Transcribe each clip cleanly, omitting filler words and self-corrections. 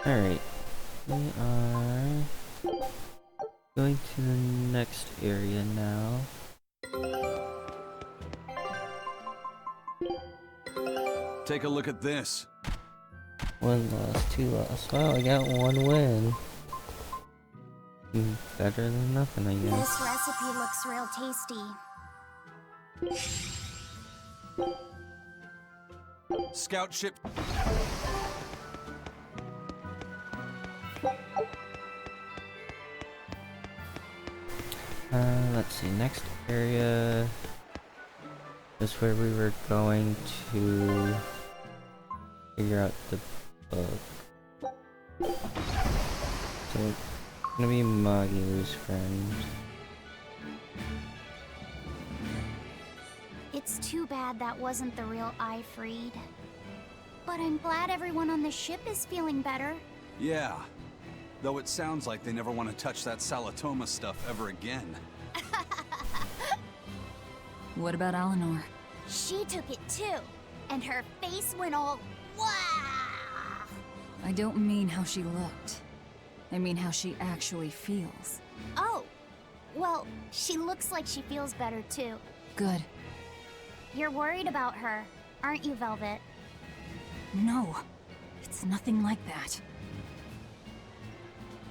Alright, we are going to the next area now. Take a look at this. 1 loss, 2 loss. Wow, I got 1 win. Better than nothing, I guess. This recipe looks real tasty. Scout ship. Let's see, next area is where we were going to figure out the book. So, it's gonna be Magilu's friend. It's too bad that wasn't the real Ifreed. But I'm glad everyone on the ship is feeling better. Yeah. Though it sounds like they never want to touch that Salatoma stuff ever again. What about Eleanor? She took it too. And her face went all wow. I don't mean how she looked. I mean how she actually feels. Oh. Well, she looks like she feels better too. Good. You're worried about her, aren't you, Velvet? No. It's nothing like that.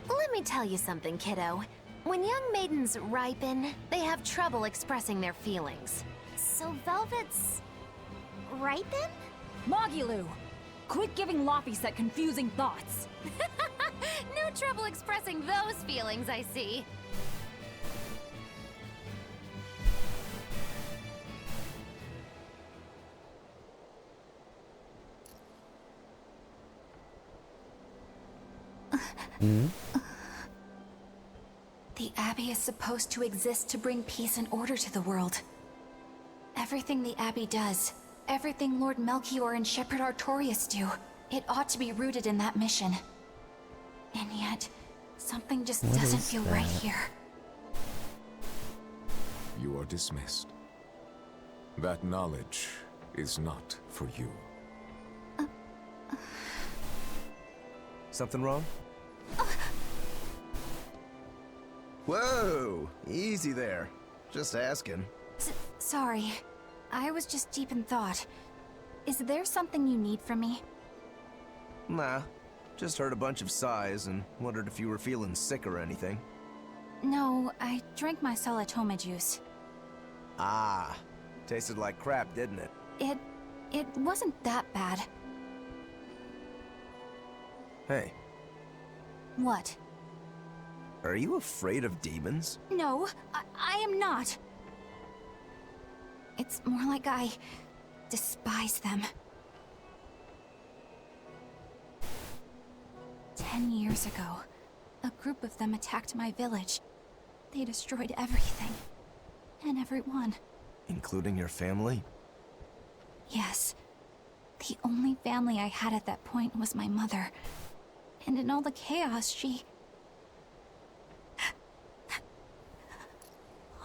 Let me tell you something, kiddo. When young maidens ripen, they have trouble expressing their feelings. So Velvet's... right then? Magilu! Quit giving Laphicet confusing thoughts! No trouble expressing those feelings, I see. The Abbey is supposed to exist to bring peace and order to the world. Everything the Abbey does, everything Lord Melchior and Shepherd Artorius do, it ought to be rooted in that mission. And yet, something just doesn't feel right here. You are dismissed. That knowledge is not for you. Something wrong? Whoa! Easy there. Just asking. Sorry. I was just deep in thought. Is there something you need from me? Nah. Just heard a bunch of sighs and wondered if you were feeling sick or anything. No, I drank my Salatoma juice. Ah. Tasted like crap, didn't it? It wasn't that bad. Hey, What? are you afraid of demons? No, I am not. It's more like I despise them. 10 years ago, a group of them attacked my village. They destroyed everything. And everyone. Including your family? Yes. The only family I had at that point was my mother. And in all the chaos, she...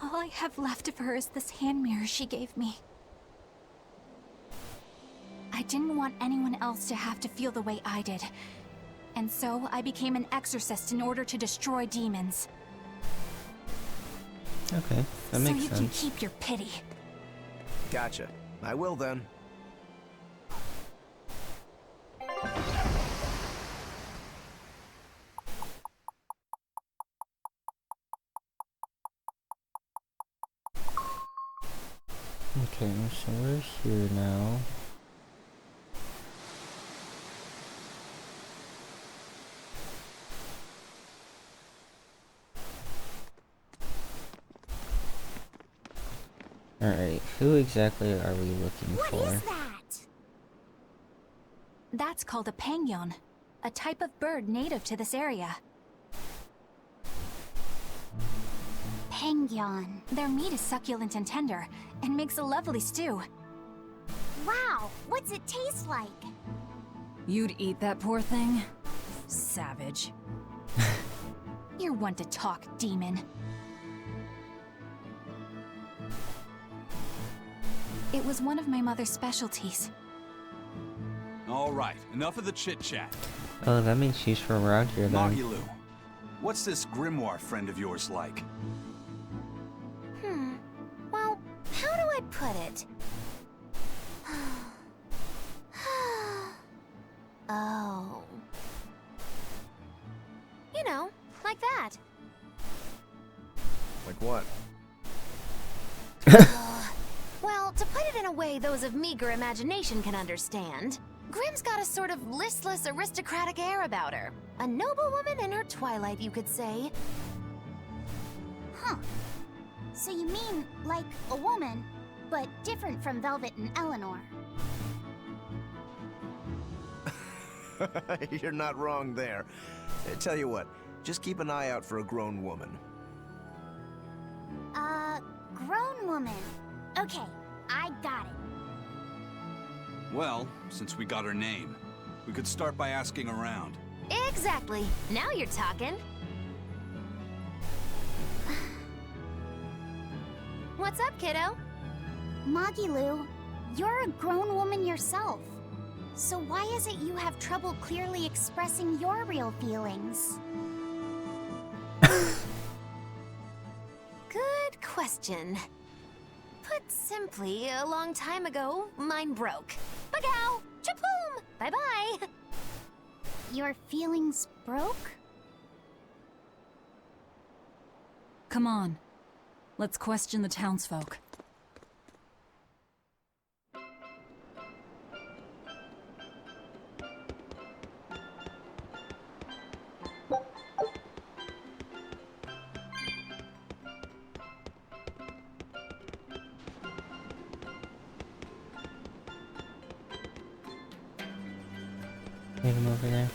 All I have left of her is this hand mirror she gave me. I didn't want anyone else to have to feel the way I did. And so I became an exorcist in order to destroy demons. Okay, that makes so you sense. can keep your pity. Gotcha. I will then. Okay, so we're here now. Alright, who exactly are we looking What for? is that? That's called a pangyon, a type of bird native to this area. Pangyon. Their meat is succulent and tender, and makes a lovely stew. Wow, what's it taste like? You'd eat that poor thing? Savage. You're one to talk, demon. It was one of my mother's specialties. All right, enough of the chit-chat. Oh, that means she's from around here then. Magilu, what's this grimoire friend of yours like? Well, how do I put it? Oh. You know, like that. Like what? Well, to put it in a way those of meager imagination can understand, Grimm's got a sort of listless, aristocratic air about her. A noble woman in her twilight, you could say. Huh. So you mean like a woman, but different from Velvet and Eleanor. You're not wrong there. Tell you what, just keep an eye out for a grown woman. Grown woman. Okay, I got it. Well, since we got her name, we could start by asking around. Exactly. Now you're talking. What's up, kiddo? Magilu, you're a grown woman yourself. So why is it you have trouble clearly expressing your real feelings? Good question. Put simply, a long time ago, mine broke. Bagow! Chapoom! Bye-bye! Your feelings broke? Come on. Let's question the townsfolk. Leave him over there.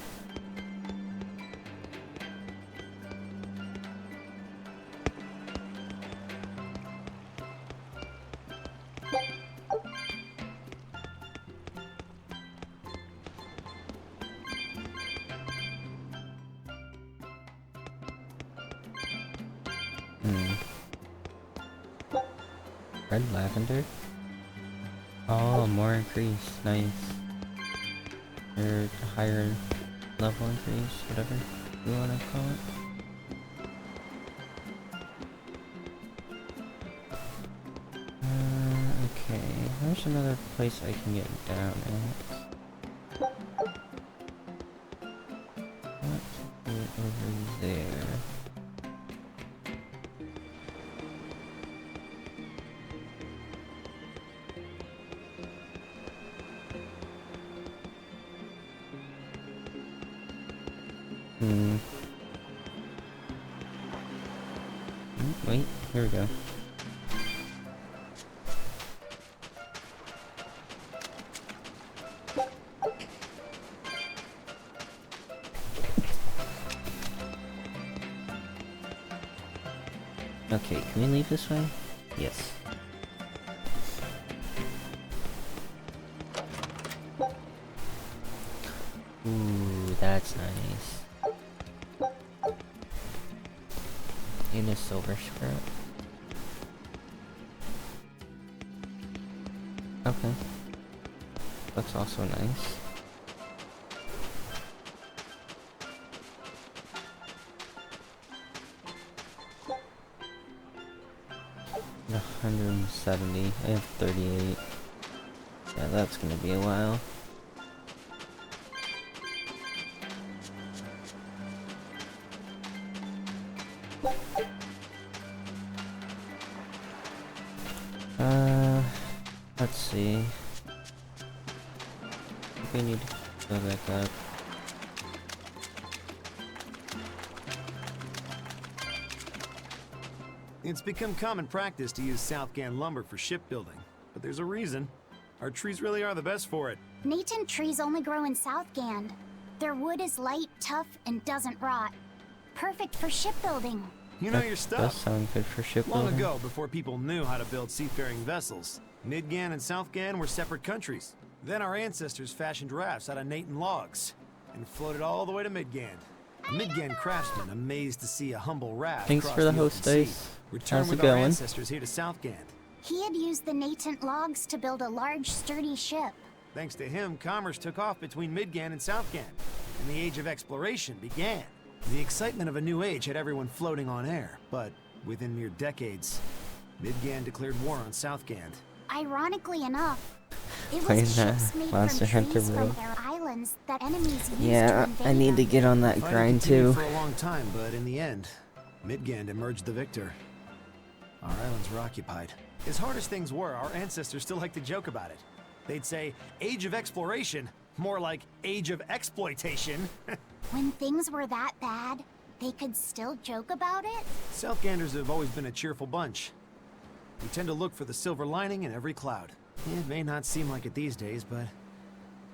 Red lavender? Oh, more increase. Nice. They're higher level increase, whatever you want to call it. Okay, there's another place I can get down at. Let's do it over there. Wait, here we go. Okay, can we leave this way? Yes. Ooh, that's nice. In a silver scrap. Okay. That's also nice. And 170. I have 38. Yeah, that's gonna be a while. Let's see. I think we need to go back up. It's become common practice to use Southgan lumber for shipbuilding, but there's a reason. Our trees really are the best for it. Natan trees only grow in Southgand. Their wood is light, tough, and doesn't rot. Perfect for shipbuilding. You know That your does stuff. sound good for shipbuilding. Long ago, before people knew how to build seafaring vessels, Midgan and Southgan were separate countries. Then our ancestors fashioned rafts out of Natan logs and floated all the way to Midgand. A Midgand craftsman, amazed to see a humble raft Thanks cross for the open host sea, dice. returned How's it with our going? ancestors here to Southgand. He had used the Natant logs to build a large, sturdy ship. Thanks to him, commerce took off between Midgand and Southgand, and the age of exploration began. The excitement of a new age had everyone floating on air, but within mere decades, Midgand declared war on Southgand. Ironically enough, it Playing was that ships made Monster from Hunter trees Road. from their islands that enemies used to Yeah, invade I need to them. get on that Fighting grind continued too. for a long time, but in the end, Midgand emerged the victor. Our islands were occupied. As hard as things were, our ancestors still liked to joke about it. They'd say, age of exploration, more like age of exploitation. When things were that bad, they could still joke about it? Southganders have always been a cheerful bunch. We tend to look for the silver lining in every cloud. It may not seem like it these days, but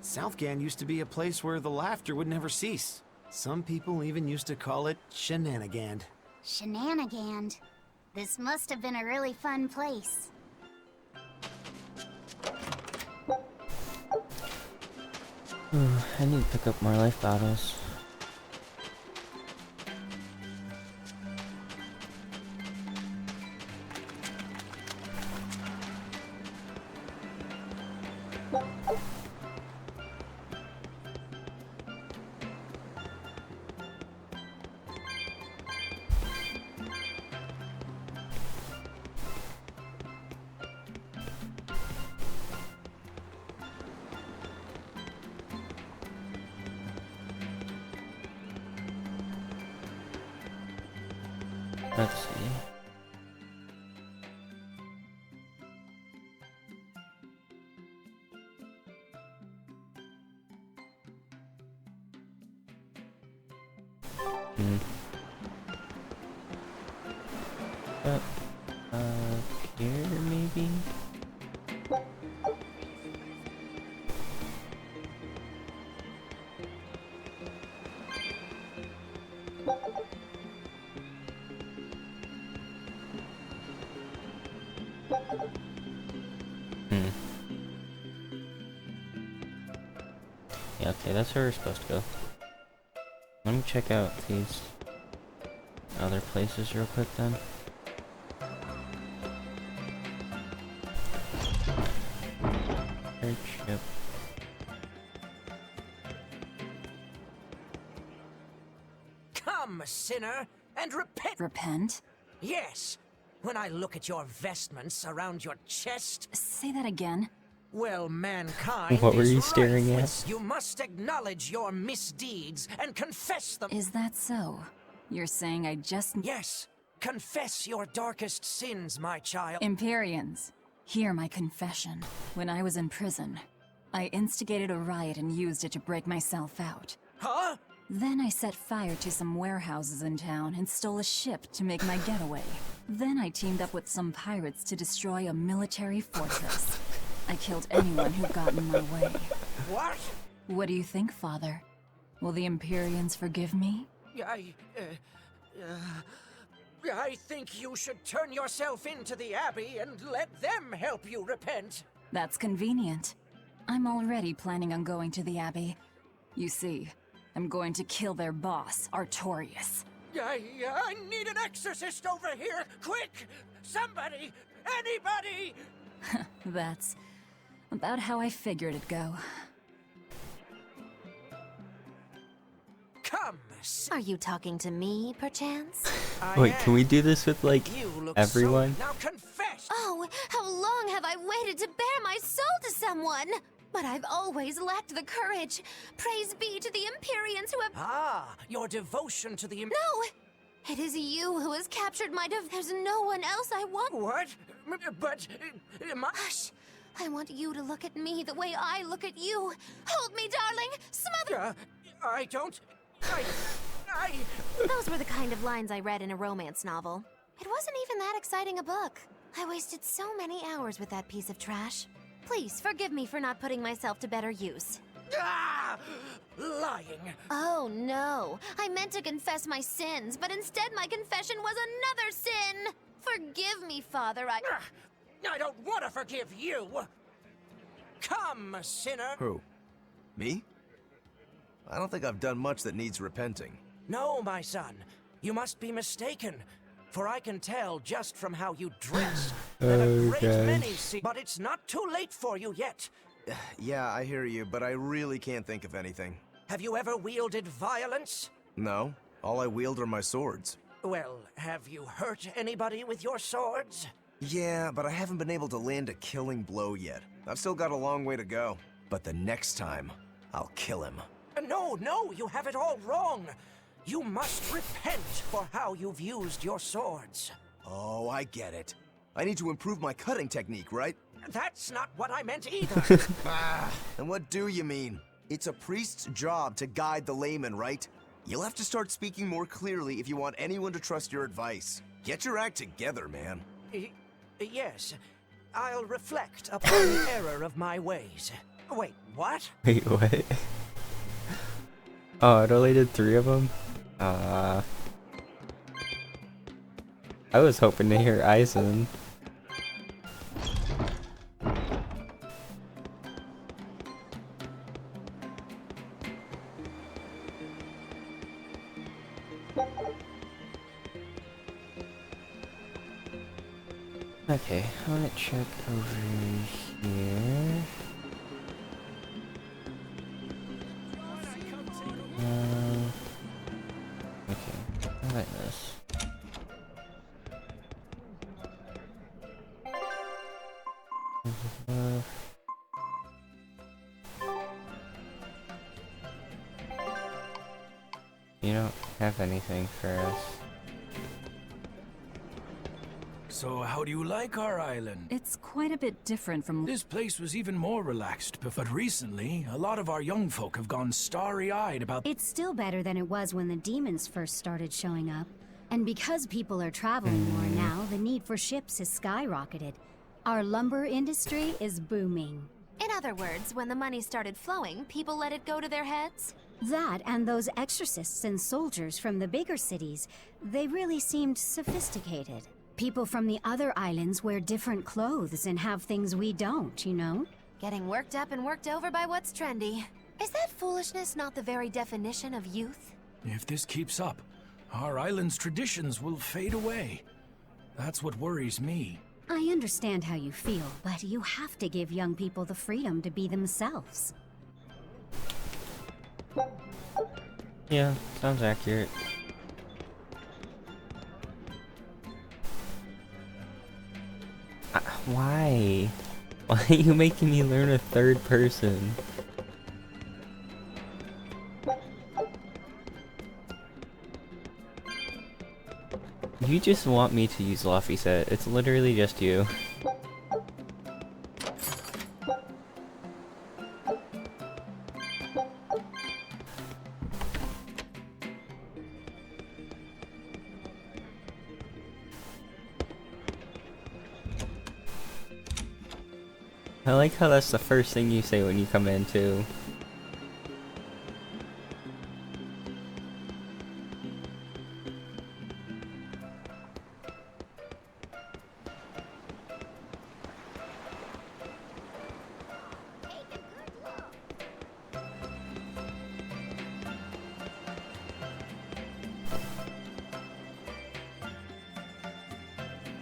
Southgand used to be a place where the laughter would never cease. Some people even used to call it Shenanigand. Shenanigand. This must have been a really fun place. I need to pick up more life bottles. Let's see. Up here maybe? Yeah, okay, that's where we're supposed to go. Let me check out these other places real quick then. Airship. Come, sinner, and repent. Repent? Yes. When I look at your vestments around your chest. Say that again. Well, mankind What were is you staring rife at? with- You must acknowledge your misdeeds and confess them. Is that so? You're saying I just... Yes. Confess your darkest sins, my child. Empyreans, hear my confession. When I was in prison, I instigated a riot and used it to break myself out. Huh? Then I set fire to some warehouses in town and stole a ship to make my getaway. Then I teamed up with some pirates to destroy a military fortress. I killed anyone who got in my way. What? What do you think, Father? Will the Empyreans forgive me? I think you should turn yourself into the Abbey and let them help you repent. That's convenient. I'm already planning on going to the Abbey. You see, I'm going to kill their boss, Artorius. I need an exorcist over here! Quick! Somebody! Anybody! That's about how I figured it'd go. Come! Are you talking to me, perchance? Wait, can we do this with, like, You look everyone? So... Now confess! Oh, how long have I waited to bare my soul to someone? But I've always lacked the courage. Praise be to the Empyreans who have... Ah, your devotion to the... No! It is you who has captured my There's no one else I want. What? But... Hush! I want you to look at me the way I look at you. Hold me, darling! Smother... I don't... Those were the kind of lines I read in a romance novel. It wasn't even that exciting a book. I wasted so many hours with that piece of trash. Please, forgive me for not putting myself to better use. Ah! Lying. Oh no, I meant to confess my sins, but instead my confession was another sin! Forgive me, Father, I don't want to forgive you! Come, sinner! Who? Me? I don't think I've done much that needs repenting. No, my son. You must be mistaken. For I can tell just from how you dress that a great many see. But it's not too late for you yet. Yeah, I hear you, but I really can't think of anything. Have you ever wielded violence? No. All I wield are my swords. Well, have you hurt anybody with your swords? Yeah, but I haven't been able to land a killing blow yet. I've still got a long way to go. But the next time, I'll kill him. No, you have it all wrong. You must repent for how you've used your swords. Oh, I get it. I need to improve my cutting technique, right? That's not what I meant either. And what do you mean? It's a priest's job to guide the layman, right? You'll have to start speaking more clearly if you want anyone to trust your advice. Get your act together, man. Yes, I'll reflect upon the error of my ways. Wait, what? Wait, what? Oh, it only did 3 of them? I was hoping to hear Eisen. Okay, I want to check over here. Okay, how about this? You don't have anything for us. So how do you like our island? It's quite a bit different from... This place was even more relaxed, but recently, a lot of our young folk have gone starry-eyed about... It's still better than it was when the demons first started showing up. And because people are traveling more now, the need for ships has skyrocketed. Our lumber industry is booming. In other words, when the money started flowing, people let it go to their heads? That and those exorcists and soldiers from the bigger cities, they really seemed sophisticated. People from the other islands wear different clothes and have things we don't, you know? Getting worked up and worked over by what's trendy. Is that foolishness not the very definition of youth? If this keeps up, our island's traditions will fade away. That's what worries me. I understand how you feel, but you have to give young people the freedom to be themselves. Yeah, sounds accurate. Why? Why are you making me learn a third person? You just want me to use Laphicet. It's literally just you. I like how that's the first thing you say when you come in, too.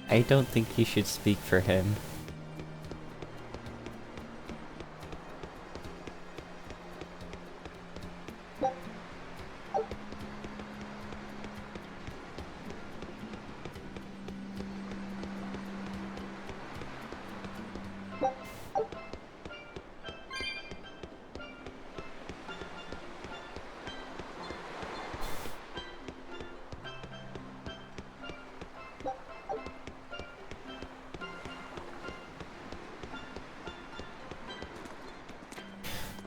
I don't think you should speak for him.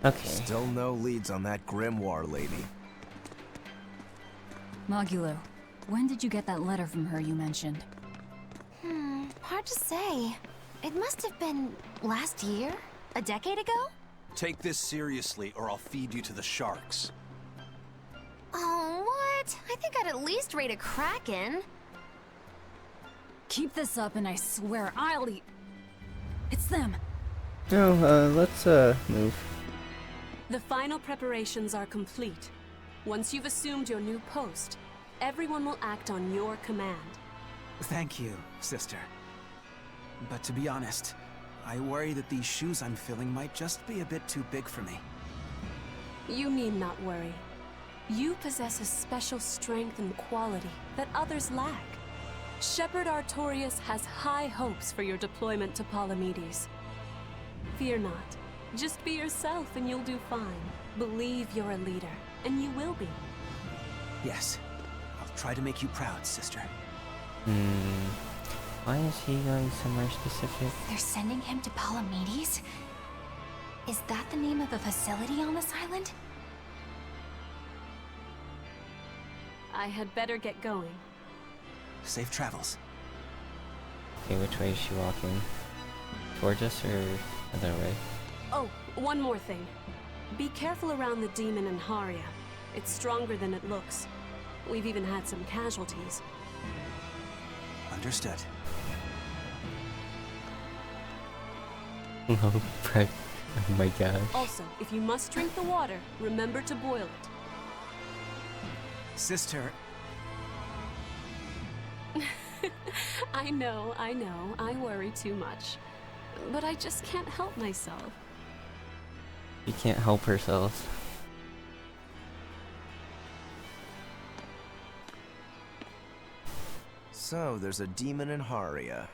Okay. Still no leads on that grimoire lady. Magulu, when did you get that letter from her you mentioned? Hard to say. It must have been last year? A decade ago? Take this seriously, or I'll feed you to the sharks. Oh, what? I think I'd at least rate a kraken. Keep this up and I swear I'll eat... It's them! No, let's, move. The final preparations are complete. Once you've assumed your new post, everyone will act on your command. Thank you, sister. But to be honest, I worry that these shoes I'm filling might just be a bit too big for me. You need not worry. You possess a special strength and quality that others lack. Shepherd Artorias has high hopes for your deployment to Palamedes. Fear not. Just be yourself and you'll do fine. Believe you're a leader, and you will be. Yes, I'll try to make you proud, sister. Why is he going somewhere specific? They're sending him to Palamedes? Is that the name of a facility on this island? I had better get going. Safe travels. Okay, which way is she walking? Towards us or other way? Oh, one more thing. Be careful around the demon in Haria. It's stronger than it looks. We've even had some casualties. Understood. Oh, Brett. Oh my gosh. Also, if you must drink the water, remember to boil it. Sister... I know, I worry too much. But I just can't help myself. She can't help herself. So, there's a demon in Haria.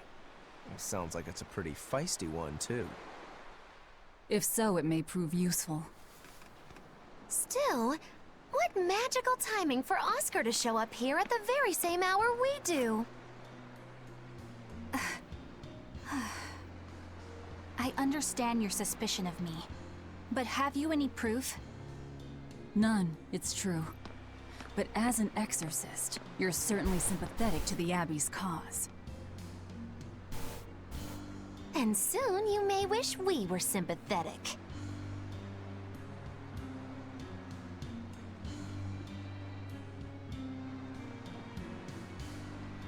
Sounds like it's a pretty feisty one, too. If so, it may prove useful. Still, what magical timing for Oscar to show up here at the very same hour we do. I understand your suspicion of me, but have you any proof? None, it's true. But as an exorcist, you're certainly sympathetic to the Abbey's cause. And soon you may wish we were sympathetic.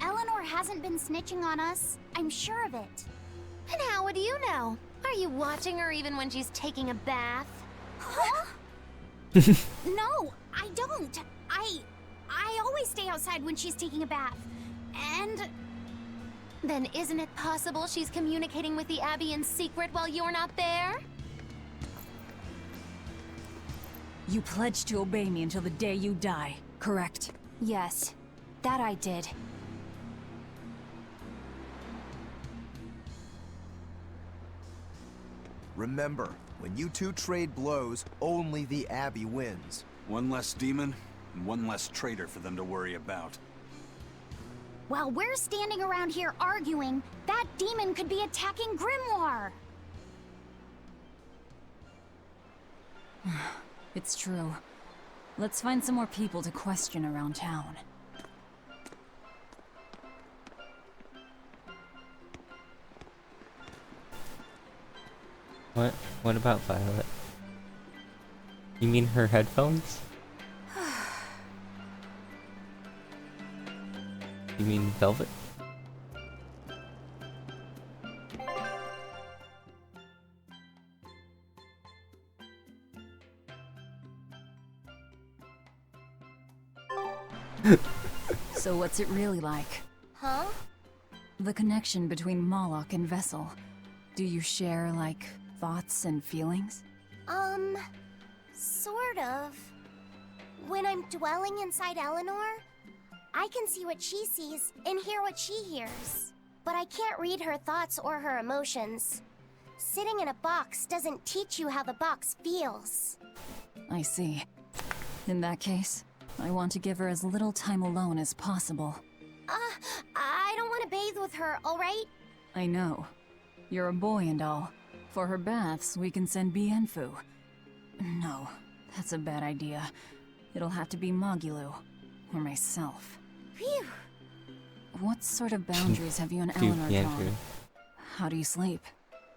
Eleanor hasn't been snitching on us. I'm sure of it. And how would you know? Are you watching her even when she's taking a bath? Huh? No, I don't. I always stay outside when she's taking a bath. And... Then isn't it possible she's communicating with the Abbey in secret while you're not there? You pledged to obey me until the day you die, correct? Yes, that I did. Remember, when you two trade blows, only the Abbey wins. One less demon, and one less traitor for them to worry about. While we're standing around here arguing, that demon could be attacking Grimoire. It's true. Let's find some more people to question around town. What about Violet? You mean her headphones? You mean Velvet? So what's it really like? Huh? The connection between Moloch and Vessel. Do you share, like, thoughts and feelings? Sort of. When I'm dwelling inside Eleanor, I can see what she sees and hear what she hears. But I can't read her thoughts or her emotions. Sitting in a box doesn't teach you how the box feels. I see. In that case, I want to give her as little time alone as possible. I don't want to bathe with her, alright? I know. You're a boy and all. For her baths, we can send Bienfu. No, that's a bad idea. It'll have to be Magilu. Or myself. Phew. What sort of boundaries have you and Eleanor drawn? How do you sleep?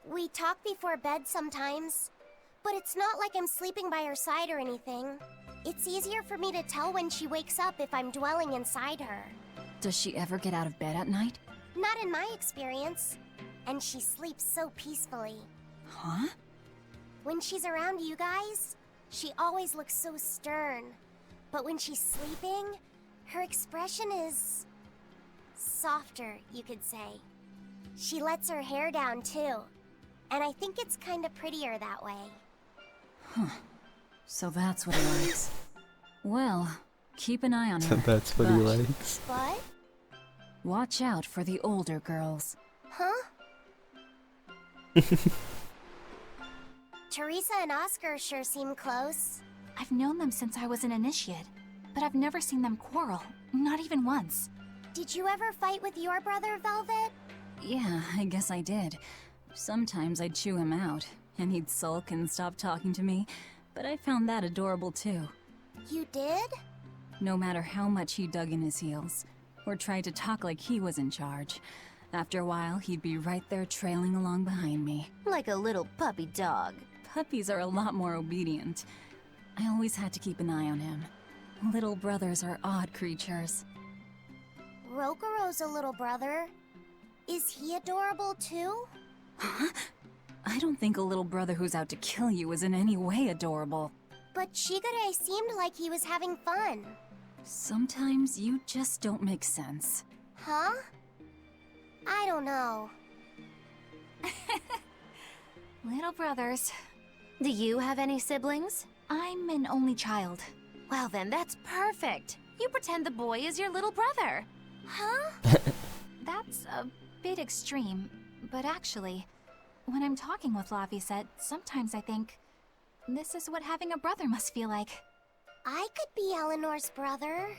We talk before bed sometimes. But it's not like I'm sleeping by her side or anything. It's easier for me to tell when she wakes up if I'm dwelling inside her. Does she ever get out of bed at night? Not in my experience. And she sleeps so peacefully. Huh? When she's around you guys, she always looks so stern. But when she's sleeping, her expression is softer, you could say. She lets her hair down too. And I think it's kinda prettier that way. Huh. So that's what he likes. Well, keep an eye on her. That's what he likes. But? Watch out for the older girls. Huh? Teresa and Oscar sure seem close. I've known them since I was an initiate, but I've never seen them quarrel, not even once. Did you ever fight with your brother, Velvet? Yeah, I guess I did. Sometimes I'd chew him out, and he'd sulk and stop talking to me, but I found that adorable too. You did? No matter how much he dug in his heels, or tried to talk like he was in charge, after a while he'd be right there trailing along behind me. Like a little puppy dog. Puppies are a lot more obedient. I always had to keep an eye on him. Little brothers are odd creatures. Rokuro's a little brother. Is he adorable too? Huh? I don't think a little brother who's out to kill you is in any way adorable. But Shigure seemed like he was having fun. Sometimes you just don't make sense. Huh? I don't know. Little brothers. Do you have any siblings? I'm an only child. Well then, that's perfect. You pretend the boy is your little brother. Huh? That's a bit extreme, but actually, when I'm talking with Lavisette, sometimes I think, this is what having a brother must feel like. I could be Eleanor's brother.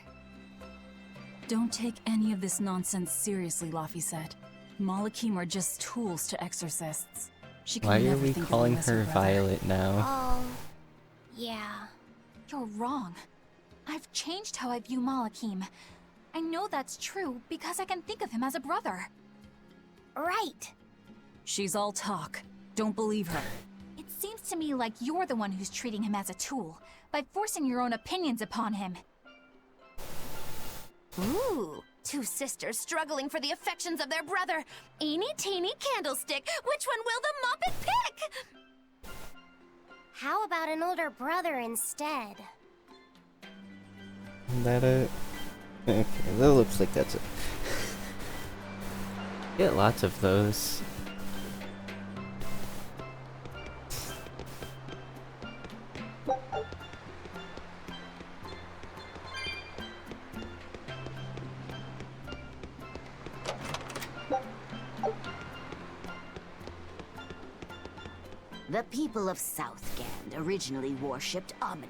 Don't take any of this nonsense seriously, Lavisette. Malachim are just tools to exorcists. She can Why are never we think of calling you as her her brother. Violet now? Oh, yeah. You're wrong. I've changed how I view Malachim. I know that's true because I can think of him as a brother. Right. She's all talk. Don't believe her. It seems to me like you're the one who's treating him as a tool, by forcing your own opinions upon him. Ooh, two sisters struggling for the affections of their brother. Eeny teeny candlestick, which one will the Muppet pick? How about an older brother instead? That it? Okay, that looks like that's it. Get lots of those. The people of Southgand originally worshipped Amenoch,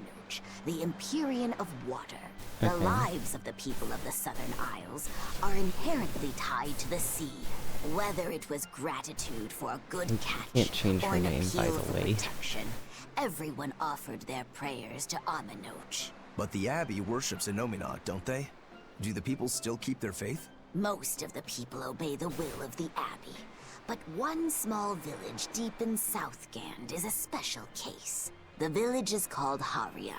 the Empyrean of Water. The lives of the people of the Southern Isles are inherently tied to the sea. Whether it was gratitude for a good catch or an appeal for protection, everyone offered their prayers to Amenoch. But the Abbey worships Innominat, don't they? Do the people still keep their faith? Most of the people obey the will of the Abbey, but one small village deep in Southgand is a special case. The village is called Haria,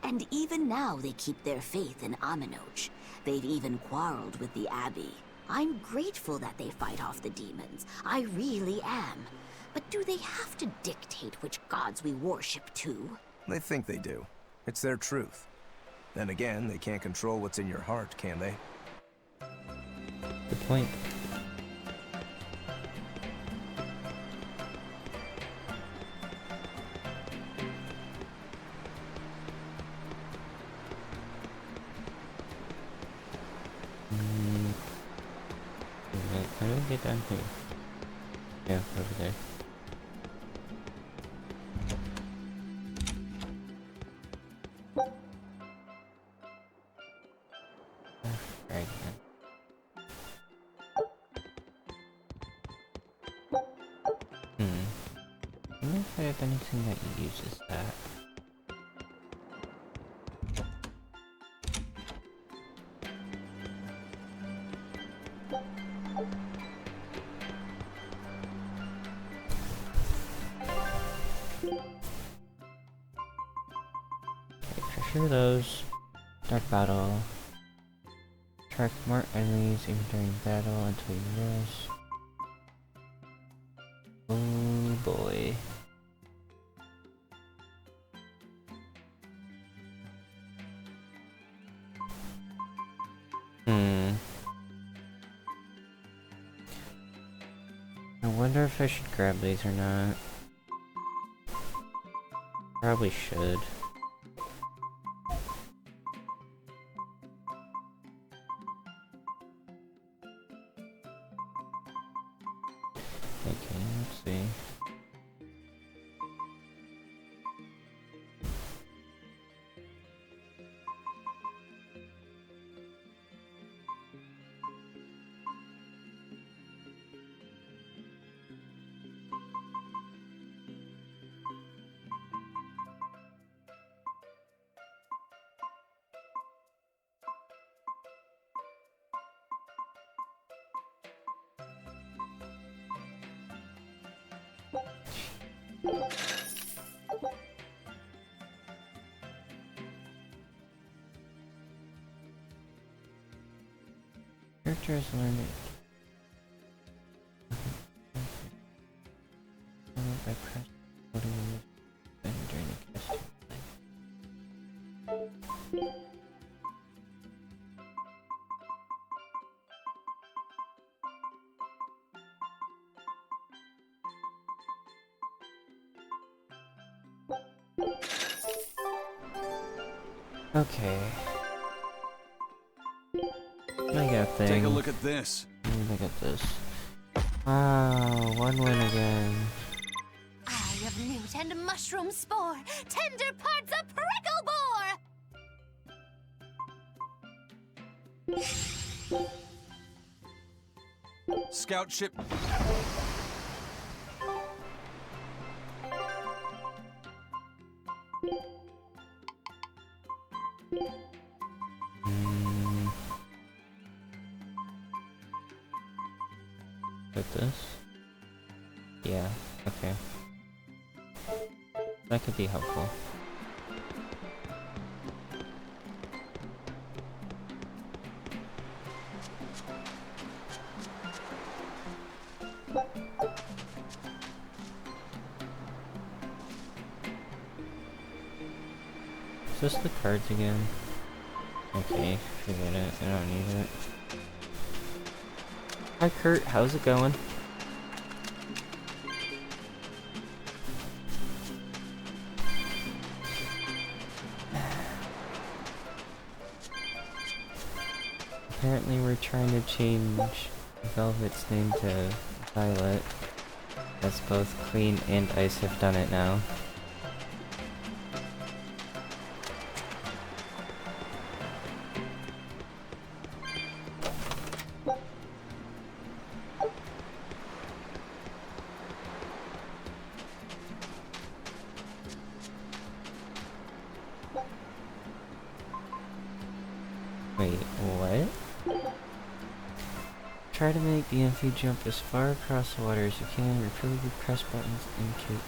and even now they keep their faith in Amenoch. They've even quarreled with the Abbey. I'm grateful that they fight off the demons. I really am. But do they have to dictate which gods we worship too? They think they do. It's their truth. Then again, they can't control what's in your heart, can they? Good point. How do we get down here? Yeah, over there. Right. I wonder if I have anything that uses that. Pressure those. Dark battle. Attract more enemies even during battle until you rest. Oh boy. I wonder if I should grab these or not. Probably should. Okay, let's see. Characters learn it. By press and during the cast. Okay. I got things. Take a look at this. Look at this. Oh, one win again. Eye of newt and mushroom spore, tender parts of prickle bore. Scout ship. With this? Yeah, okay. That could be helpful. Is this the cards again? Okay, forget it. I don't need it. Hi Kurt, how's it going? Apparently we're trying to change Velvet's name to Violet. As both Clean and Ice have done it now. Wait, what? Try to make the amphi jump as far across the water as you can. Repeatedly press buttons to indicate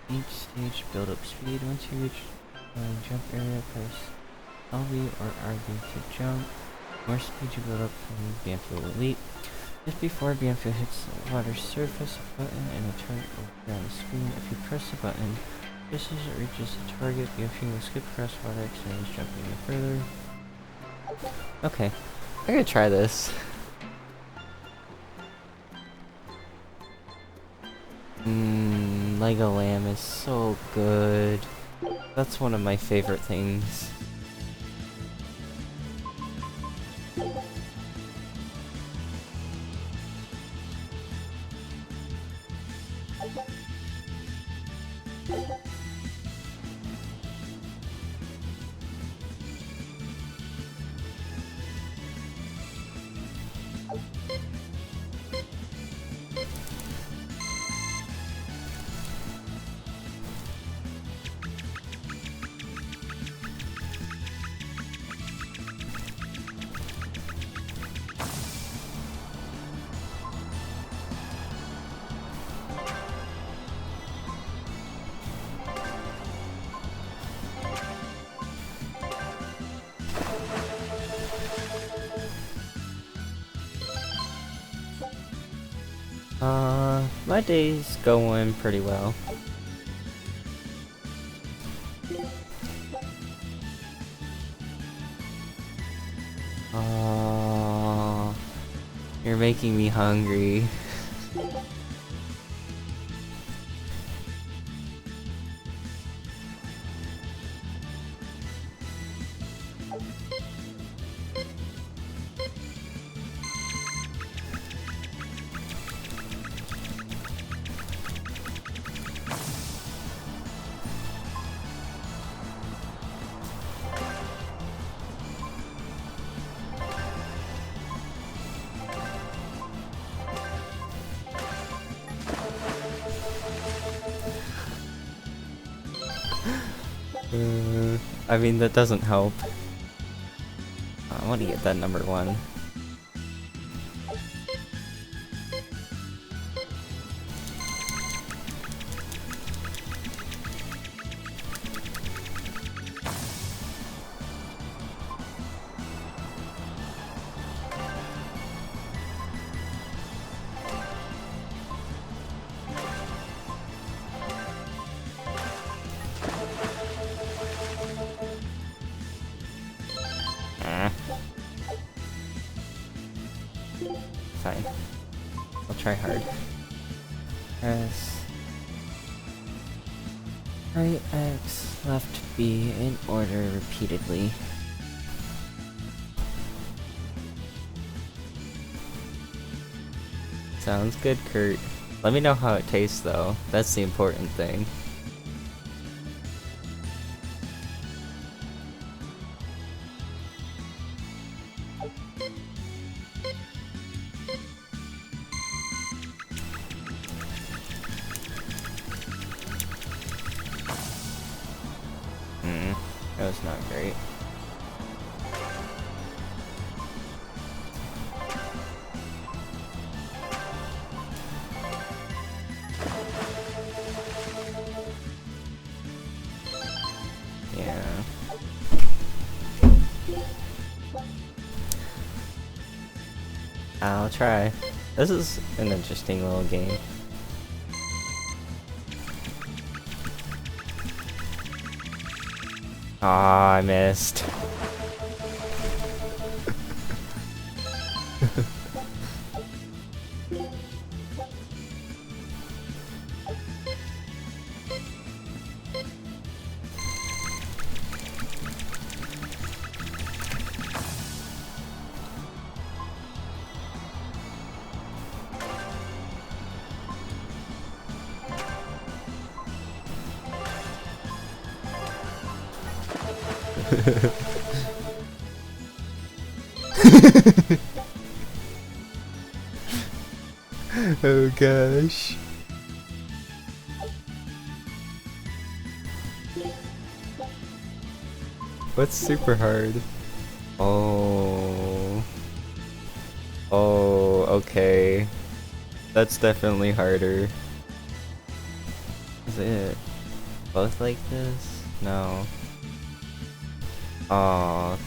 each stage build up speed. Once you reach the jump area, press LB or RB to jump. The more speed you build up, the amphi will leap. Just before the amphi hits the water surface, a button and a target will appear on the screen. If you press the button, just as it reaches the target, the amphi will skip across water, extending jumping no further. Okay, I'm gonna try this. Lego Lamb is so good. That's one of my favorite things. My day's going pretty well. You're making me hungry. I mean, that doesn't help. I want to get that number 1. Fine. I'll try hard. Press right X, left B in order repeatedly. Sounds good, Kurt. Let me know how it tastes though. That's the important thing. That was not great. Yeah. I'll try. This is an interesting little game. Aw, I missed. Oh gosh. What's super hard? Oh. Oh, okay. That's definitely harder. Is it both like this? No. Oh.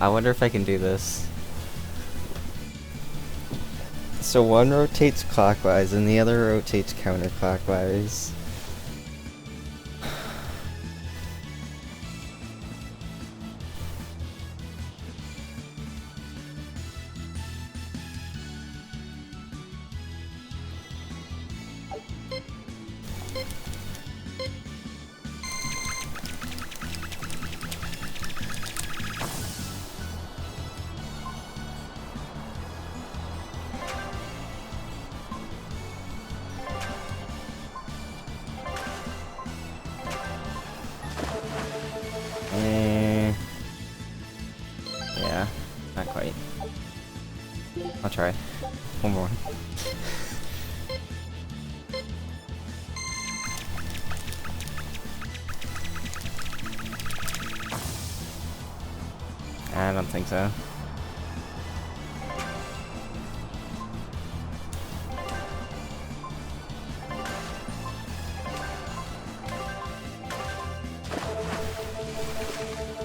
I wonder if I can do this. So one rotates clockwise and the other rotates counterclockwise. Yeah, not quite. I'll try. One more. I don't think so.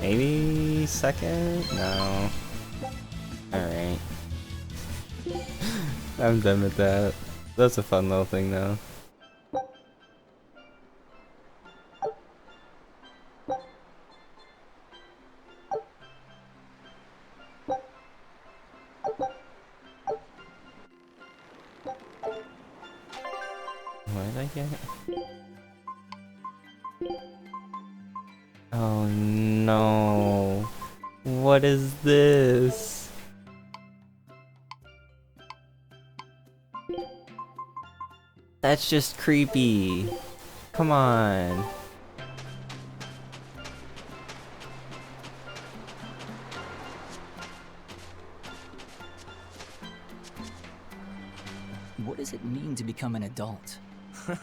Maybe second? No. Alright. I'm done with that. That's a fun little thing though. What did I get? Oh no. What is this? That's just creepy. Come on. What does it mean to become an adult? The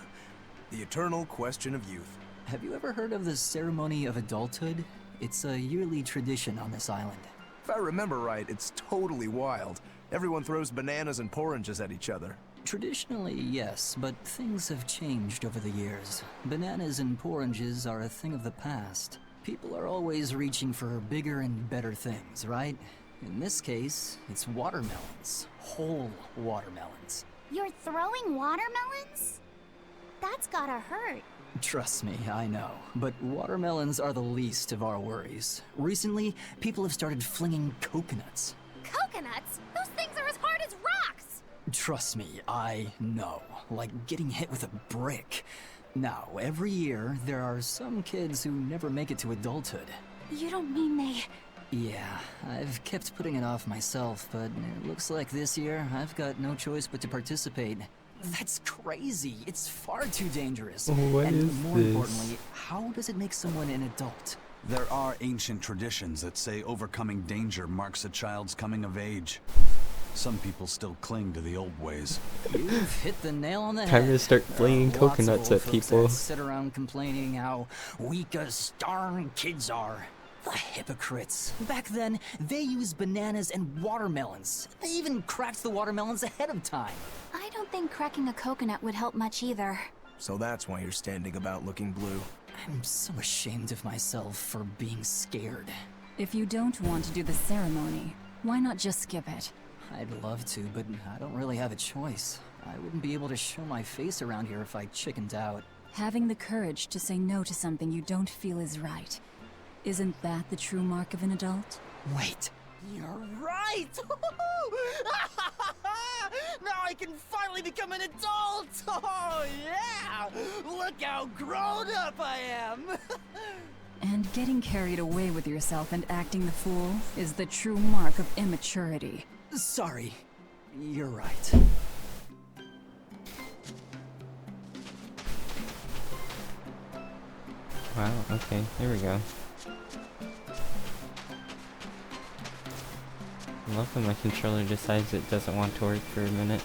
eternal question of youth. Have you ever heard of the ceremony of adulthood? It's a yearly tradition on this island. If I remember right, it's totally wild. Everyone throws bananas and oranges at each other. Traditionally, yes, but things have changed over the years. Bananas and oranges are a thing of the past. People are always reaching for bigger and better things, right? In this case, it's watermelons. Whole watermelons. You're throwing watermelons? That's gotta hurt. Trust me, I know. But watermelons are the least of our worries. Recently, people have started flinging coconuts. Coconuts? Those things are as hard as rocks! Trust me, I know. Like getting hit with a brick. Now, every year, there are some kids who never make it to adulthood. You don't mean they... Yeah, I've kept putting it off myself, but it looks like this year I've got no choice but to participate. That's crazy. It's far too dangerous. What and is more this? importantly, how does it make someone an adult? There are ancient traditions that say overcoming danger marks a child's coming of age. Some people still cling to the old ways. You've hit the nail on the head. Time to start flinging There are lots of coconuts old at folks people. that sit around complaining how weak as darn kids are. The hypocrites. Back then, they used bananas and watermelons. They even cracked the watermelons ahead of time. I don't think cracking a coconut would help much either. So that's why you're standing about looking blue. I'm so ashamed of myself for being scared. If you don't want to do the ceremony, why not just skip it? I'd love to, but I don't really have a choice. I wouldn't be able to show my face around here if I chickened out. Having the courage to say no to something you don't feel is right. Isn't that the true mark of an adult? Wait. You're right! Now I can finally become an adult! Oh, yeah! Look how grown up I am! And getting carried away with yourself and acting the fool is the true mark of immaturity. Sorry. You're right. Wow, okay, here we go. I love when my controller decides it doesn't want to work for a minute.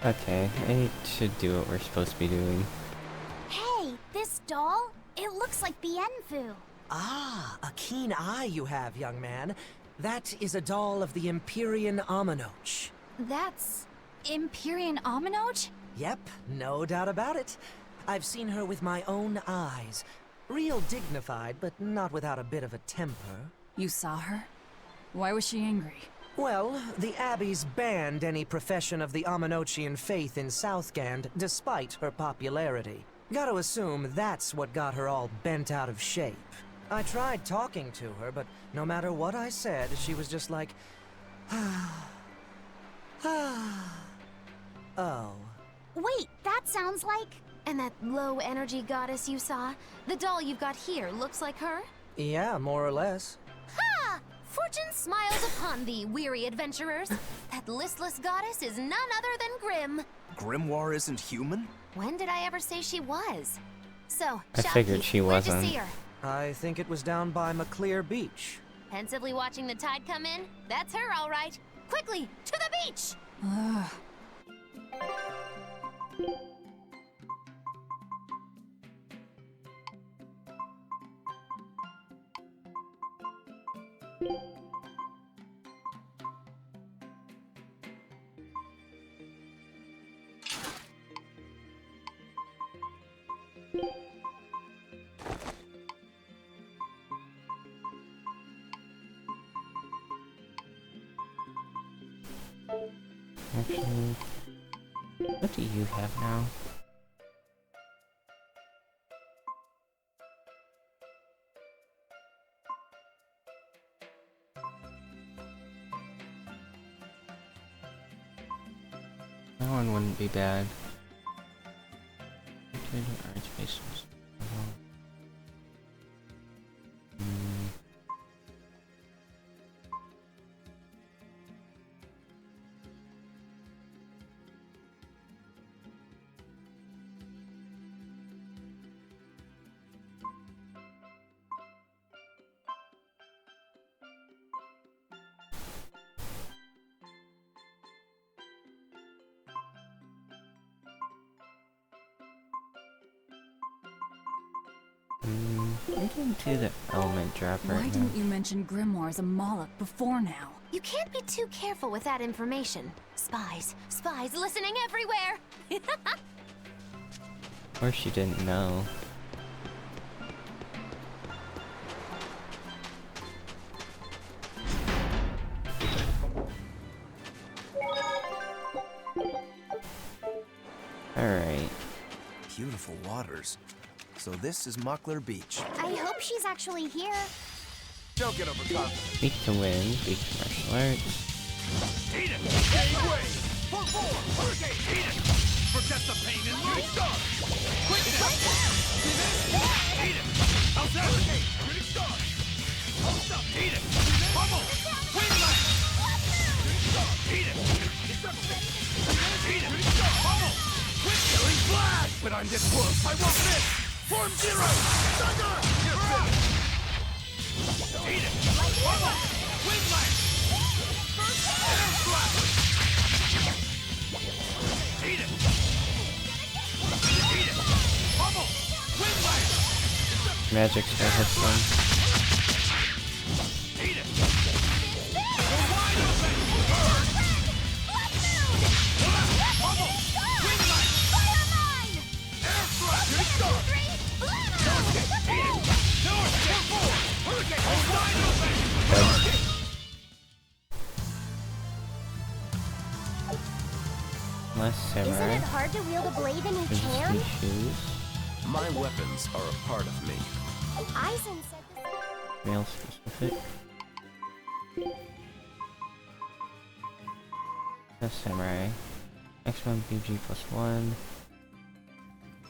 Okay, I should do what we're supposed to be doing. Hey, this doll? It looks like Bienfu. Ah, a keen eye you have, young man. That is a doll of the Empyrean Aminoch. That's... Empyrean Aminoch? Yep, no doubt about it. I've seen her with my own eyes. Real dignified, but not without a bit of a temper. You saw her? Why was she angry? Well, the Abbeys banned any profession of the Aminochian faith in Southgand, despite her popularity. Gotta assume that's what got her all bent out of shape. I tried talking to her, but no matter what I said, she was just like... Oh. Wait, that sounds like... And that low-energy goddess you saw? The doll you've got here looks like her? Yeah, more or less. Ha! Fortune smiles upon thee, weary adventurers. That listless goddess is none other than Grim. Grimoire isn't human? When did I ever say she was? So, I figured she where'd you wasn't. see her? I think it was down by McClear Beach. Pensively watching the tide come in? That's her, all right. Quickly, to the beach! Ugh. Actually, what do you have now? That one wouldn't be bad. Arts bases. I'm going to the element drop right now. Why didn't you mention Grimoire as a Moloch before now? You can't be too careful with that information. Spies, spies listening everywhere! Or she didn't know. Alright. Beautiful waters. So this is Muckler Beach. I hope she's actually here. Don't get overconfident. Beat to win, beat to martial arts. Eat it! Gateway! For four! Hurricane! Eat it! Forget the pain and move! Start! Quick! Eat it! How's that? Hurricane! Critic star! Hold up! Eat it! Bubble! Wing light! Critic star! Eat it! Eat it! Critic star! Bubble! Quick! Killing flash! But I'm this close! I won't miss! Form zero! Thunder! You're finished! Eat it! Bubble! Wing light! Air flash! Eat it! Eat it! Bubble! Wing light! Magic spell has fun. Eat it! We're wide open! Burn! Bubble! Wing light! Air flash! Here it goes! North eat it! North forward! Hurricane! We're wide open! Burn! Less Isn't samurai. it hard to wield a blade in your Resistant hand? shoes. My weapons are a part of me. Aizen said this. Male specific. That's Samurai. X1 BG plus 1.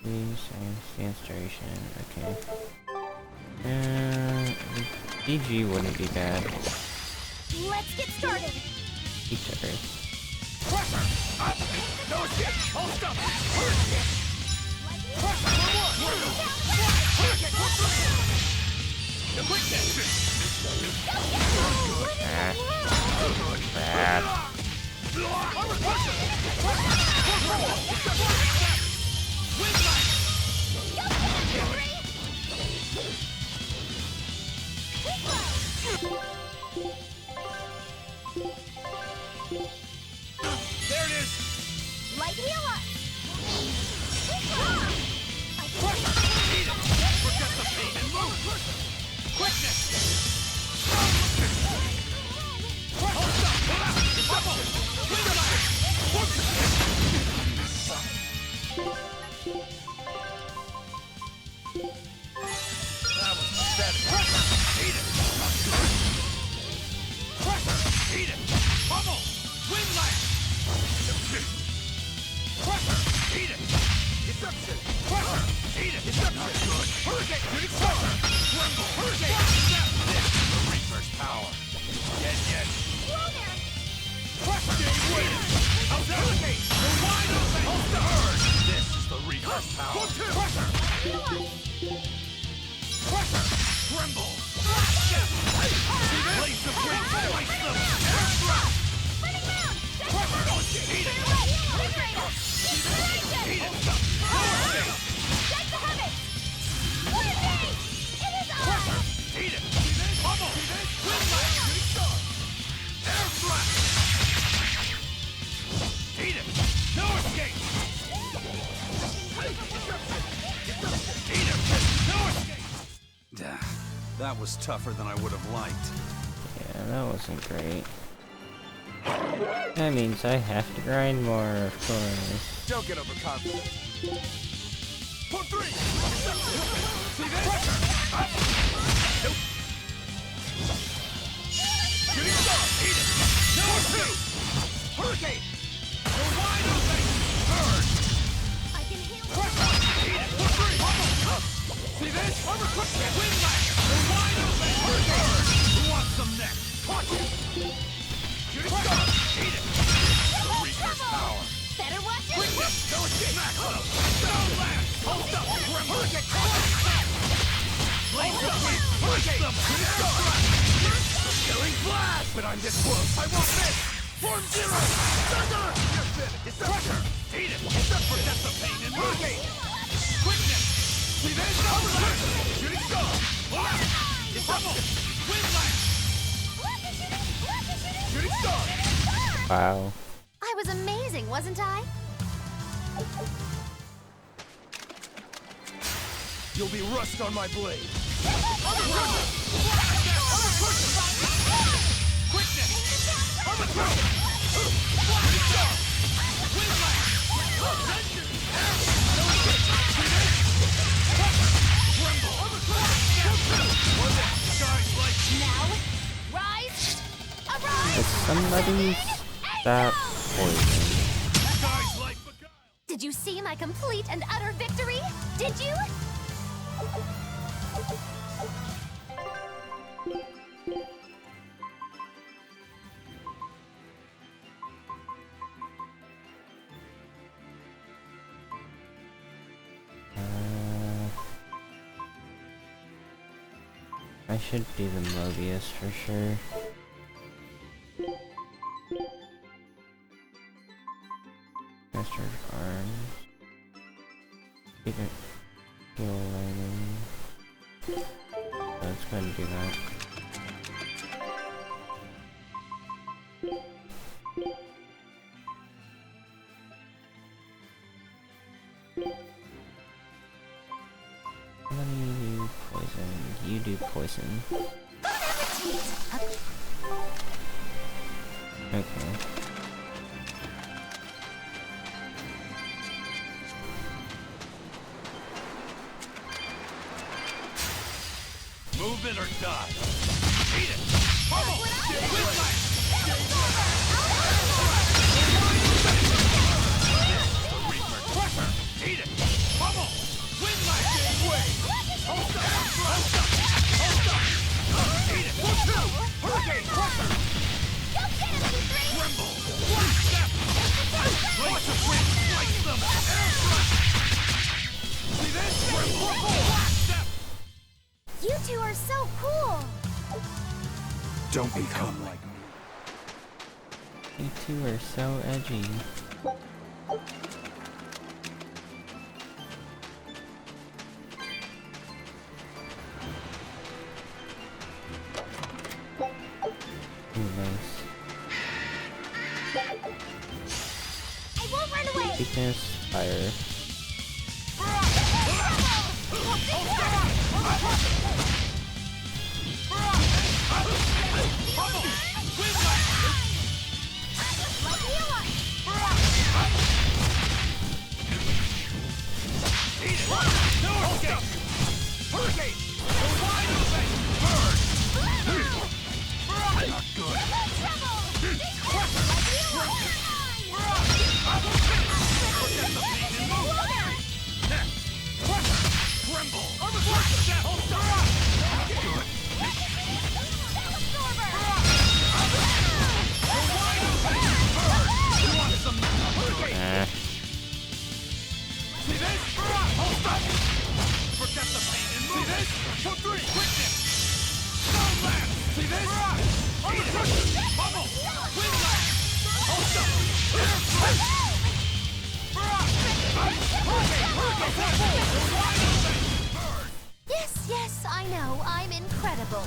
Please, stance duration. Okay. BG wouldn't be bad. Let's get started. Each other. Pressure! Up! No escape! Hold stop! Hurricane! Pressure! Hurricane! The quick dance! Bad. There it is! Light healer! Eat it! Forget the pain and move! Quickness! Hold up! Double! That was pathetic. Pressure! Eat it! Pressure! Eat it! Pummel! Wind lash! Pressure! Eat it! Deception! Pressure! Eat it! Deception! Good! Hurricane! Shooting star! Tremble! Hurricane! Snap! This is the Reaper's power! Yes! Whoa there! Pressure! Stay with it! How's that? Hurricane! You're wide open! Hold the herd! This is the Reaper's power! Pressure! Pressure! Tremble! Blaze of wind! Slice them! Air thrust! Pressure! Eat it! Eat it! Take the heavens! What a day! It is Pressure! Eat it! Pummel! Wind lash! Air thrust! Eat it! No escape! Eat it! No escape! That was tougher than I would have liked. Yeah, that wasn't great. That means I have to grind more, of course. Don't get overconfident. Point 3! See this? Nope. Shooting star! Eat it! No escape! Hurricane! You're wide open! Bird! I can heal it! Eat it! Point 3! See this? Armor quick! Wind lash! You're wide open! Hurricane! Who wants some next? Punch it! Shooting star! Eat it! The Reaper's power! Better watch it! Quickness! No escape! Smack them! Stone blast! Hold up! Hurricane! Blaze of wind! Hurricane! Shooting star! Killing blast! But I'm this close! I won't miss! Form 0! Thunder! It's pressure! Eat it! Forget the pain and hurricane! Quickness! See this? Stone blast! Shooting star! It's double! Wind lash! Shooting star! Wow. I was amazing, wasn't I? You'll be rust on my blade! Quickness! Armor crush! Shooting star! Wind lash! Tremble! Armor crush! Skies like Now, rise, arise! Is somebody stop poison? skies like Did you see my complete and utter victory? Did you? I should do the Mobius for sure. Master of Arms. Heal lighting. Let's go ahead and do that. Let me do poison. You do poison. Okay. Move it or die. Eat it! Pummel! You two are so cool! Don't become like me. You two are so edgy. Ooh, nice. I won't run away! Weakness, fire. Yes, yes, I know. I'm incredible.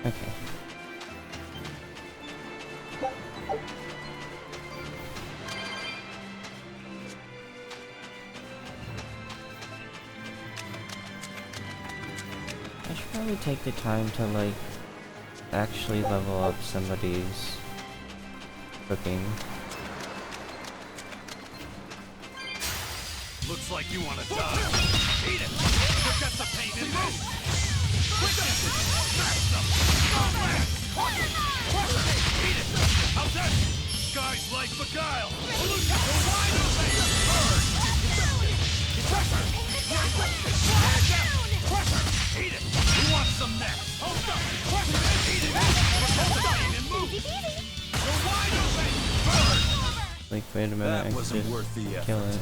Okay. I should probably take the time to, like, actually level up somebody's cooking. Looks like you want to die. Eat it! Forget the pain and move! Quick it! Smash them! Eat it! How's that? Guys like beguile! The wide open! Burn! Pressure! Eat it! Who wants some next? Hold up! Eat it! Forget the pain and move! The wide open! Burn! Like, wait a minute, That I can wasn't just worth the effort. kill it.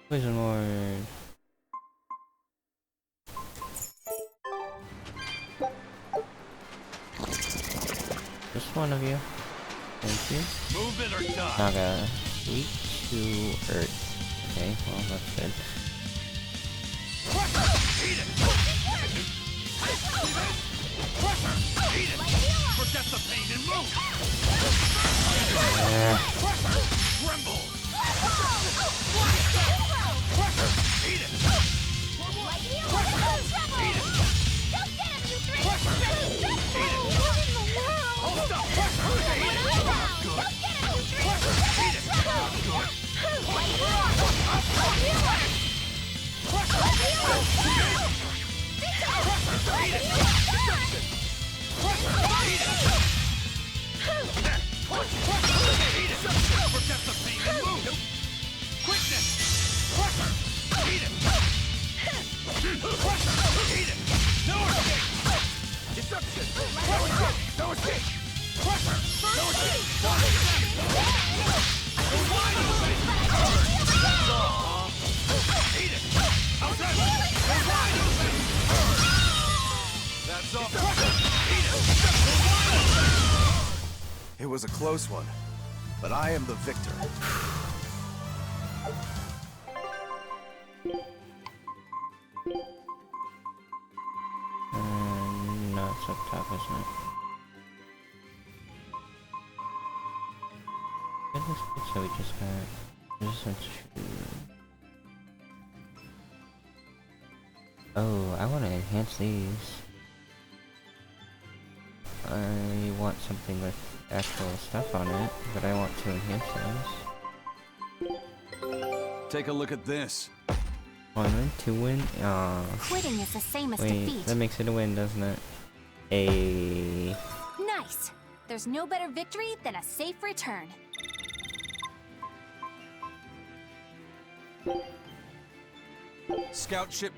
Poison ward. Just one of you. Thank you. Move it or die. Naga. Weak to earth. Okay, well that's good. Eat it! Eat it! Forget the pain and move! Tremble! Eat it! Eat it! Don't get him, you three! Eat it! Hold up! Eat it! Good! Eat it! Good! Eat it! Forget the pain and move! Quickness! Eat it! Eat it! No escape! Deception! No escape! No escape! No escape! Wide open! That's all, huh? Eat it! How's that? Wide open! That's all. Eat it! It was a close one, but I am the victor. No, it's up top, isn't it? So we just got resistance to... Oh, I want to enhance these. I want something with actual stuff on it, but I want to enhance those. Take a look at this. 1 win, 2 win. Quitting is the same as Wait, defeat. that makes it a win, doesn't it? A. Nice. There's no better victory than a safe return. Scout ship.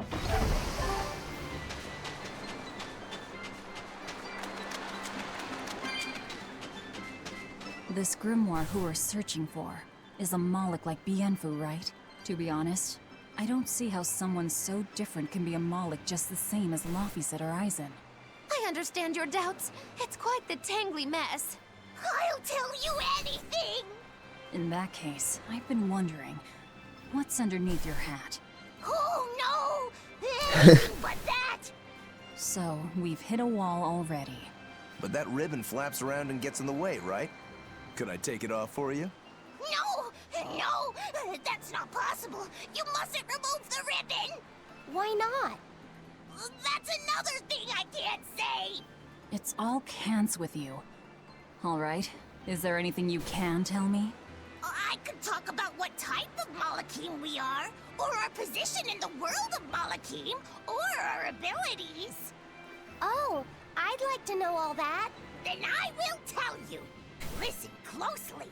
This grimoire who we're searching for is a Moloch like Bienfu, right? To be honest, I don't see how someone so different can be a Moloch just the same as Laphicet or Aizen. I understand your doubts. It's quite the tangly mess. I'll tell you anything! In that case, I've been wondering, what's underneath your hat? Oh no! Anything but that! So, we've hit a wall already. But that ribbon flaps around and gets in the way, right? Could I take it off for you? No, that's not possible. You mustn't remove the ribbon. Why not? That's another thing I can't say. It's all cants with you. Alright, is there anything you can tell me? I could talk about what type of Malachim we are, or our position in the world of Malachim, or our abilities. Oh, I'd like to know all that. Then I will tell you. Listen closely.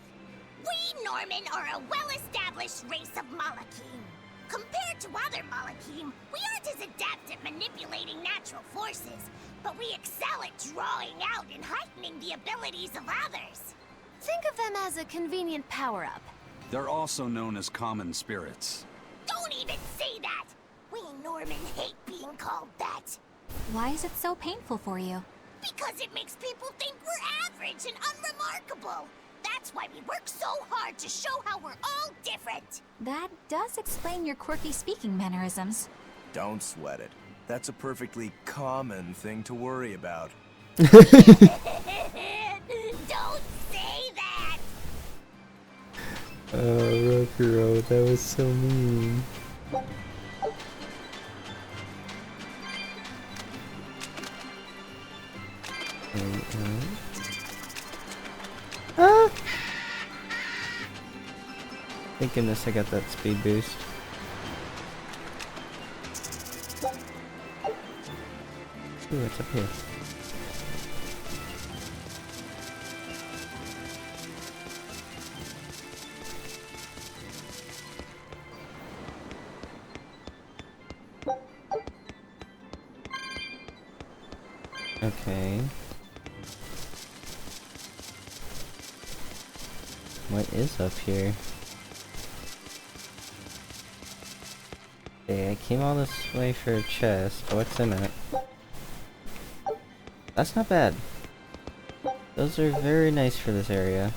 We Norman are a well-established race of Malachim. Compared to other Malachim, we aren't as adept at manipulating natural forces, but we excel at drawing out and heightening the abilities of others. Think of them as a convenient power-up. They're also known as common spirits. Don't even say that! We Norman hate being called that. Why is it so painful for you? Because it makes people think we're average and unremarkable. That's why we work so hard to show how we're all different. That does explain your quirky speaking mannerisms. Don't sweat it. That's a perfectly common thing to worry about. Don't say that! Rokuro, that was so mean. Thank goodness I got that speed boost. Ooh, what's up here? Okay. What is up here? Okay, I came all this way for a chest. What's in it? That's not bad. Those are very nice for this area.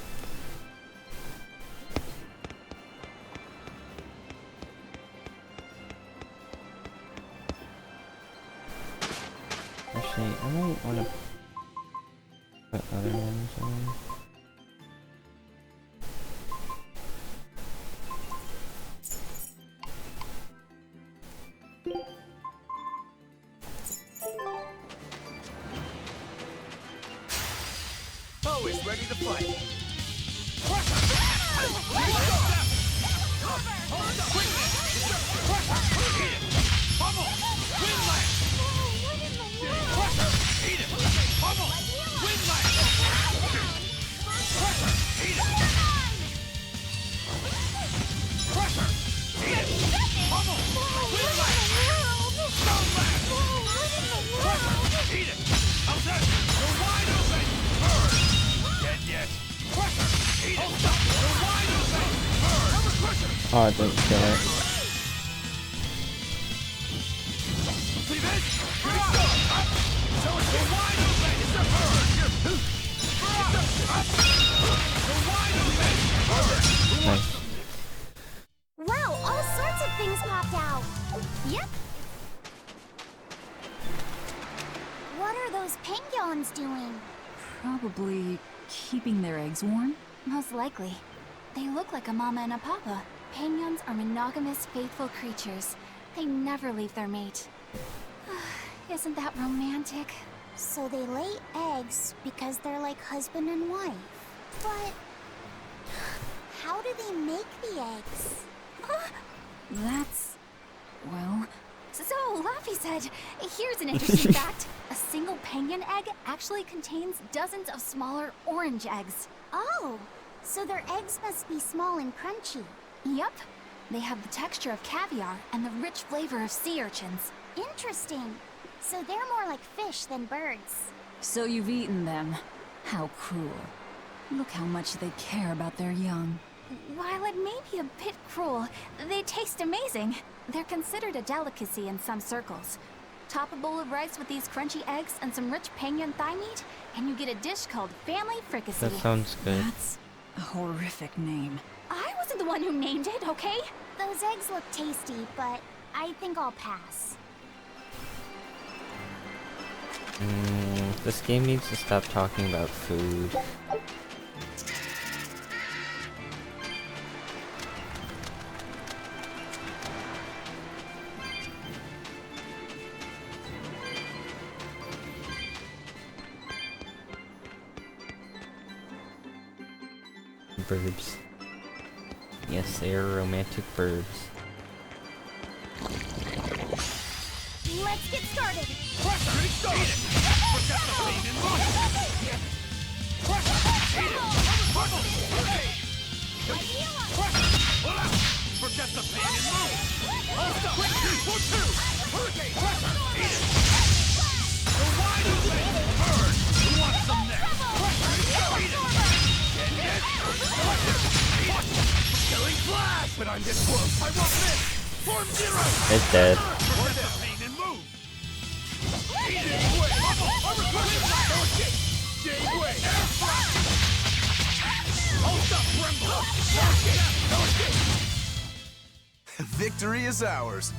Actually, I might want to put other ones on. Always ready to fight. Oh, it didn't kill it. Nice. Wow, all sorts of things popped out. Yep. What are those penguins doing? Probably keeping their eggs warm? Most likely. They look like a mama and a papa. Penguins are monogamous, faithful creatures. They never leave their mate. Isn't that romantic? So they lay eggs because they're like husband and wife. But how do they make the eggs? That's... well... So, Laphicet, here's an interesting fact. A single penguin egg actually contains dozens of smaller orange eggs. Oh, so their eggs must be small and crunchy. Yep. They have the texture of caviar and the rich flavor of sea urchins. Interesting. So they're more like fish than birds. So you've eaten them. How cruel. Look how much they care about their young. While it may be a bit cruel, they taste amazing. They're considered a delicacy in some circles. Top a bowl of rice with these crunchy eggs and some rich Penguin thigh meat, and you get a dish called family fricassee. That sounds good. That's a horrific name. I wasn't the one who named it, okay? Those eggs look tasty, but I think I'll pass. This game needs to stop talking about food. Birds. Yes, they are romantic birds. Let's get started. Forget the pain and move! Hold up! 2-2! Hurricane! Eat it! The wide open bird! Who wants some next? Eat it! Get! Killing flash! But I'm this close! I won't miss! Form zero! It's dead. Forget the pain and move! Eat it! Armor crush! No escape! Gateway! Air flash! Hold up, Brembo! No escape! No escape! Victory is ours.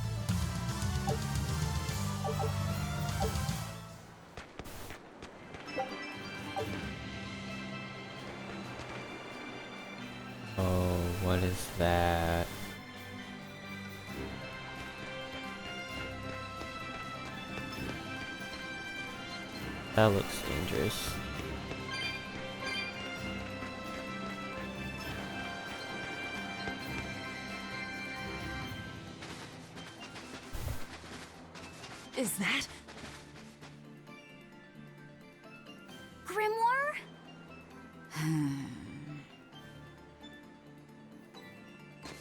Oh, what is that? That looks dangerous. Is that? Grimoire?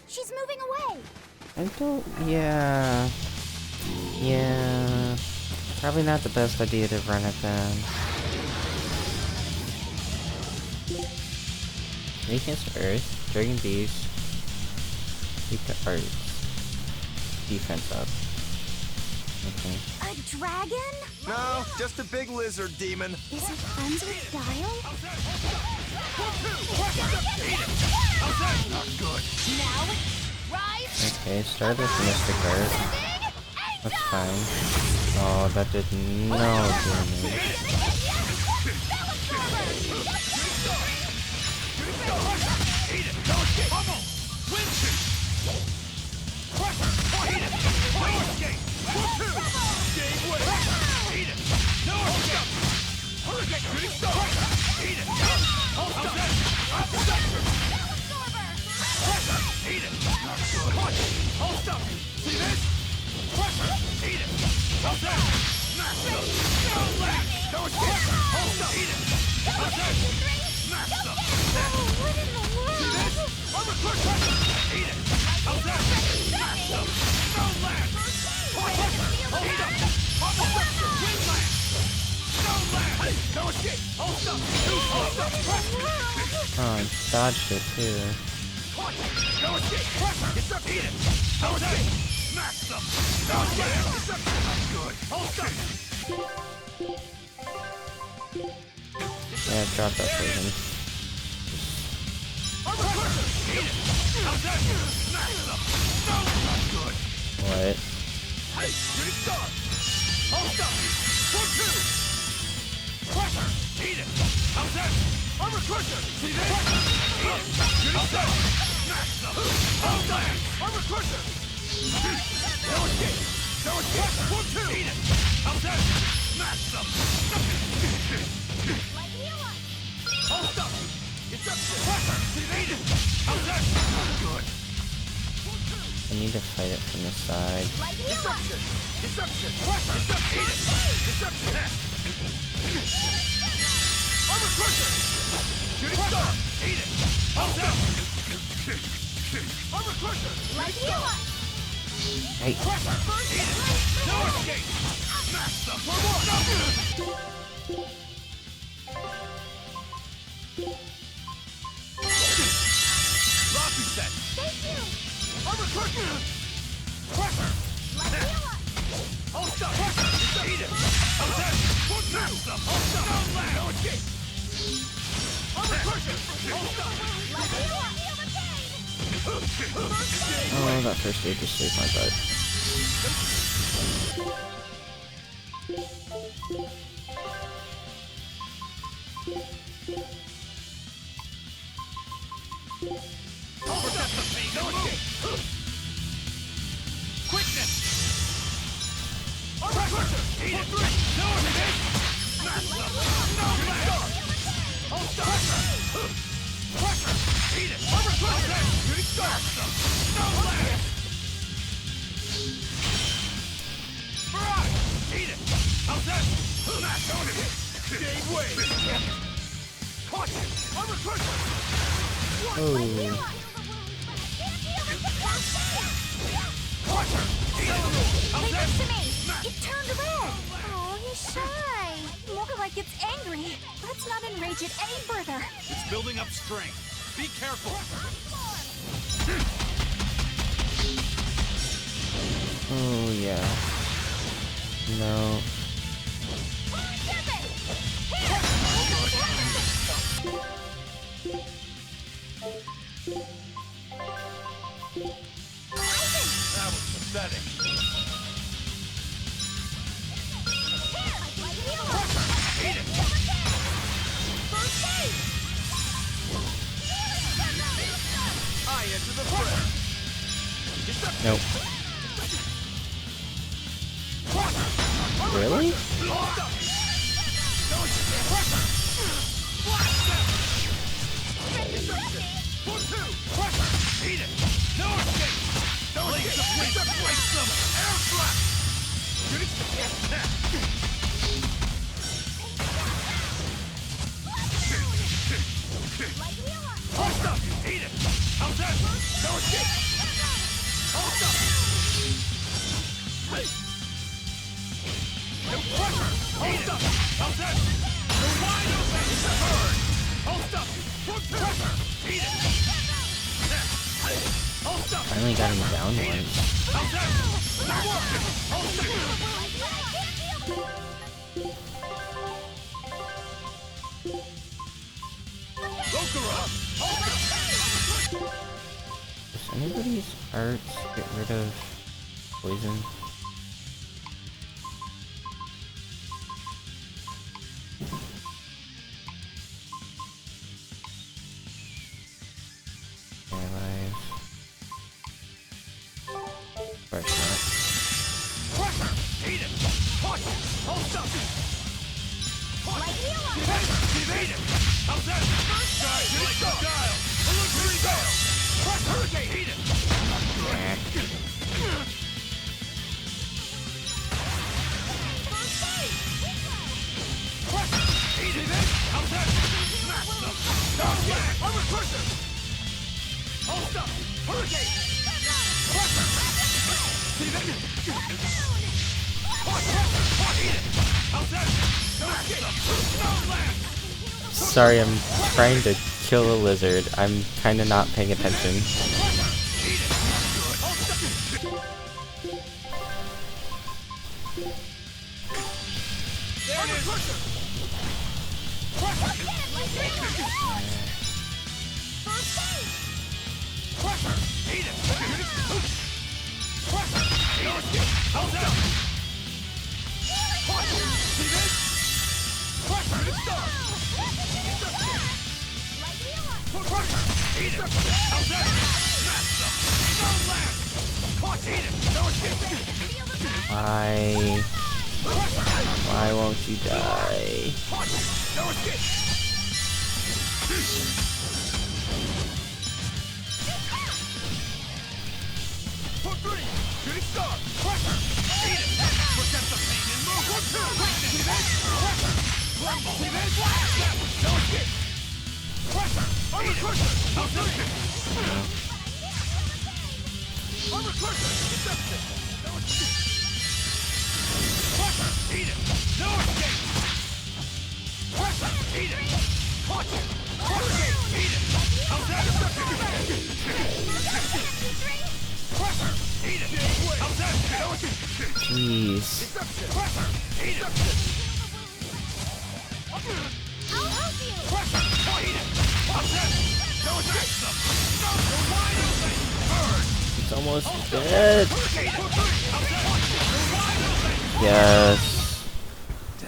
She's moving away. I don't... Yeah... Yeah... Probably not the best idea to run it down. Weakness to Earth, Dragon Beast, weak to Arts, defense up. Okay. A dragon? No, just a big lizard demon. Is it friends with Dial? Not good. Now, rise. Okay, start with Mystic Art. That's fine. Oh, that did no damage. Eat it! No escape! Pummel! Winston! Eat it! No escape! 2-2! Gateway! Eat it! No escape! Hurricane! Shooting star! Eat it! Hold up! Eat it! Not good! Hold up! See this? Eat it! Hold up! Smash them! No lag! No escape! Hold up! Eat it! Hold up! Smash them! What in the world? See this? Armor crush! Eat it! Hold up! Smash them! No lag! Hold up! Hold up! Pummel! Wind lag! No lag! No escape! Hold up! Hold up! Oh, I dodged it too. No escape! It's up! Eat it! No escape! Smash them! No escape! It's up! Not good! Hold up! Yeah, drop that poison. Armor crusher! Eat it! How's that? Smash them! No! Not good! What? Hey! Shooting star! Hold up! 4-2! Crusher! Eat it! How's that? Armor crusher! See this? Eat it! Shooting star! Smash them! Hold up! Armor crusher! No escape! No escape! 4-2! Eat it! How's that? Smash them! Hold up! It's up! Crusher! See this? Eat it! How's that? Good! I need to fight it from the side. Deception! Deception! Crusher! Eat it! Deception! Armor crusher! Shooting star! Eat it! How's that? Armor crusher! Hey. Crusher! Eat it! No escape! Smash them! For more! No! Armor crush! Pressure! Hold stuff! Eat it! How's that? Hold stuff! Hold stuff! No escape! Armor crush! Hold stuff! Oh, that first aid just saved my butt. Overstep the pain! No escape! Quickness! Armor crusher! Eat it! No escape! Smash them! No lag! Hold stuff! Pressure! Eat it! Armor crusher! Shooting star! No lag! Barrage! Eat it! How's that? Smash on it! Gave way! Caution! Armor crusher! Oh. Leave this to me! It turned red! Oh, he's shy! More like it's angry! Let's not enrage it any further! It's building up strength. Be careful! Oh, yeah. No. That was pathetic. Eat it! I enter the prayer. Nope. Really? Eat it! No escape! No escape! Waste them! Air slap! Hold up! Eat it! How's that? No escape! Hold up! No pressure! Hold up! How's that? You're wide open! Burn! Hold up! Pressure! Eat it! Hold up! Finally got him down once. How's that? Not working! Hold up! Gokura! Does anybody's arts get rid of poison? Alive. Of course not. Pressure! Eat it! Push! Hold up! Evade it! How's that? Guys, like the dial! Illusory dial! Press hurricane! Eat it! Pressure! Eat it! How's that? Smash them! Down back! Armor crusher! Hold up! Hurricane! Pressure! Steven! Push! Eat it! How's that? Smash them! No land! Sorry, I'm trying to kill a lizard. I'm kinda not paying attention. Why won't you die? Jeez. It's almost dead. Yes.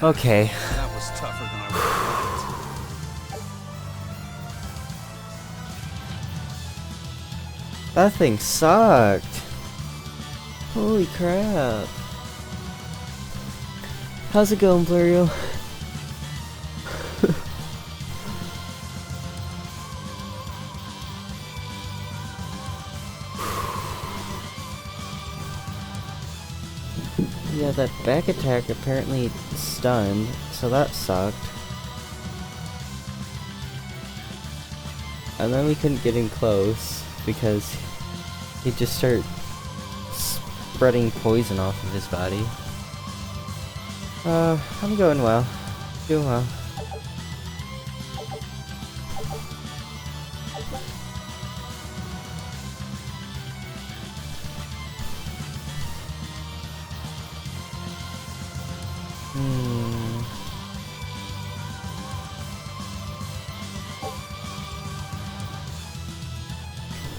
Okay. That was tougher than I would have thought. That thing sucked. Holy crap. How's it going, Bluriel? Yeah, that back attack apparently stunned, so that sucked. And then we couldn't get in close because he just started spreading poison off of his body. I'm going well. Doing well.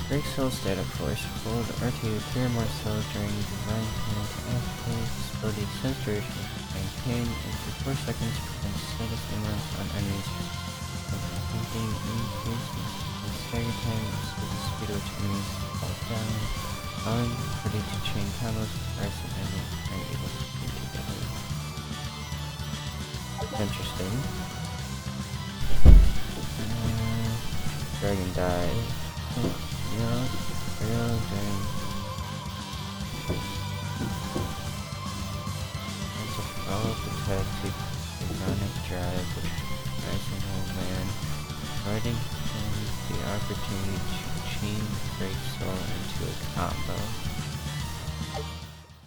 Break cell static force. Hold RT to clear more cells during divine pain to activate this ability extends duration of divine pain and for 4 seconds prevents status amounts on enemies from attempting increases in stagger time and slows the speed at which enemies fall down, allowing the party to chain combos with price and enemy are able to be together. Interesting. Dragon died. It's a follow protected ironic drive which rising old man, providing him the opportunity to chain break soul into a combo.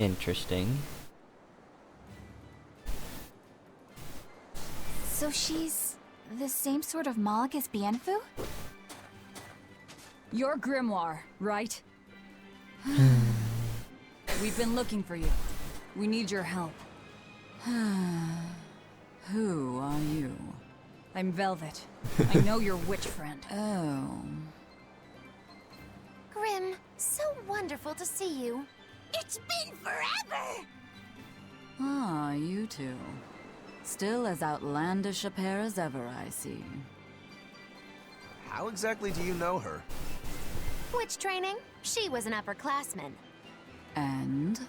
Interesting. So she's the same sort of Moloch as Bienfu? You're Grimoire, right? We've been looking for you. We need your help. Who are you? I'm Velvet. I know your witch friend. Oh. Grim, so wonderful to see you. It's been forever! Ah, you two. Still as outlandish a pair as ever, I see. How exactly do you know her? Witch training? She was an upperclassman. And?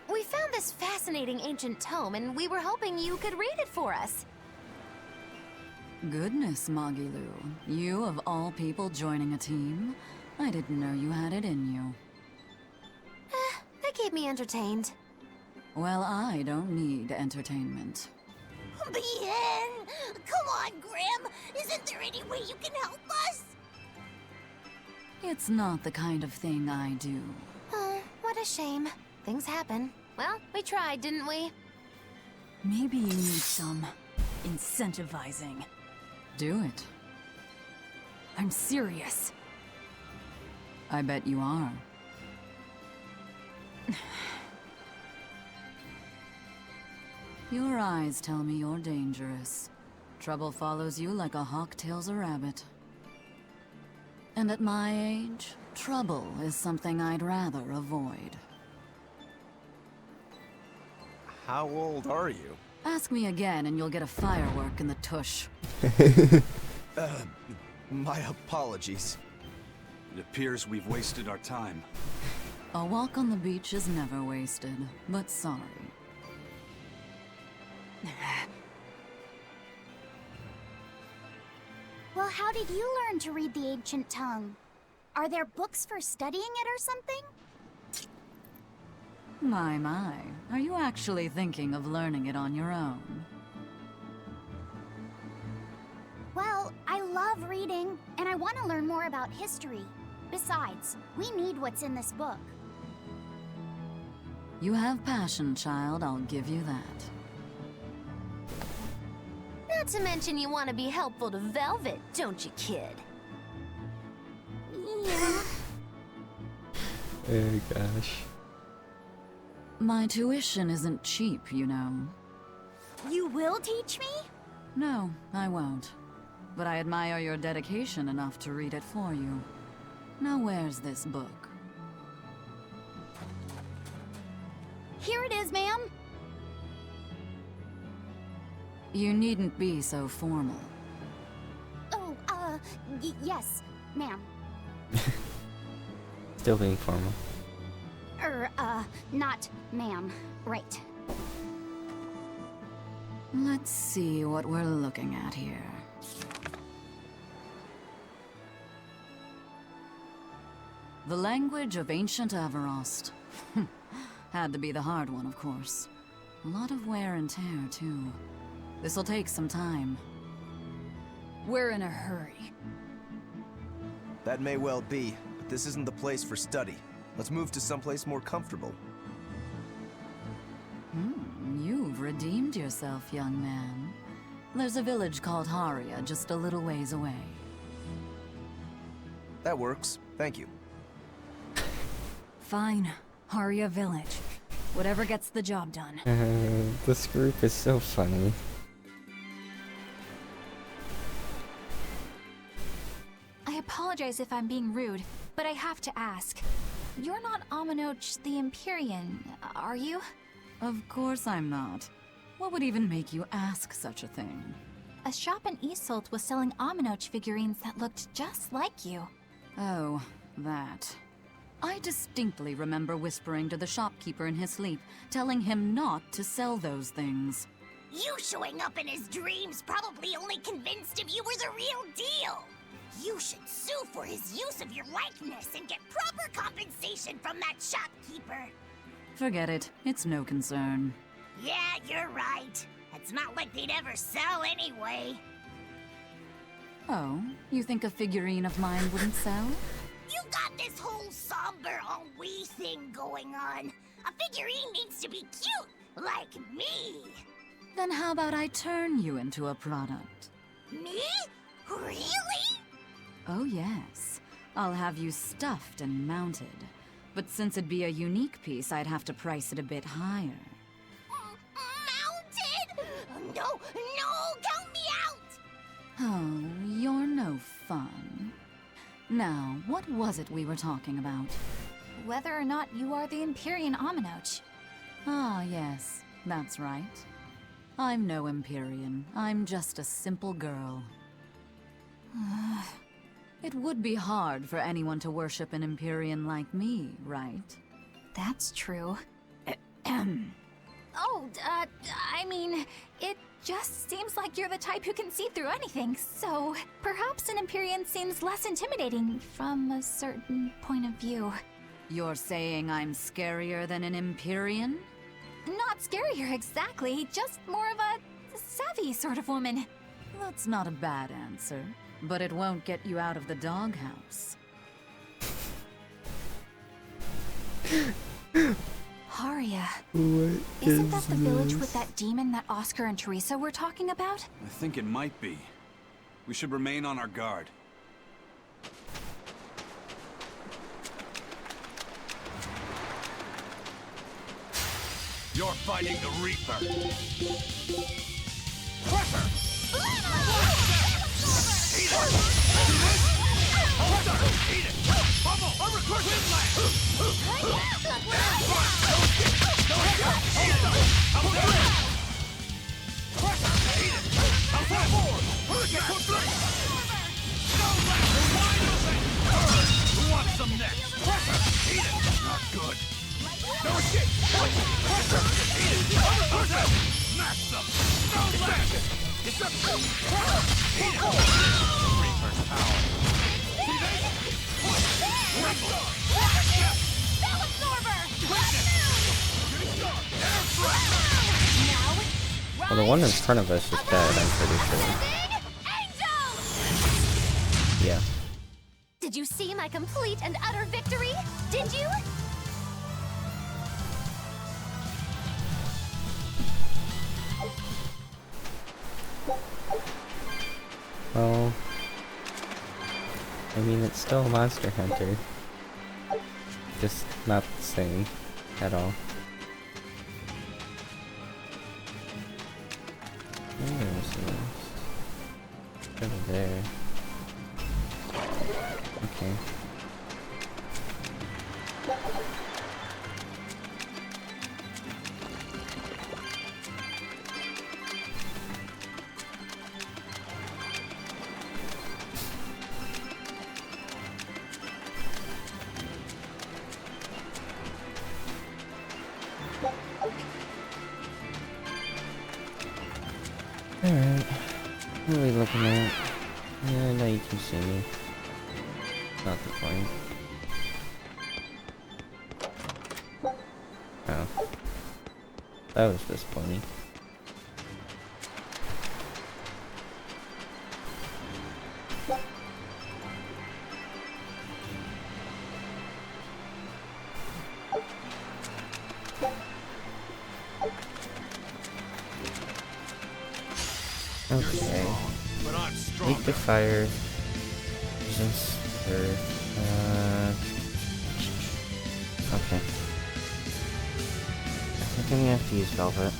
We found this fascinating ancient tome, and we were hoping you could read it for us. Goodness, Magilu. You, of all people, joining a team? I didn't know you had it in you. That keep me entertained. Well, I don't need entertainment. Bien! Come on, Grim! Isn't there any way you can help us? It's not the kind of thing I do. Oh, what a shame. Things happen. Well, we tried, didn't we? Maybe you need some incentivizing. Do it. I'm serious. I bet you are. Your eyes tell me you're dangerous. Trouble follows you like a hawk tails a rabbit. And at my age, trouble is something I'd rather avoid. How old are you? Ask me again and you'll get a firework in the tush. My apologies. It appears we've wasted our time. A walk on the beach is never wasted, but sorry. Well, how did you learn to read the ancient tongue? Are there books for studying it or something? My. Are you actually thinking of learning it on your own? Well, I love reading, and I want to learn more about history. Besides, we need what's in this book. You have passion, child, I'll give you that. Not to mention you want to be helpful to Velvet, don't you, kid? Yeah. Oh gosh. My tuition isn't cheap, you know. You will teach me? No, I won't. But I admire your dedication enough to read it for you. Now where's this book? Here it is, ma'am. You needn't be so formal. Oh, yes, ma'am. Still being formal. Not ma'am. Right. Let's see what we're looking at here. The language of ancient Averost. Had to be the hard one, of course. A lot of wear and tear, too. This'll take some time. We're in a hurry. That may well be, but this isn't the place for study. Let's move to someplace more comfortable. You've redeemed yourself, young man. There's a village called Haria just a little ways away. That works. Thank you. Fine. Haria Village. Whatever gets the job done. This group is so funny. I apologize if I'm being rude, but I have to ask. You're not Aminoch the Empyrean, are you? Of course I'm not. What would even make you ask such a thing? A shop in Isolt was selling Aminoch figurines that looked just like you. Oh, that. I distinctly remember whispering to the shopkeeper in his sleep, telling him not to sell those things. You showing up in his dreams probably only convinced him you were the real deal. You should sue for his use of your likeness and get proper compensation from that shopkeeper. Forget it. It's no concern. Yeah, you're right. It's not like they'd ever sell anyway. Oh, you think a figurine of mine wouldn't sell? You got this whole somber ennui thing going on. A figurine needs to be cute, like me. Then how about I turn you into a product? Me? Really? Oh yes. I'll have you stuffed and mounted. But since it'd be a unique piece, I'd have to price it a bit higher. Mounted? No, count me out! Oh, you're no fun. Now, what was it we were talking about? Whether or not you are the Empyrean Aminoch. Ah, yes, that's right. I'm no Empyrean. I'm just a simple girl. It would be hard for anyone to worship an Empyrean like me, right? That's true. I mean, it just seems like you're the type who can see through anything, so perhaps an Empyrean seems less intimidating from a certain point of view. You're saying I'm scarier than an Empyrean? Not scarier exactly, just more of a savvy sort of woman. That's not a bad answer, but it won't get you out of the doghouse. Haria. What Isn't that the village with that demon that Oscar and Teresa were talking about? I think it might be. We should remain on our guard. You're fighting the Reaper. Crusher! Eat it! Eat it! Bubble! Uppercut! Who wants some next? Eat it! Not good. No escape! Eat it! Smash them! No lag! It's up! Eat it! Reaper's power! See this? Rumble! Spell absorber! Well, the one in front of us is dead, I'm pretty sure. Yeah. Did you see my complete and utter victory? Did you? Well, I mean, it's still a Monster Hunter. just not the same at all. Where is this? Over there. Okay. Alright. What are we looking at? Yeah, now you can see me. Not the point. Oh. That was disappointing. Okay. Weak to fire. Resistance earth. Okay. I think I'm gonna have to use Velvet.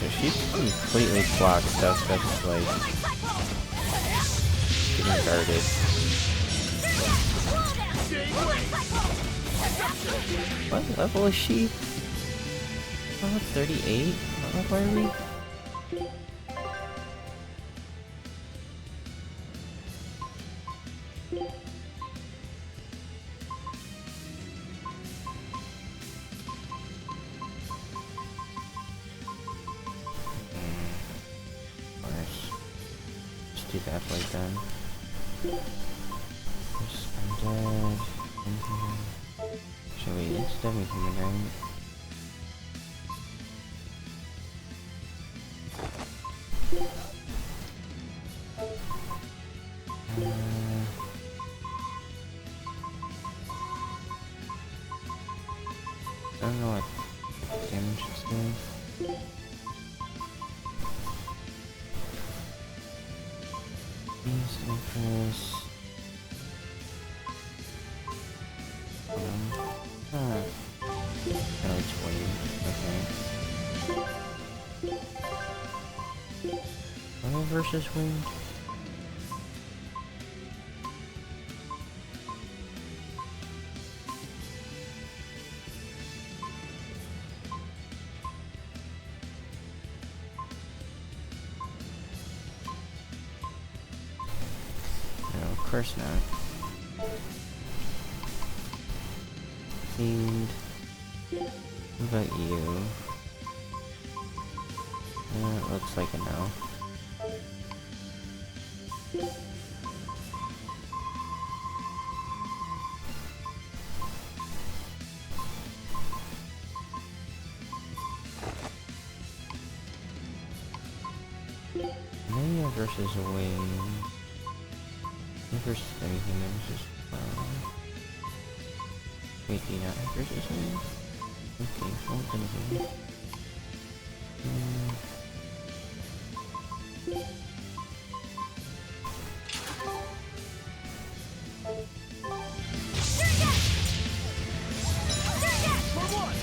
So she completely blocks stuff that's like getting guarded. What level is she? Oh, 38? What level are we? Do that like that. Just undead. Actually, it's definitely human, right? I don't know what damage it's doing. First. Oh, it's wave. Okay. Oil versus wind. Of course not. Fiend. What about you? It looks like a no. Maya versus a wing. Versus anything else is wait, do you not have versus wing? Okay, well then again. For one!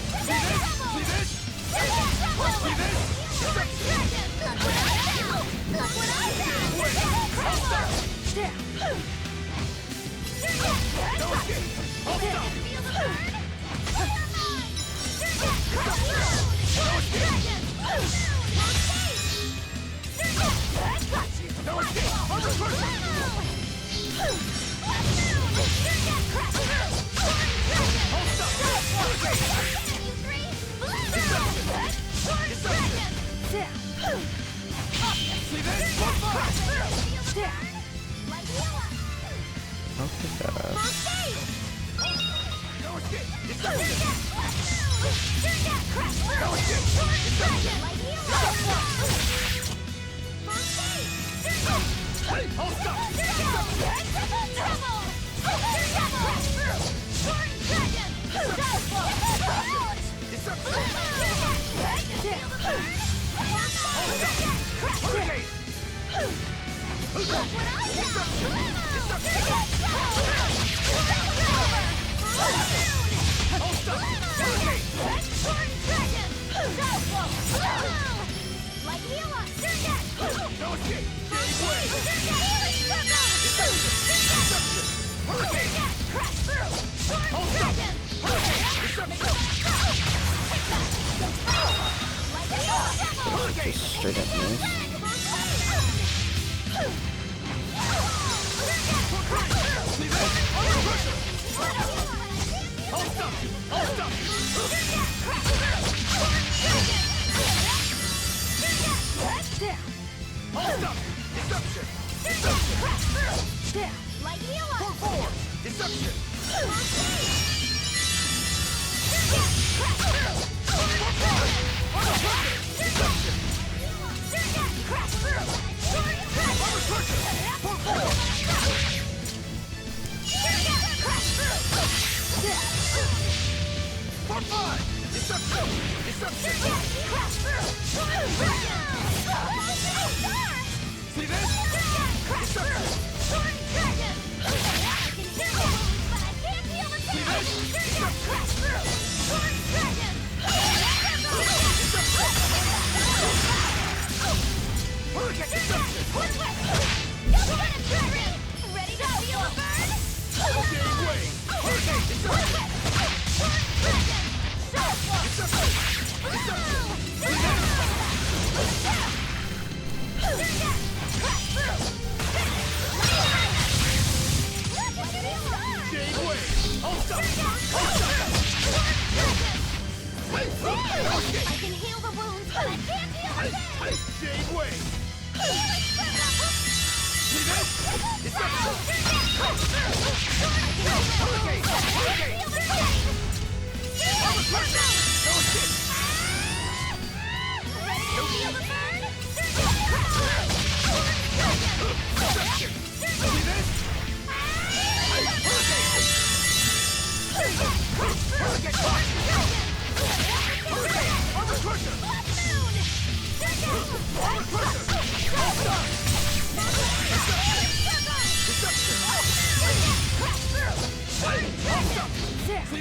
Just straight up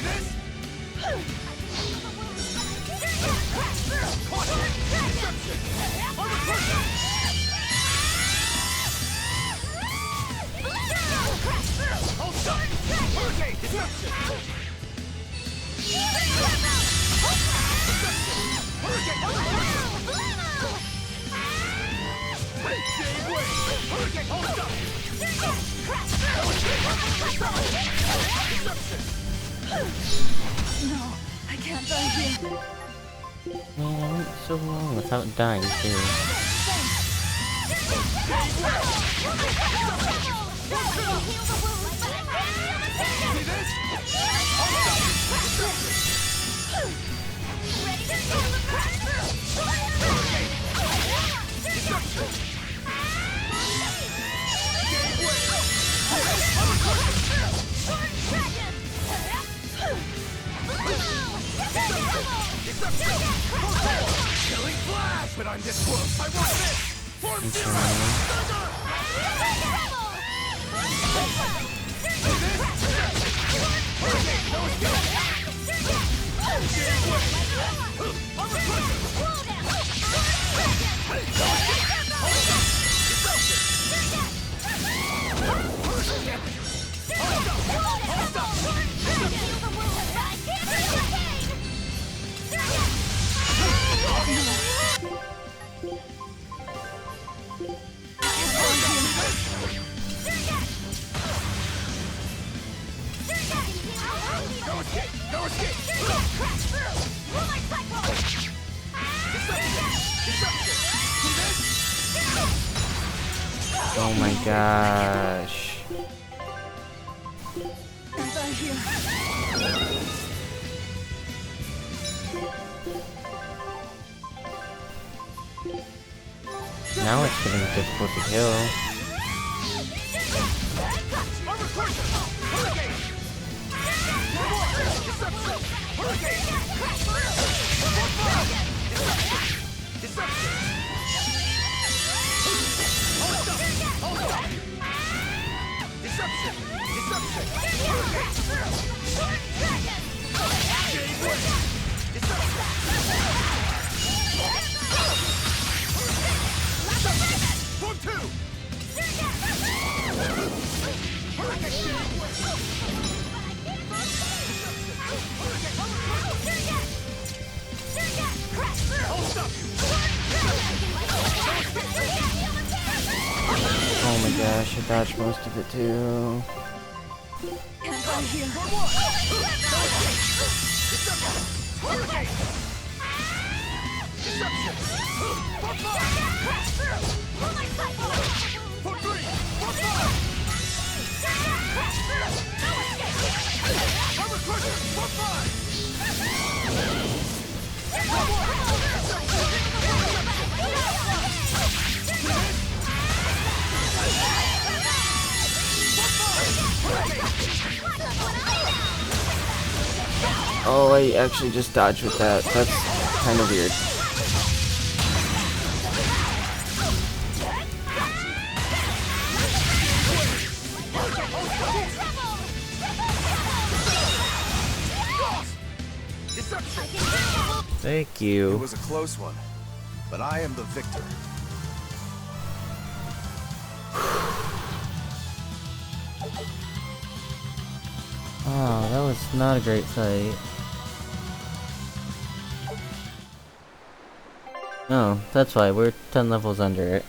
miss. No, I can't die here. Man, I went so long without dying too. Killing flash, but I'm this close. I want this. Form zero. Oh my gosh. Now it's getting difficult to kill. Oh my gosh, I dodged most of it too. Oh, I actually just dodged with that. That's kind of weird. Thank you. It was a close one, but I am the victor. Oh, that was not a great fight. Oh, that's why we're 10 levels under it.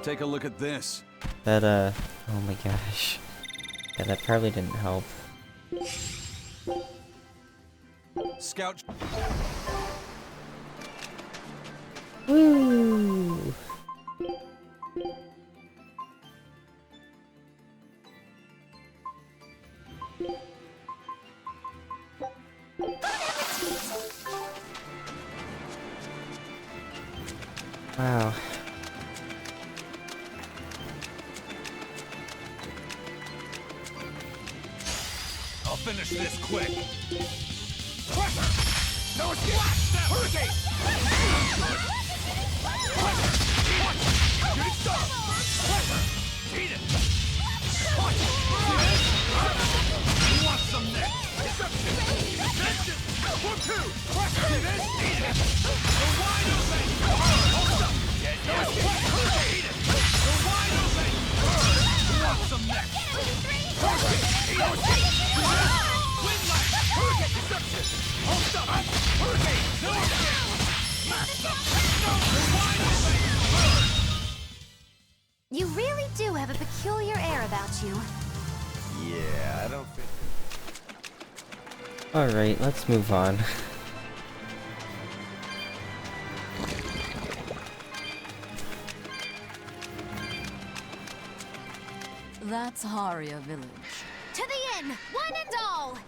Take a look at this. That, oh my gosh. Yeah, that probably didn't help. Scout. Woo! Wow. I'll finish this quick. Pressure! No escape! Hurricane! Pressure! Shooting star! Pressure! Eat it! Punch! You want some next? Deception! Deception! 1-2! Pressure! See this? Eat it! You're wide open! Hold up! No escape! Eat it! You're wide open! You want some next? Hurricane! No escape! Wind light! Hurricane! Deception! Hold up! Hurricane! No escape! Smash up! No! You're wide open! You really do have a peculiar air about you. Yeah, I don't think... Alright, let's move on. That's Haria Village. To the inn, one and all!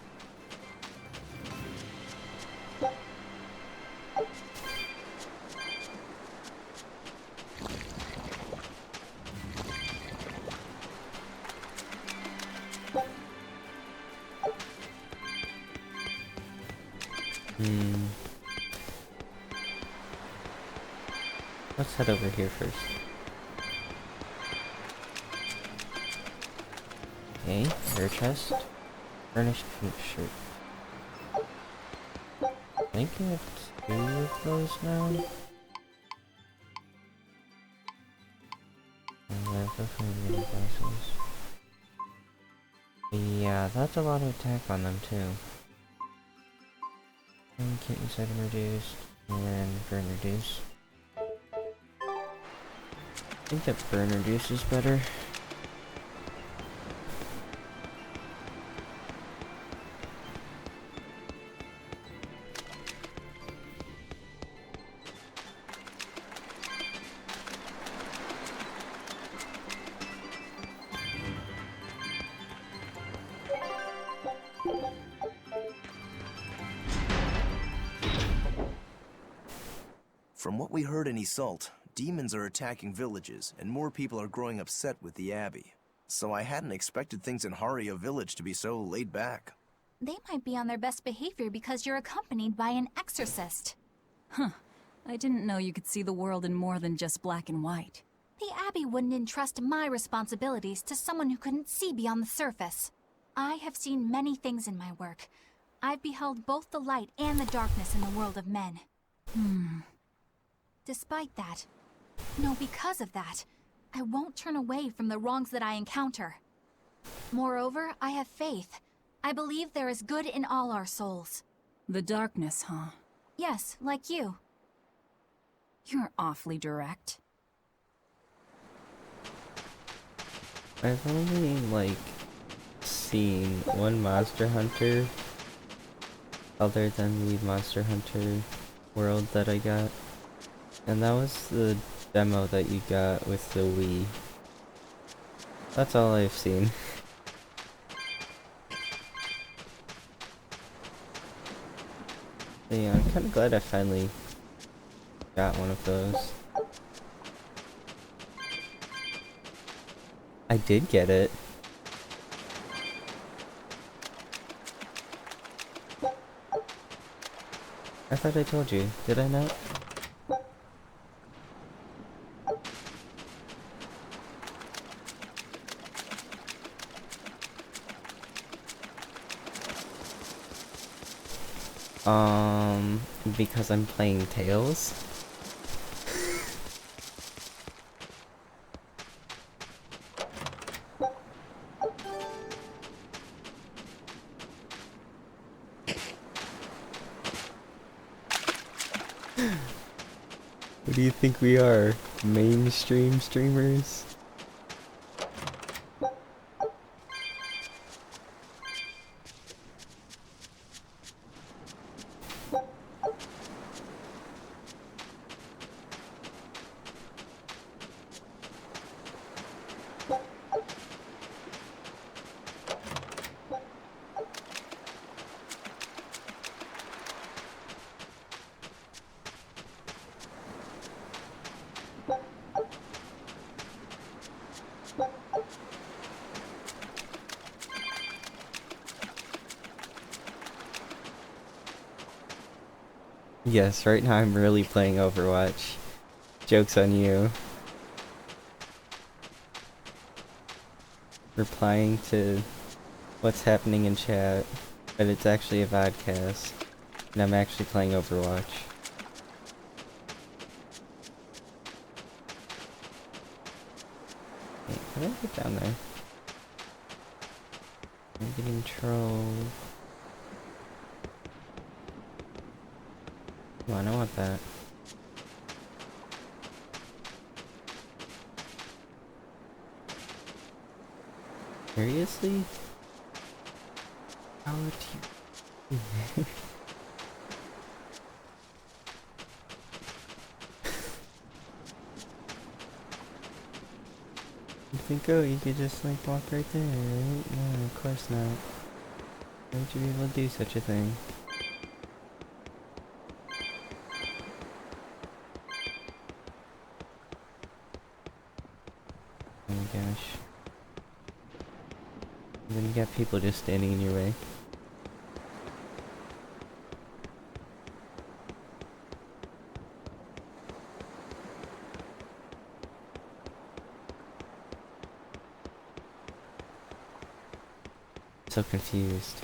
Let's head over here first. Okay, air chest. Furnished pink shirt. I think I have 2 of those now. And I have definitely need glasses. Yeah, that's a lot of attack on them too. And kitten item reduced, and burn reduce. I think that burn reduce is better. From what we heard in Iseult, demons are attacking villages, and more people are growing upset with the Abbey. So I hadn't expected things in Haria village to be so laid back. They might be on their best behavior because you're accompanied by an exorcist. Huh. I didn't know you could see the world in more than just black and white. The Abbey wouldn't entrust my responsibilities to someone who couldn't see beyond the surface. I have seen many things in my work. I've beheld both the light and the darkness in the world of men. Despite that, no, because of that, I won't turn away from the wrongs that I encounter. Moreover, I have faith. I believe there is good in all our souls. The darkness, huh? Yes, like you. You're awfully direct. I've only, like, seen one Monster Hunter other than the Monster Hunter world that I got. And that was the demo that you got with the Wii. That's all I've seen. But yeah, I'm kinda glad I finally got one of those. I did get it. I thought I told you, did I not? Because I'm playing Tails? What do you think we are? Mainstream streamers? Yes, right now I'm really playing Overwatch. Joke's on you. Replying to what's happening in chat, but it's actually a vodcast, and I'm actually playing Overwatch. Hey, how do I get down there? I'm getting trolled. Come on, I want that. Seriously? How would you... You think, oh, you could just, like, walk right there, right? No, of course not. Why would you be able to do such a thing? Oh my gosh. And then you got people just standing in your way. So confused.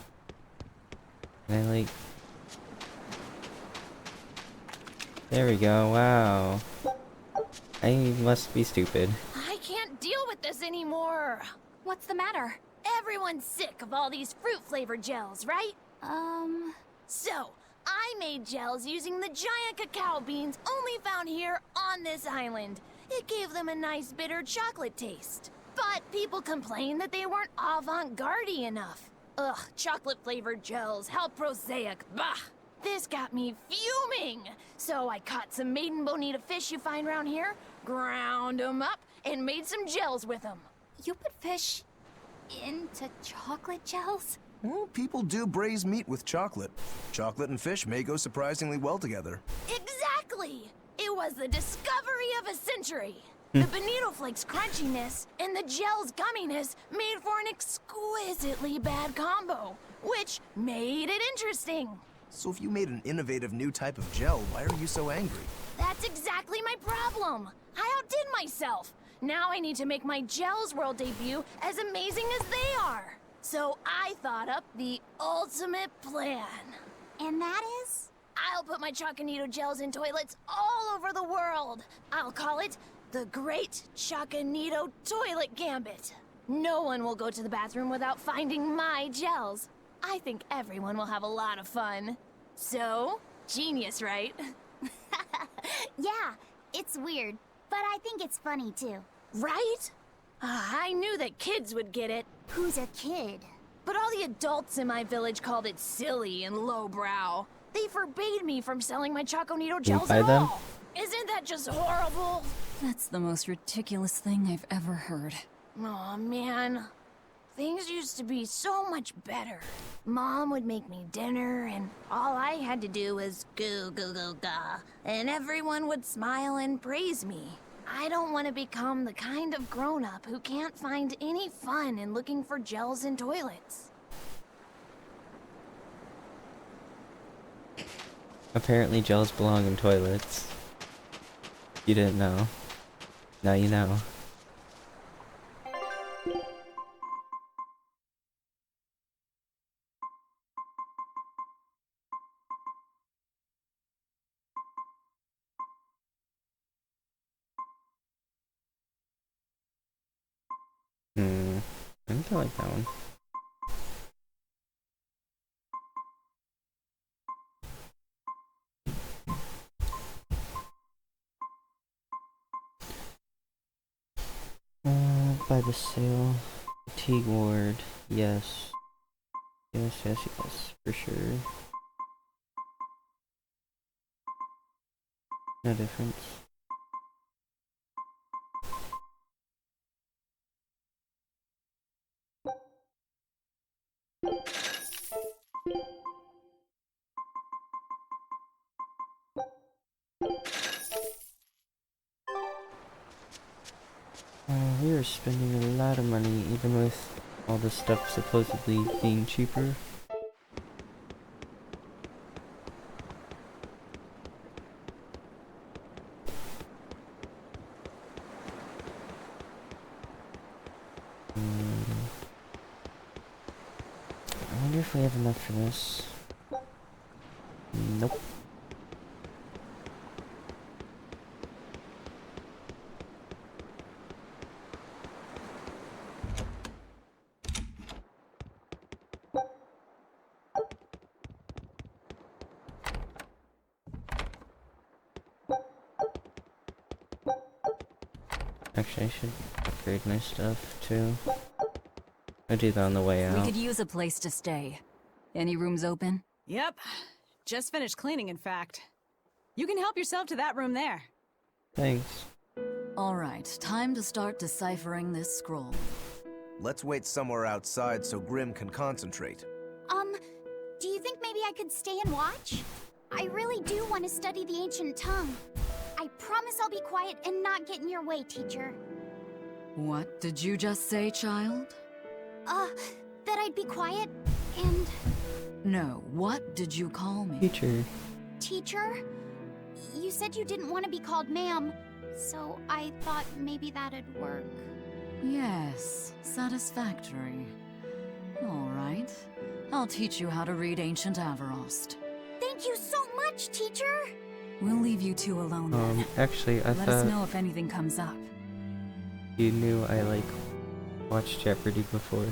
And I like... There we go, wow. I must be stupid. I can't deal with this anymore. What's the matter? Everyone's sick of all these fruit-flavored gels, right? So, I made gels using the giant cacao beans only found here on this island. It gave them a nice bitter chocolate taste. But people complained that they weren't avant-garde enough. Ugh, chocolate-flavored gels, how prosaic, bah! This got me fuming! So I caught some maiden bonita fish you find around here, ground them up, and made some gels with them. You put fish into chocolate gels? Well, people do braise meat with chocolate. Chocolate and fish may go surprisingly well together. Exactly! It was the discovery of a century. The bonito flakes crunchiness and the gel's gumminess made for an exquisitely bad combo, which made it interesting. So if you made an innovative new type of gel, why are you so angry? That's exactly my problem. I outdid myself. Now I need to make my Gels World debut as amazing as they are. So I thought up the ultimate plan. And that is? I'll put my Chacanito gels in toilets all over the world. I'll call it the Great Chacanito Toilet Gambit. No one will go to the bathroom without finding my gels. I think everyone will have a lot of fun. So, genius, right? Yeah, it's weird, but I think it's funny too. Right? I knew that kids would get it. Who's a kid? But all the adults in my village called it silly and lowbrow. They forbade me from selling my Chaconito gels at all. Isn't that just horrible? That's the most ridiculous thing I've ever heard. Aw, man. Things used to be so much better. Mom would make me dinner, and all I had to do was goo goo goo ga, and everyone would smile and praise me. I don't want to become the kind of grown-up who can't find any fun in looking for gels in toilets. Apparently gels belong in toilets. You didn't know. Now you know. I think I like that one. By the sale. Fatigue ward. Yes. Yes, yes, yes. For sure. No difference. We are spending a lot of money, even with all this stuff supposedly being cheaper. I wonder if we have enough for this. Nope. Actually, I should upgrade my stuff too. I'll do that on the way out. We could use a place to stay. Any rooms open? Yep. Just finished cleaning, in fact. You can help yourself to that room there. Thanks. Alright, time to start deciphering this scroll. Let's wait somewhere outside so Grim can concentrate. Do you think maybe I could stay and watch? I really do want to study the ancient tongue. I promise I'll be quiet and not get in your way, teacher. What did you just say, child? That I'd be quiet and... No, what did you call me? Teacher. Teacher? You said you didn't want to be called ma'am, so I thought maybe that'd work. Yes, satisfactory. Alright, I'll teach you how to read Ancient Averost. Thank you so much, teacher! We'll leave you two alone then. Actually, I Let thought us know if anything comes up. you knew I, like, watched Jeopardy before.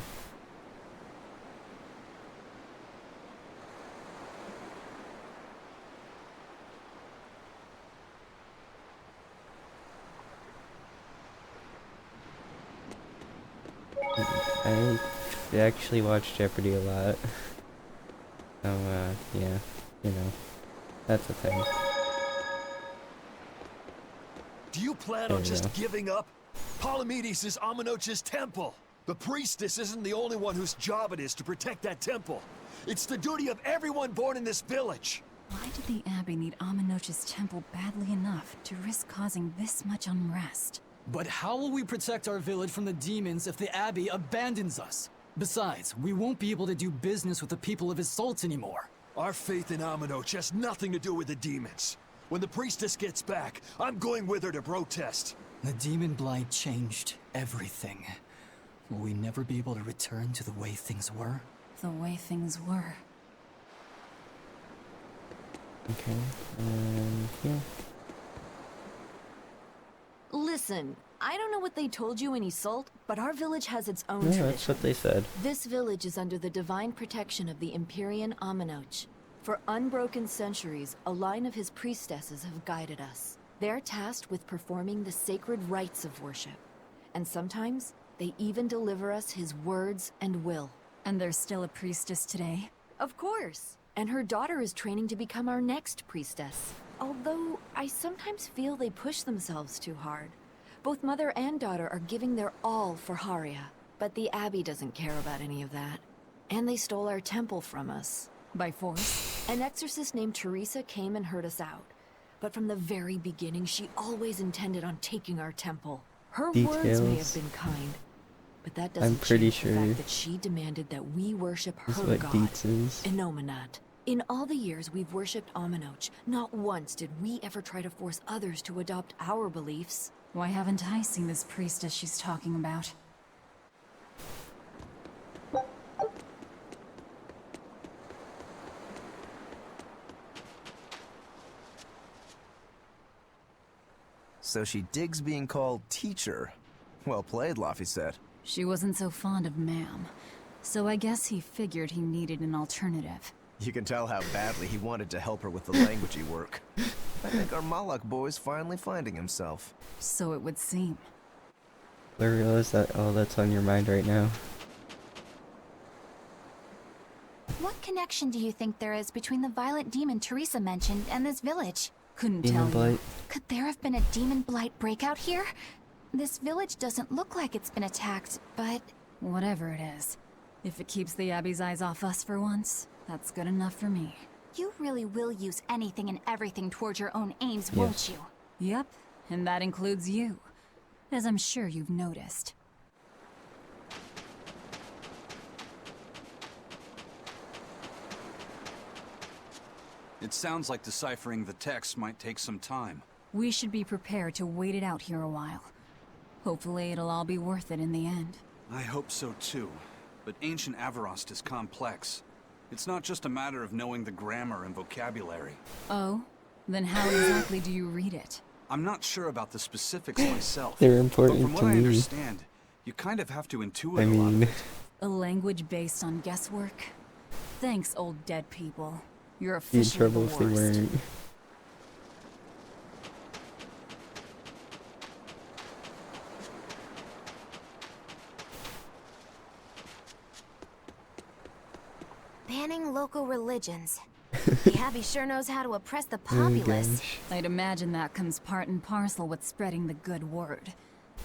I actually watch Jeopardy a lot. So, yeah, you know, that's a thing. Do you plan There on you just go. giving up? Palamedes is Amenoch's temple. The priestess isn't the only one whose job it is to protect that temple. It's the duty of everyone born in this village. Why did the Abbey need Aminochi's temple badly enough to risk causing this much unrest? But how will we protect our village from the demons if the Abbey abandons us? Besides, we won't be able to do business with the people of Isolde anymore. Our faith in Aminoch has nothing to do with the demons. When the priestess gets back, I'm going with her to protest. The demon blight changed everything. Will we never be able to return to the way things were? The way things were. Okay, and yeah. Listen, I don't know what they told you in Isolde, but our village has its own Yeah, tradition. that's what they said. This village is under the divine protection of the Empyrean Aminoch. For unbroken centuries, a line of his priestesses have guided us. They're tasked with performing the sacred rites of worship. And sometimes, they even deliver us his words and will. And there's still a priestess today? Of course. And her daughter is training to become our next priestess. Although, I sometimes feel they push themselves too hard. Both mother and daughter are giving their all for Haria. But the Abbey doesn't care about any of that. And they stole our temple from us. By force? An exorcist named Teresa came and heard us out. But from the very beginning, she always intended on taking our temple. Her words may have been kind, but that doesn't change the fact that she demanded that we worship her god, Inominat. In all the years we've worshipped Aminoch, not once did we ever try to force others to adopt our beliefs. Why haven't I seen this priestess she's talking about? So she digs being called teacher. Well played, Laphicet. She wasn't so fond of ma'am, so I guess he figured he needed an alternative. You can tell how badly he wanted to help her with the languagey work. I think our Malak boy's finally finding himself. So it would seem. I realize that all that's on your mind right now. What connection do you think there is between the violent demon Teresa mentioned and this village? Couldn't Demon tell you. blight. Could there have been a demon blight breakout here? This village doesn't look like it's been attacked, but... Whatever it is. If it keeps the Abbey's eyes off us for once, that's good enough for me. You really will use anything and everything towards your own aims, won't you? Yep, and that includes you. As I'm sure you've noticed. It sounds like deciphering the text might take some time. We should be prepared to wait it out here a while. Hopefully it'll all be worth it in the end. I hope so too, but ancient Avarost is complex. It's not just a matter of knowing the grammar and vocabulary. Oh? Then how exactly do you read it? I'm not sure about the specifics myself. They're important but from to what I me. understand, you kind of have to intuit I a lot of mean, it. A language based on guesswork? Thanks, old dead people. You're be in officially trouble the if they worst. weren't. Banning local religions. The Abbey sure knows how to oppress the populace. I'd imagine that comes part and parcel with spreading the good word.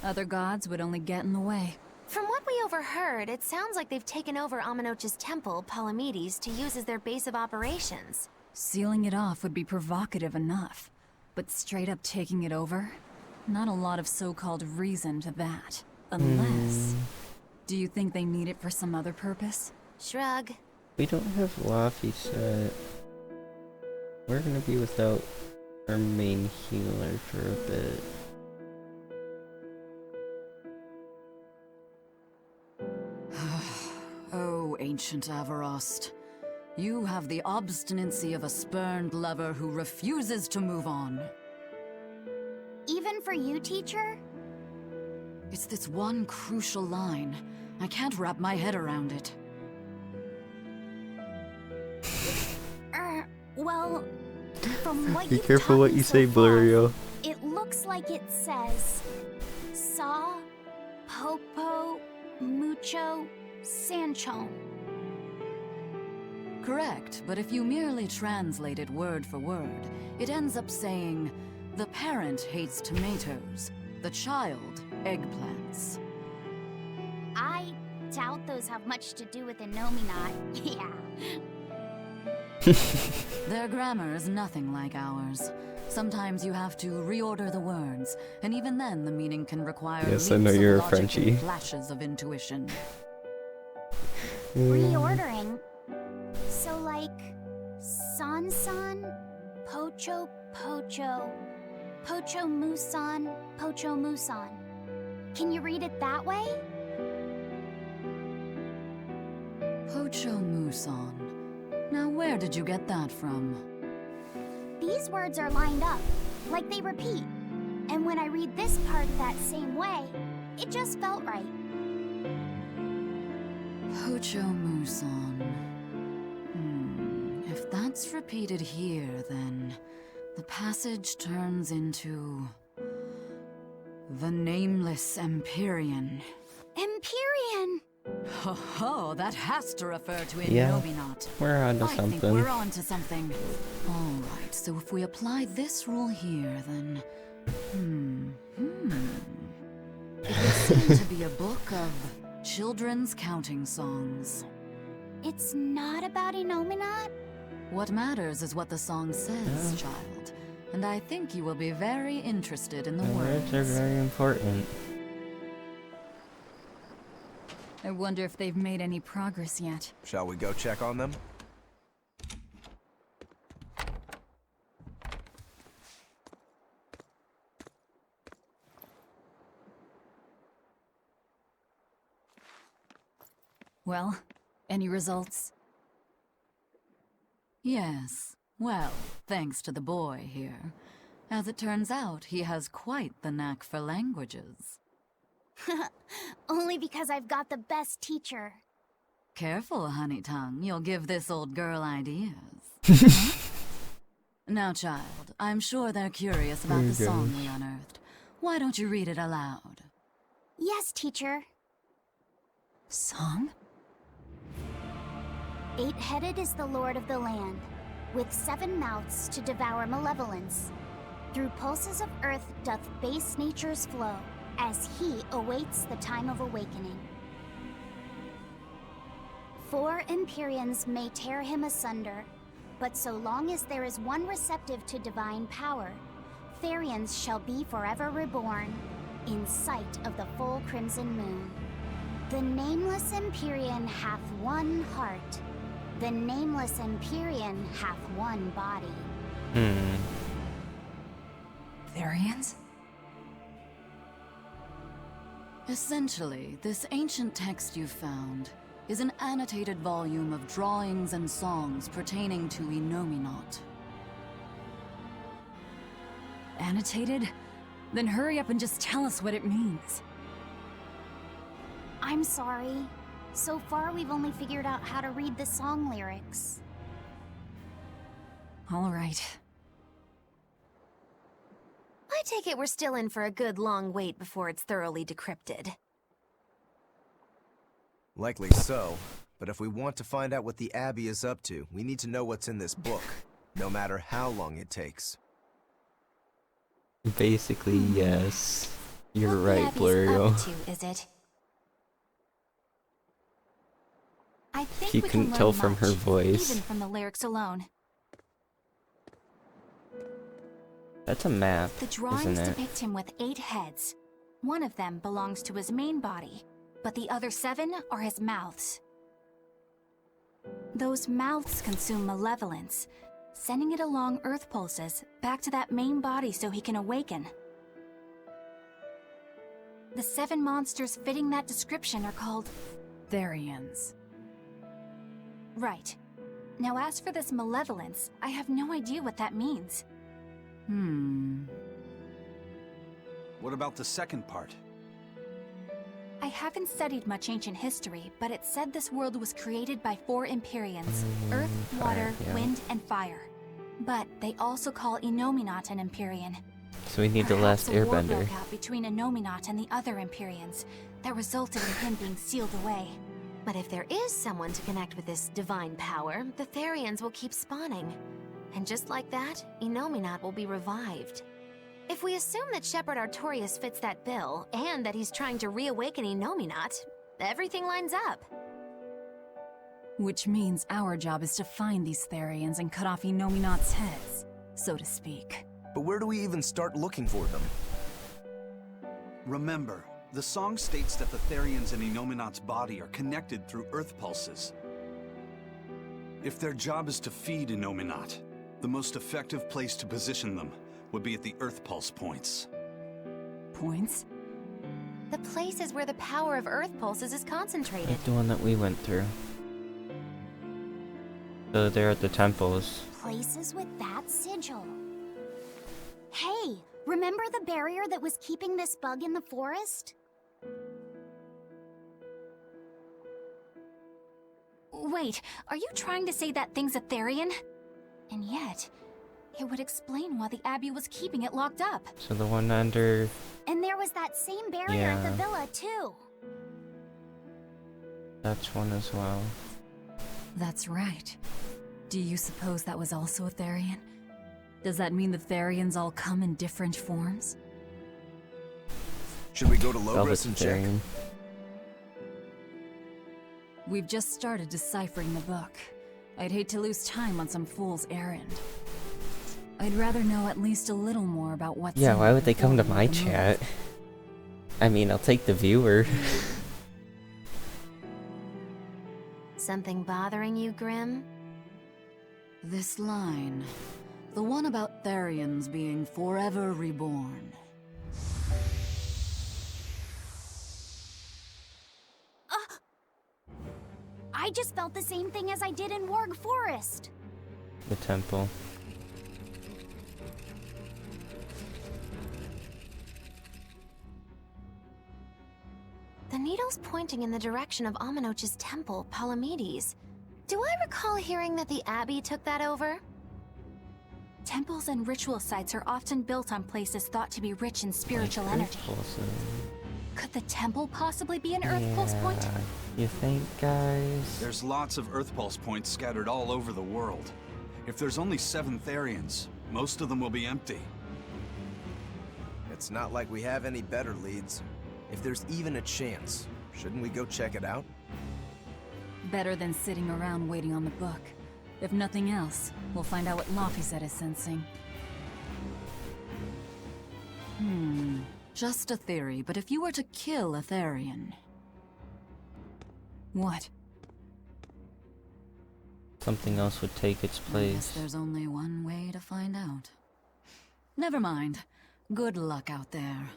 Other gods would only get in the way. From what we overheard, it sounds like they've taken over Aminoch's temple, Palamedes, to use as their base of operations. Sealing it off would be provocative enough, but straight up taking it over? Not a lot of so-called reason to that. Unless... Do you think they need it for some other purpose? Shrug. We don't have Laphicet. We're gonna be without our main healer for a bit. Oh, ancient Avarost. You have the obstinacy of a spurned lover who refuses to move on. Even for you, teacher? It's this one crucial line. I can't wrap my head around it. Well, from what Be you've careful taught what me you so say, far, Blurrio. It looks like it says... Saw, Popo, Mucho, Sancho. Correct, but if you merely translate it word for word, it ends up saying, the parent hates tomatoes, the child eggplants. I doubt those have much to do with Inominat. Yeah. Their grammar is nothing like ours. Sometimes you have to reorder the words, and even then the meaning can require Yes, I leaps know of you're a logic and Frenchie. flashes of intuition. Reordering? So like, San-san, Pocho Pocho, Pocho Musan, Pocho Musan. Can you read it that way? Pocho Muson. Now where did you get that from? These words are lined up, like they repeat. And when I read this part that same way, it just felt right. Pocho Muson. If that's repeated here, then the passage turns into the Nameless Empyrean. Empyrean! Ho ho, that has to refer to Yeah, Innominat. we're onto I think something. we're onto something. Alright, so if we apply this rule here, then... It would seem to be a book of children's counting songs. It's not about Innominat? What matters is what the song says, child. And I think you will be very interested in the words. Words are very important. I wonder if they've made any progress yet. Shall we go check on them? Well, any results? Yes. Well, thanks to the boy here. As it turns out, he has quite the knack for languages. Only because I've got the best teacher. Careful, honey tongue. You'll give this old girl ideas. Now, child, I'm sure they're curious about the song we unearthed. Why don't you read it aloud? Yes, teacher. Song? Eight-headed is the lord of the land, with 7 mouths to devour malevolence. Through pulses of earth doth base nature's flow, as he awaits the time of awakening. 4 Empyreans may tear him asunder, but so long as there is one receptive to divine power, Therians shall be forever reborn, in sight of the full crimson moon. The nameless Empyrean hath one heart. The nameless Empyrean hath one body. Therians? Essentially, this ancient text you found is an annotated volume of drawings and songs pertaining to Innominat. Annotated? Then hurry up and just tell us what it means. I'm sorry. So far, we've only figured out how to read the song lyrics. All right. I take it we're still in for a good long wait before it's thoroughly decrypted. Likely so, but if we want to find out what the Abbey is up to, we need to know what's in this book, no matter how long it takes. Basically, yes. You're What right, the Abbey's Blurrio. up to, is it? I think You we couldn't can tell learn from her much, voice. even from the lyrics alone. That's a map, The drawings isn't it? depict him with 8 heads. One of them belongs to his main body, but the other 7 are his mouths. Those mouths consume malevolence, sending it along earth pulses back to that main body so he can awaken. The 7 monsters fitting that description are called Therians. Right. Now as for this malevolence, I have no idea what that means. What about the second part? I haven't studied much ancient history, but it said this world was created by 4 Empyreans: earth, water, yeah. wind, and fire. But they also call Innominat an Empyrean. So we need the last Perhaps a war airbender. broke out between Innominat and the other Empyreans that resulted in him being sealed away. But if there is someone to connect with this divine power, the Therians will keep spawning. And just like that, Innominat will be revived. If we assume that Shepherd Artorius fits that bill, and that he's trying to reawaken Innominat, everything lines up. Which means our job is to find these Therians and cut off Enominat's heads, so to speak. But where do we even start looking for them? Remember, the song states that the Therians in Enominat's body are connected through earth pulses. If their job is to feed Enominat, the most effective place to position them would be at the earth pulse points. Points? The places where the power of Earth pulses is concentrated. Like the one that we went through. So they're at the temples. Places with that sigil. Hey, remember the barrier that was keeping this bug in the forest? Wait, are you trying to say that thing's a Therian? And yet, it would explain why the Abbey was keeping it locked up. So the one under... And there was that same barrier at the villa, too. That's one as well. That's right. Do you suppose that was also a Therian? Does that mean the Therians all come in different forms? Should we go to Logres and check? Therian. We've just started deciphering the book. I'd hate to lose time on some fool's errand. I'd rather know at least a little more about what's Yeah, in why it would they come to before my we move. chat? I mean, I'll take the viewer. Something bothering you, Grim? This line. The one about Therians being forever reborn. I just felt the same thing as I did in Warg Forest. The temple. The needle's pointing in the direction of Aminoch's temple, Palamedes. Do I recall hearing that the Abbey took that over? Temples and ritual sites are often built on places thought to be rich in spiritual Like energy. Earth pulses. Could the temple possibly be an Earth Pulse point? You think, guys? There's lots of earth pulse points scattered all over the world. If there's only 7 Therians, most of them will be empty. It's not like we have any better leads. If there's even a chance, shouldn't we go check it out? Better than sitting around waiting on the book. If nothing else, we'll find out what Laphicet is sensing. Just a theory, but if you were to kill a Therian... What? Something else would take its I guess place. there's only one way to find out. Never mind. Good luck out there.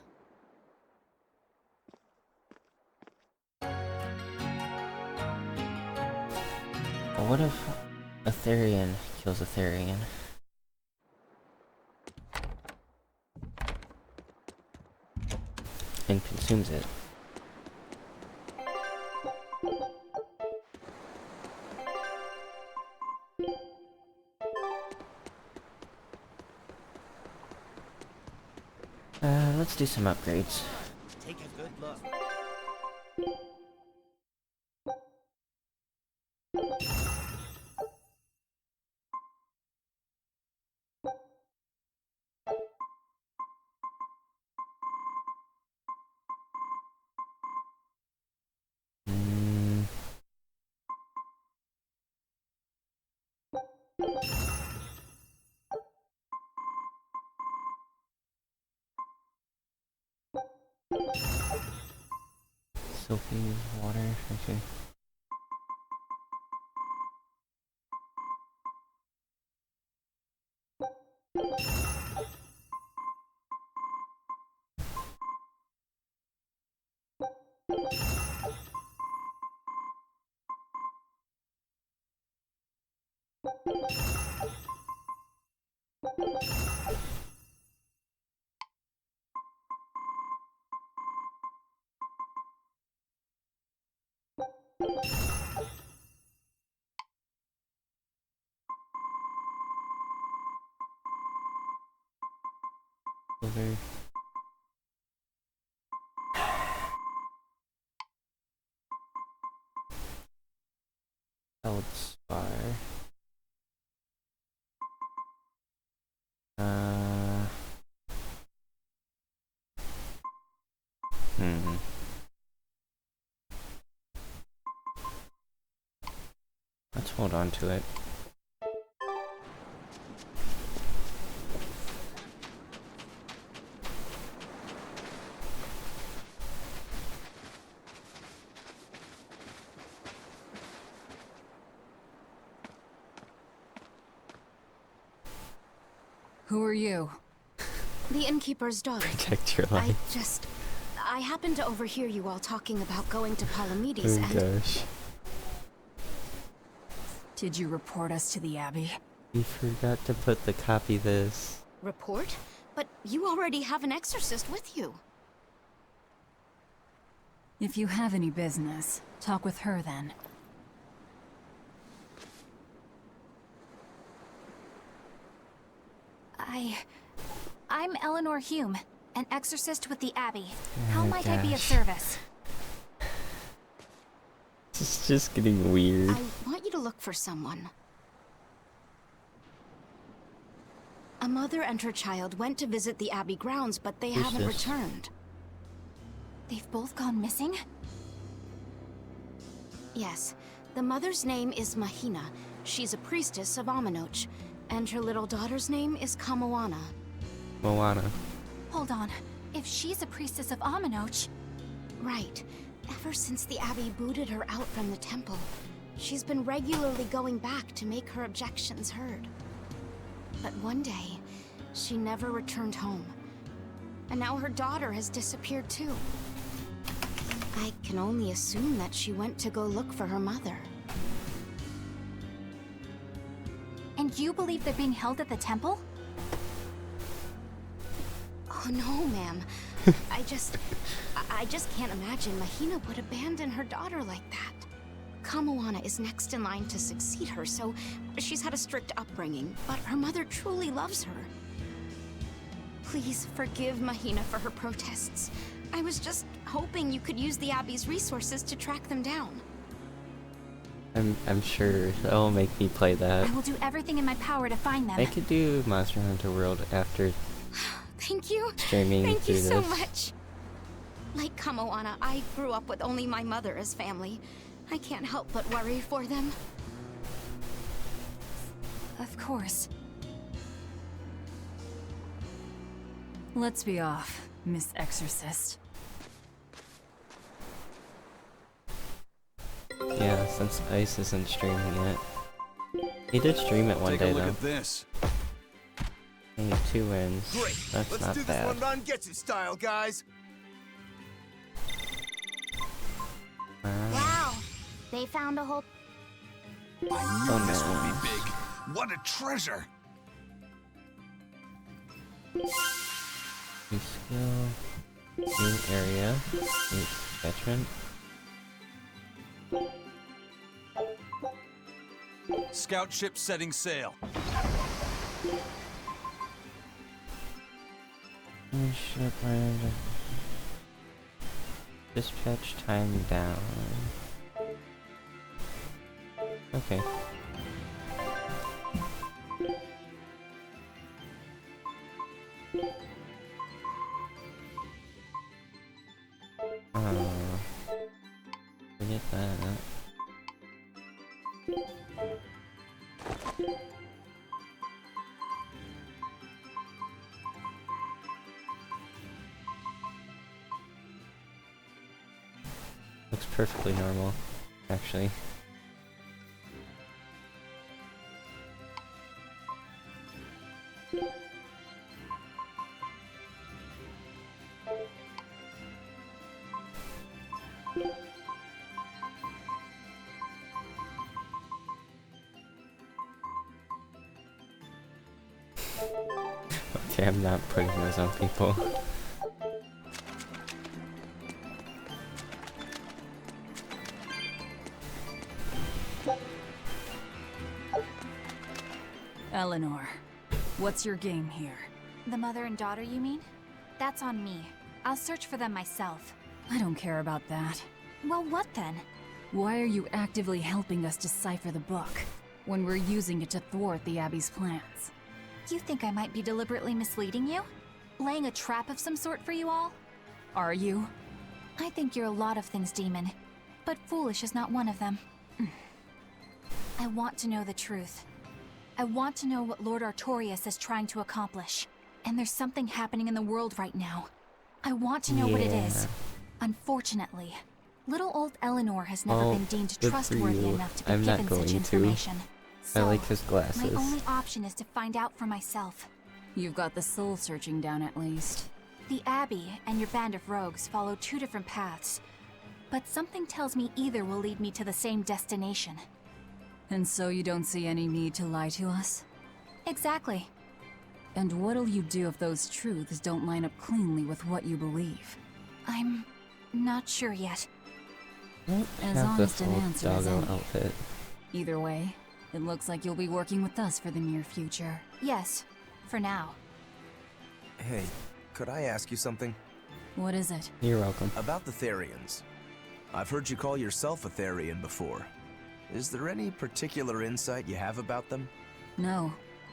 But what if a Therian kills a Therian? And consumes it. Let's do some upgrades. Take a good look. Sophie's water, okay. Silver. Feldspar. Hmm. hold on to it. Who are you? The innkeeper's daughter. Protect your life. I happened to overhear you all talking about going to Palamedes Oh gosh. Did you report us to the Abbey? We forgot to put the copy this. Report? But you already have an exorcist with you. If you have any business, talk with her then. I'm Eleanor Hume, an exorcist with the Abbey. Oh How might I be of gosh. service? It's just getting weird. I want you to look for someone. A mother and her child went to visit the Abbey grounds, but they Who's haven't this? returned. They've both gone missing? Yes. The mother's name is Mahina. She's a priestess of Aminoch. And her little daughter's name is Kamoana. Moana. Hold on. If she's a priestess of Aminoch... Right. Ever since the Abbey booted her out from the temple, she's been regularly going back to make her objections heard. But one day, she never returned home. And now her daughter has disappeared too. I can only assume that she went to go look for her mother. And you believe they're being held at the temple? Oh no, ma'am. I just can't imagine Mahina would abandon her daughter like that. Kamoana is next in line to succeed her, so she's had a strict upbringing, but her mother truly loves her. Please forgive Mahina for her protests. I was just hoping you could use the Abbey's resources to track them down. I'm sure they'll make me play that. I will do everything in my power to find them. I could do Monster Hunter World after Thank you. streaming Thank you through so this. much. Like Kamoana, I grew up with only my mother as family. I can't help but worry for them. Of course. Let's be off, Miss Exorcist. Yeah, since Ice isn't streaming it. He did stream it one Take day a look though. at this. Only 2 wins. Great. That's Let's not do this bad. one Rangetsu style, guys. Wow, they found a whole... I knew Oh, this no. would be big. What a treasure! New skill. New area. New veteran. Scout ship setting sail. Ship land. Dispatch time down. Okay. Forget that. Looks perfectly normal, actually. Okay, I'm not putting those on people. Eleanor, what's your game here? The mother and daughter, you mean? That's on me. I'll search for them myself. I don't care about that. Well, what then? Why are you actively helping us decipher the book, when we're using it to thwart the Abbey's plans? You think I might be deliberately misleading you? Laying a trap of some sort for you all? Are you? I think you're a lot of things, Demon. But foolish is not one of them. I want to know the truth. I want to know what Lord Artorias is trying to accomplish. And there's something happening in the world right now. I want to know what it is. Unfortunately, little old Eleanor has never been deemed trustworthy enough to be given such information. So, I like his glasses. my only option is to find out for myself. You've got the soul searching down at least. The Abbey and your band of rogues follow two different paths, but something tells me either will lead me to the same destination. And so you don't see any need to lie to us? Exactly. And what'll you do if those truths don't line up cleanly with what you believe? I'm not sure yet. As Have honest the an full answer as doggo any. outfit. Either way, it looks like you'll be working with us for the near future. Yes, for now. Hey, could I ask you something? What is it? You're welcome. About the Therians. I've heard you call yourself a Therian before. Is there any particular insight you have about them? No,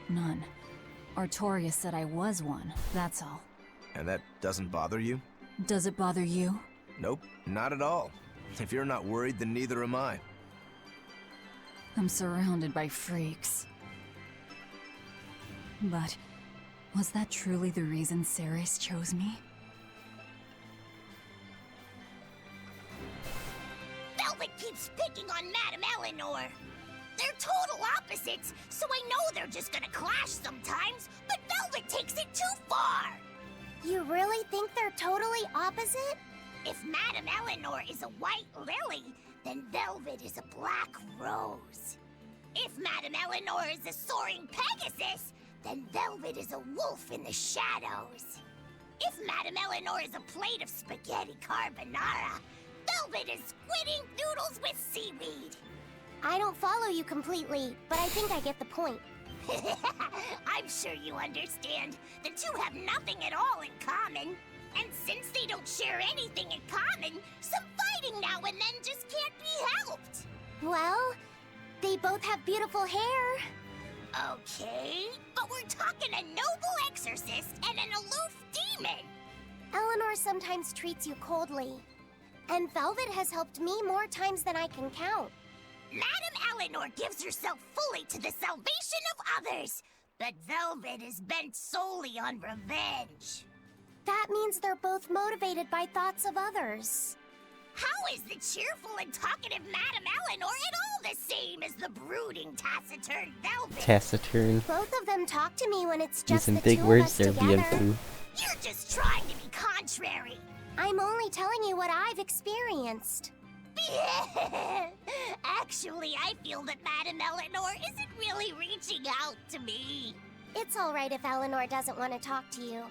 none. Artorias said I was one, that's all. And that doesn't bother you? Does it bother you? Nope, not at all. If you're not worried, then neither am I. I'm surrounded by freaks. But was that truly the reason Ceres chose me? Velvet keeps picking on Madame Eleanor. They're total opposites, so I know they're just gonna clash sometimes, but Velvet takes it too far! You really think they're totally opposite? If Madame Eleanor is a white lily, then Velvet is a black rose. If Madame Eleanor is a soaring Pegasus, then Velvet is a wolf in the shadows. If Madame Eleanor is a plate of spaghetti carbonara, Velvet is squidding noodles with seaweed. I don't follow you completely, but I think I get the point. I'm sure you understand. The two have nothing at all in common. And since they don't share anything in common, some fighting now and then just can't be helped. Well, they both have beautiful hair. Okay, but we're talking a noble exorcist and an aloof demon. Eleanor sometimes treats you coldly. And Velvet has helped me more times than I can count. Madame Eleanor gives herself fully to the salvation of others, but Velvet is bent solely on revenge. That means they're both motivated by thoughts of others. How is the cheerful and talkative Madame Eleanor at all the same as the brooding, taciturn Velvet? Taciturn. Both of them talk to me when it's just Using the big two words of us there, together. BFU. You're just trying to be contrary. I'm only telling you what I've experienced. Actually, I feel that Madame Eleanor isn't really reaching out to me. It's alright if Eleanor doesn't want to talk to you.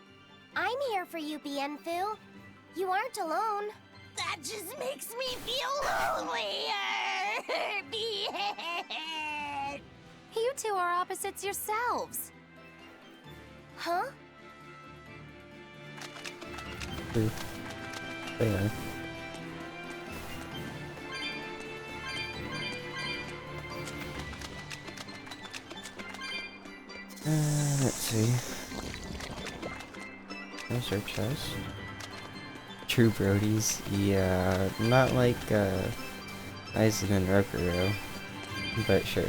I'm here for you, Bienfu. You aren't alone. That just makes me feel lonelier. Bien. You two are opposites yourselves. Huh? True. They are. Let's see. There's our chest. True Brodies. Yeah, not like Aizen and Rokuro, but sure.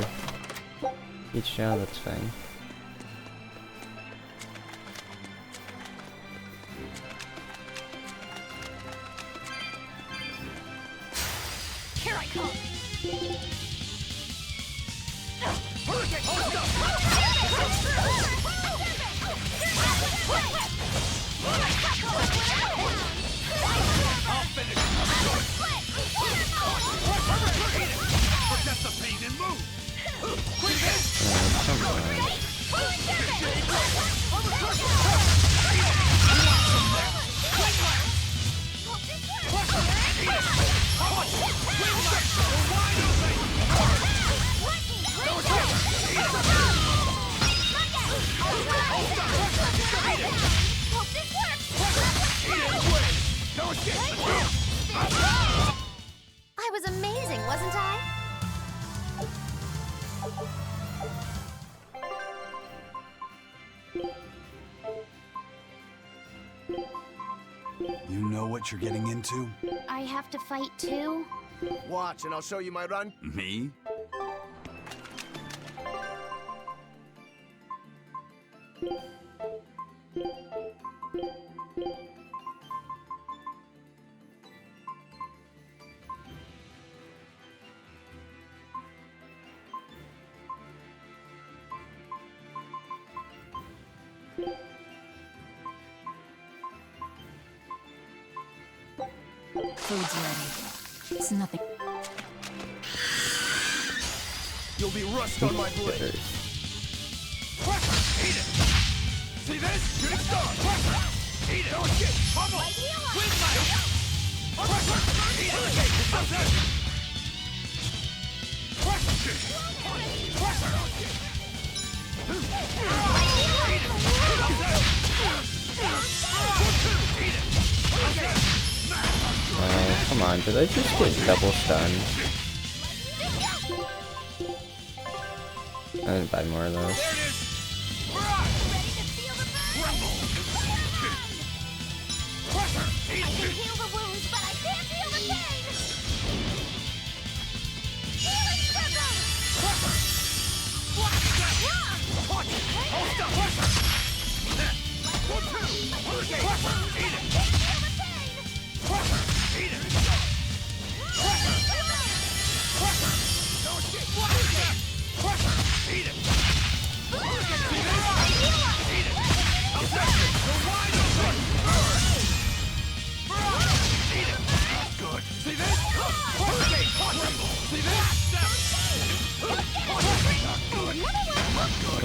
Each job, that's fine. Here I come. Forget the pain and move! I was amazing, wasn't I? You know what you're getting into? I have to fight too? Watch, and I'll show you my run. Me? Food's ready. It's nothing. You'll be rust on my blade. Eat it! See this? Shooting star! Eat it! Don't escape! Pummel! Win my... Eat it! How's that? Come on, did I just get double stunned? I'm gonna buy more of those. I can heal the wounds, but I can't heal the pain! Healing circle!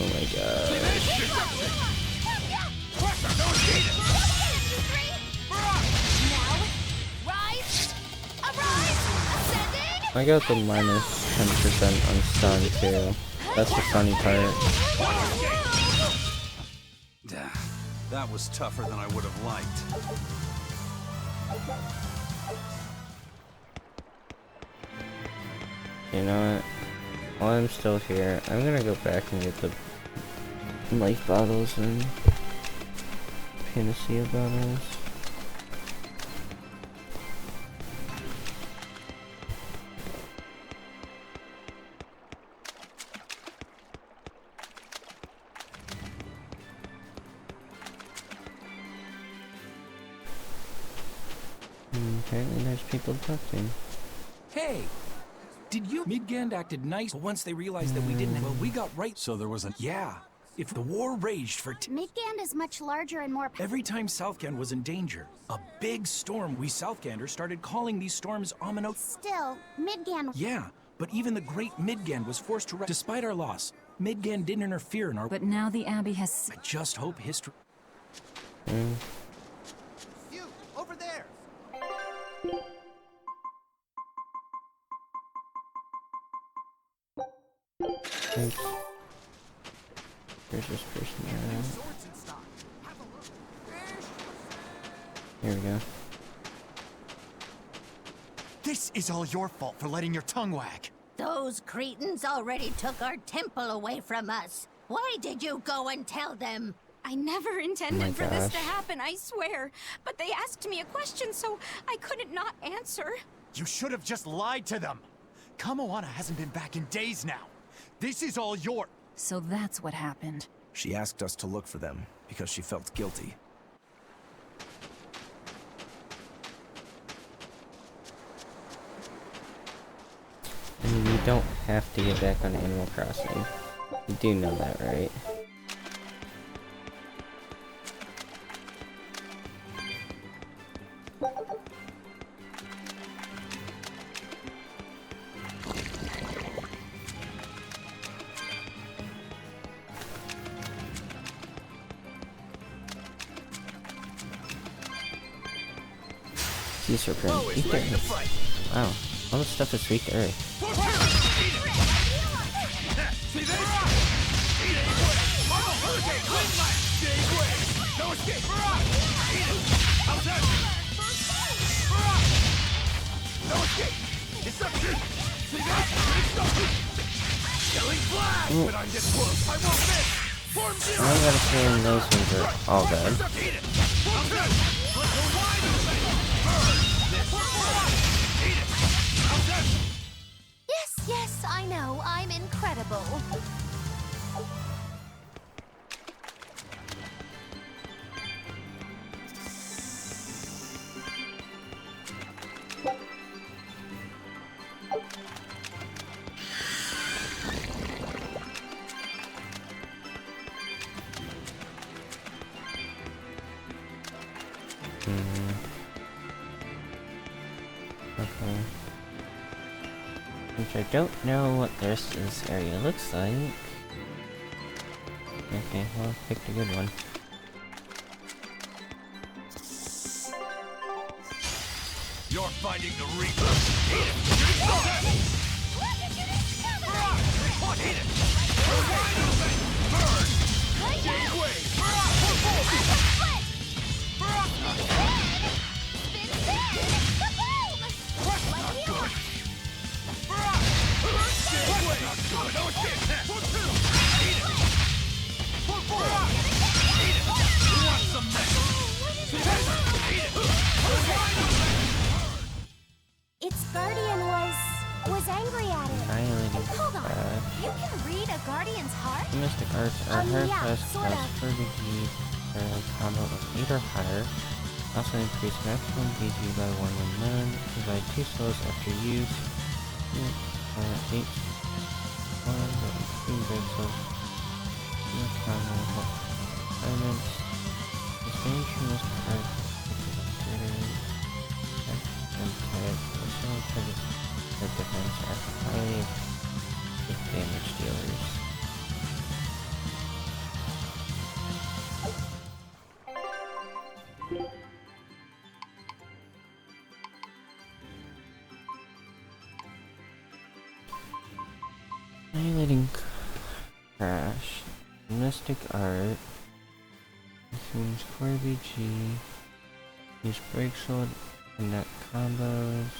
Oh my god. I got the minus 10% on stun too. That's the funny part. That was tougher than I would have liked. You know what? While I'm still here, I'm gonna go back and get the life bottles and panacea bottles. Apparently there's people to talk to. Hey! Did you... Midgand acted nice, but once they realized that we didn't... Well, we got right... So there was a... Yeah. If the war raged for... Midgand is much larger and more... Every time Southgand was in danger, a big storm, we Southganders started calling these storms Omino... Still, Midgand... Yeah, but even the great Midgand was forced to... Despite our loss, Midgand didn't interfere in our... But now the Abbey has... I just hope history... You, over there! Oops. There's this person around. Here we go. This is all your fault for letting your tongue wag. Those cretins already took our temple away from us. Why did you go and tell them? I never intended for this to happen, I swear. But they asked me a question, so I couldn't not answer. You should have just lied to them. Kamoana hasn't been back in days now. This is all your... So that's what happened. She asked us to look for them because she felt guilty. I mean, you don't have to get back on Animal Crossing. You do know that, right? User print. Weak to Earth. Wow, all this stuff is weak to Earth. Ooh. I got a feeling those ones are all bad. Yes, I know. I'm incredible. Okay. Which I don't know what this area looks like. Okay, well, picked a good one. You're finding the Reaper. Eat it! Eat it! Wide open! Burn! Jade Wave! Its guardian was angry at it. Hold on, you can read a guardian's heart? Mystic arts are her Yeah, plus sort plus of. for BG for a combo of 8 or higher. Also increase maximum BG by 1 when none. Provide 2 souls after use. 8 1 3 red souls. Combo elements. Sustain from this card. And type. Also target the defense are highly damage dealers. Annihilating Crash. Mystic Art. Consumes 4 BG. Use Break Sword and net combos.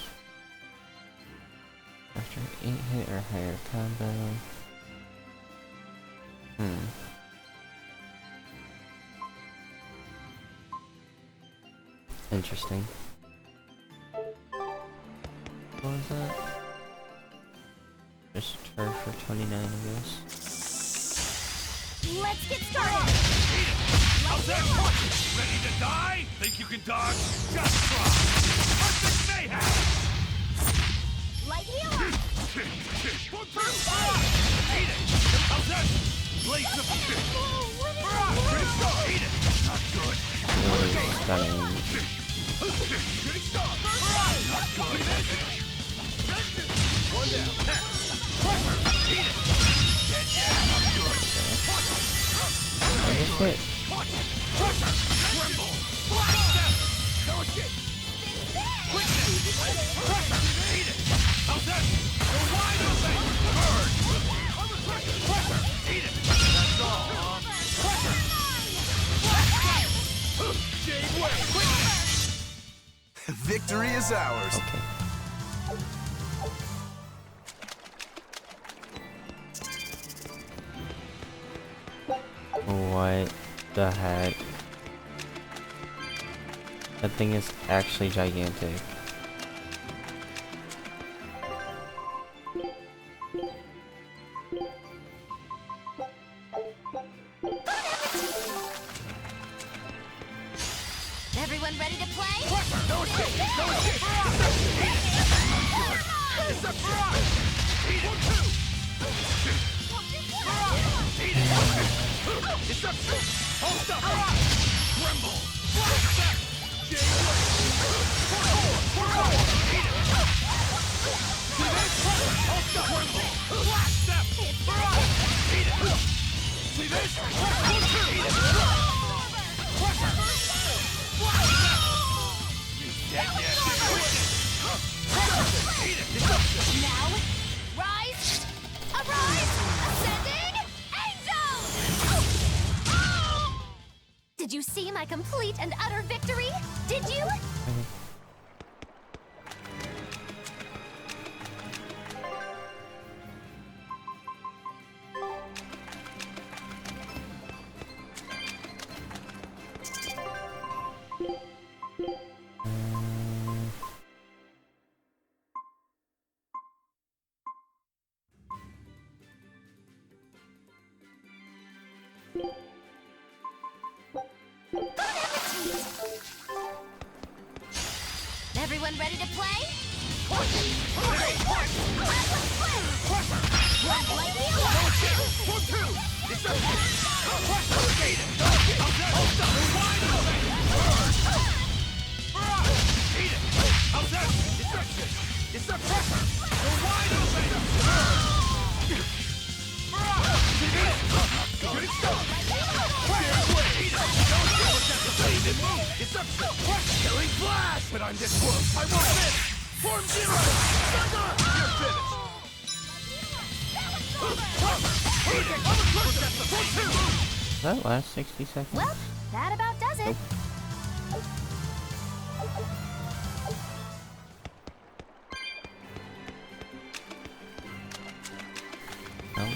After 8 hit or higher combo. Interesting. What was that? Just turf for 29, I guess. Let's get started! How's that punch? Ready to die? Think you can dodge? Just try! Perfect mayhem! Light healer! Eat it! How's that? Blaze of shit! Eat it! Not good! Really stunning. Not good! One down! Eat it! Yeah, not good! What is it? Tremble! No escape! Quickness! Eat it! How's that? Go wide open! Burn! Eat it! That's all! Jade Wave! Quickness! Victory is ours. Okay. What the heck? That thing is actually gigantic. Everyone ready to play? No escape! No escape! Deception! Hold up! Tremble! Jade Hold up! Tremble! Blast step! Eat it! See this? Eat it! You dead yet? Eat it! Deception! Now, rise! Arise! Ascending! Angel! Did you see my complete and utter victory? Did you? Everyone ready to play? time this works. I want this! Form zero! You're finished! Does that last 60 seconds? Well, that about does it. Nope. No.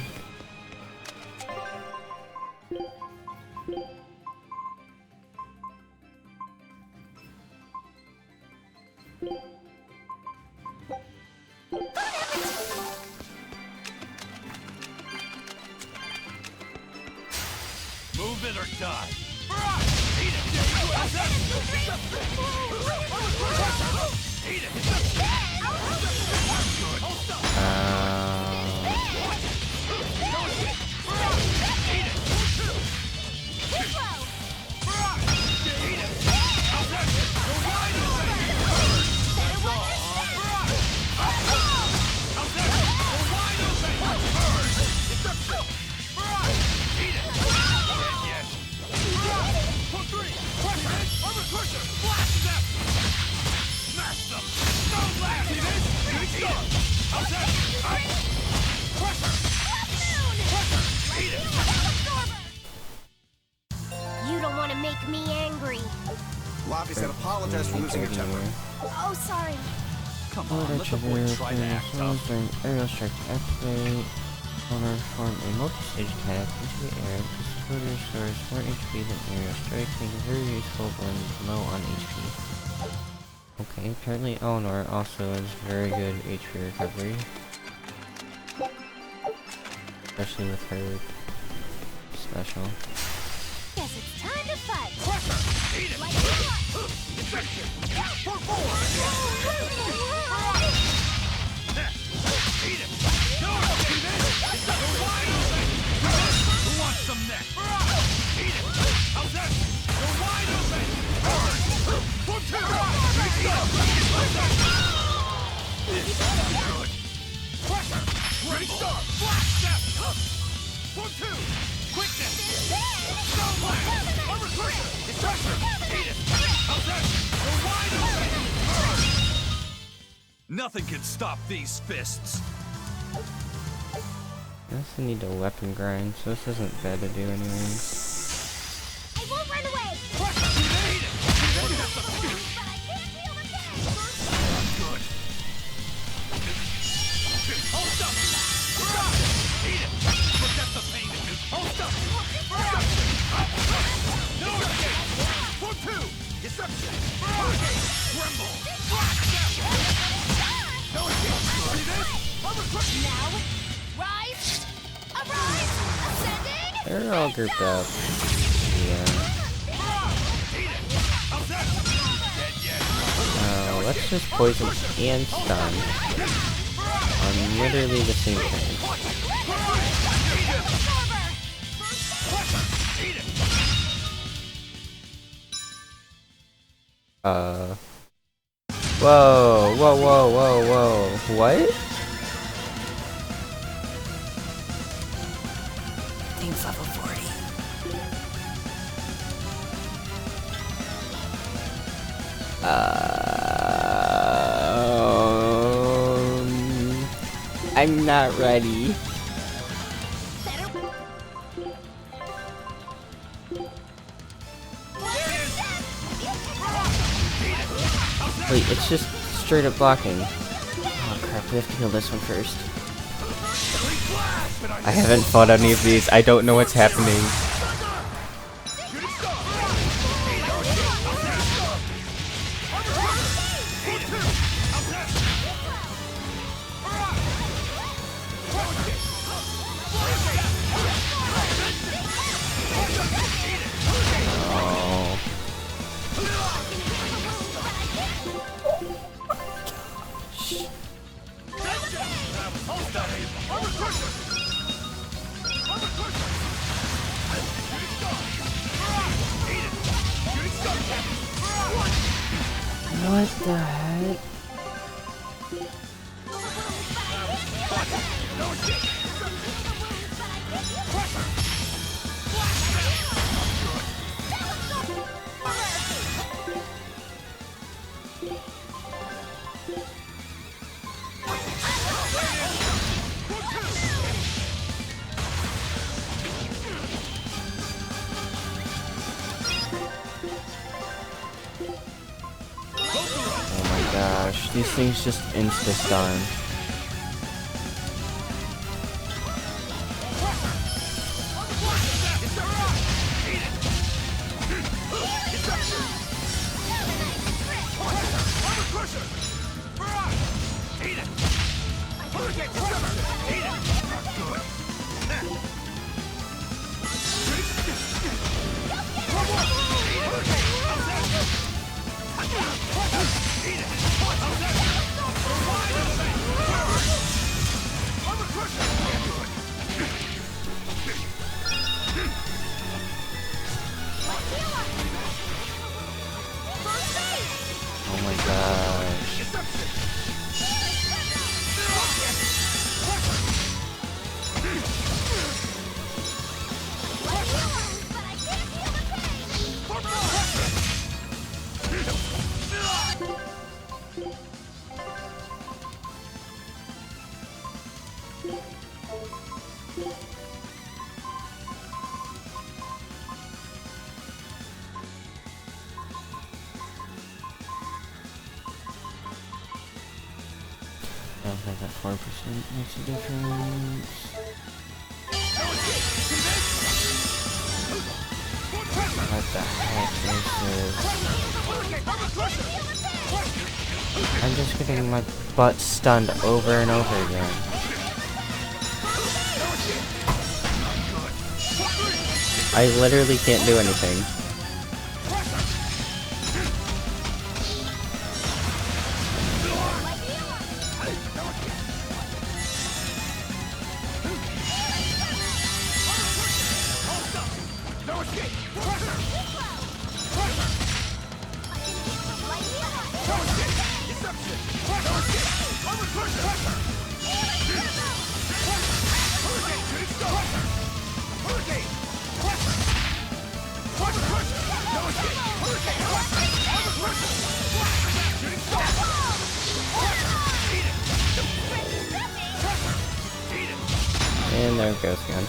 Move it or die. Eat it! You don't want to make me angry. Laffy said apologize for losing your temper. Oh, sorry. Come on, let the boy try to act tough. During aerial strike to activate, owner form a multi-stage attack into the air. This ability restores more HP than aerial strike, making it very useful when low on HP. Okay, apparently Eleanor also has very good HP recovery. Especially with her special. Guess it's time to fight. Eat it! Like Infection! For Eat it! No! Who wants some next? Eat it! How's that? Go wide open! For two! This is good! Pressure! Ready, start! Flash step! For two! Quickness! No blast! Armor crusher! It's pressure! Eat it! How's that? Go wide open! Nothing can stop these fists! I also need a weapon grind, so this isn't bad to do anyways. I won't run away. Eat it! Good. Hold up! Eat it! Forget the pain. Hold up! No escape! For two! Deception! Tremble! No escape! See this? Armor crush! Now, rise, arise, ascending. They're all grouped up. Yeah. Let's just poison and stun on literally the same thing. Whoa, whoa, whoa, whoa, whoa. What? Things level 40. I'm not ready. Wait, it's just straight up blocking. Oh crap, we have to kill this one first. I haven't fought any of these, I don't know what's happening. What the heck? gosh, these things just insta-stun. Oh my gosh. Okay, that 4% makes a difference. What the heck is this? I'm just getting my butt stunned over and over again. I literally can't do anything. And there it goes again.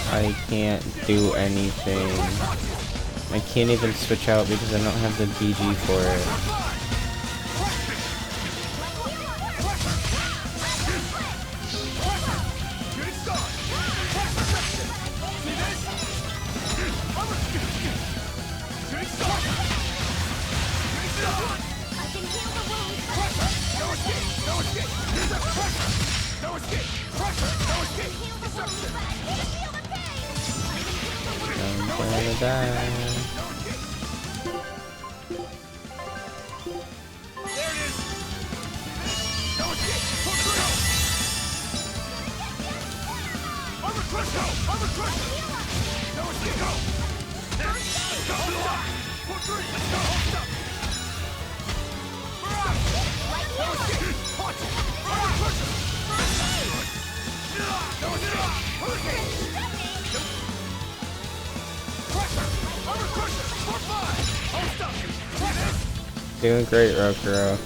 I can't do anything. I can't even switch out because I don't have the BG for it. I'm gonna die. Doing great, Rokuro.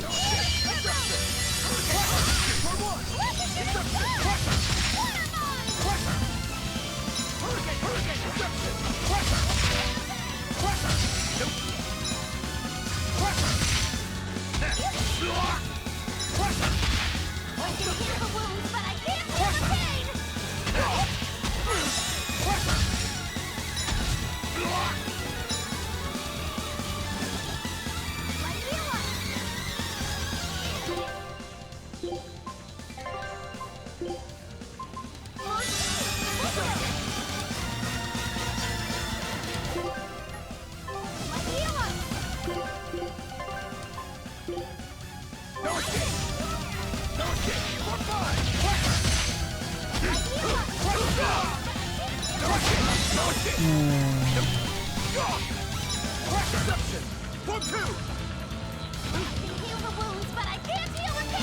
Reception! 1-2! I can heal the wounds, but I can't heal the pain!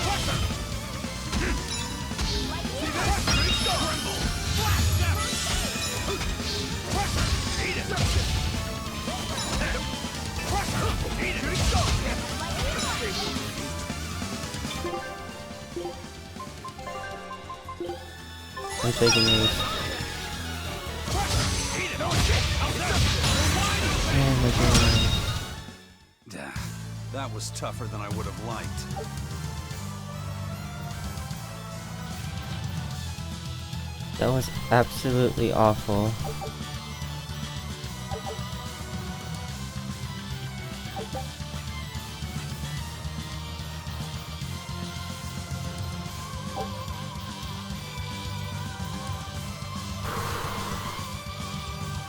I'm taking these. Oh my god. That was tougher than I would have liked. That was absolutely awful.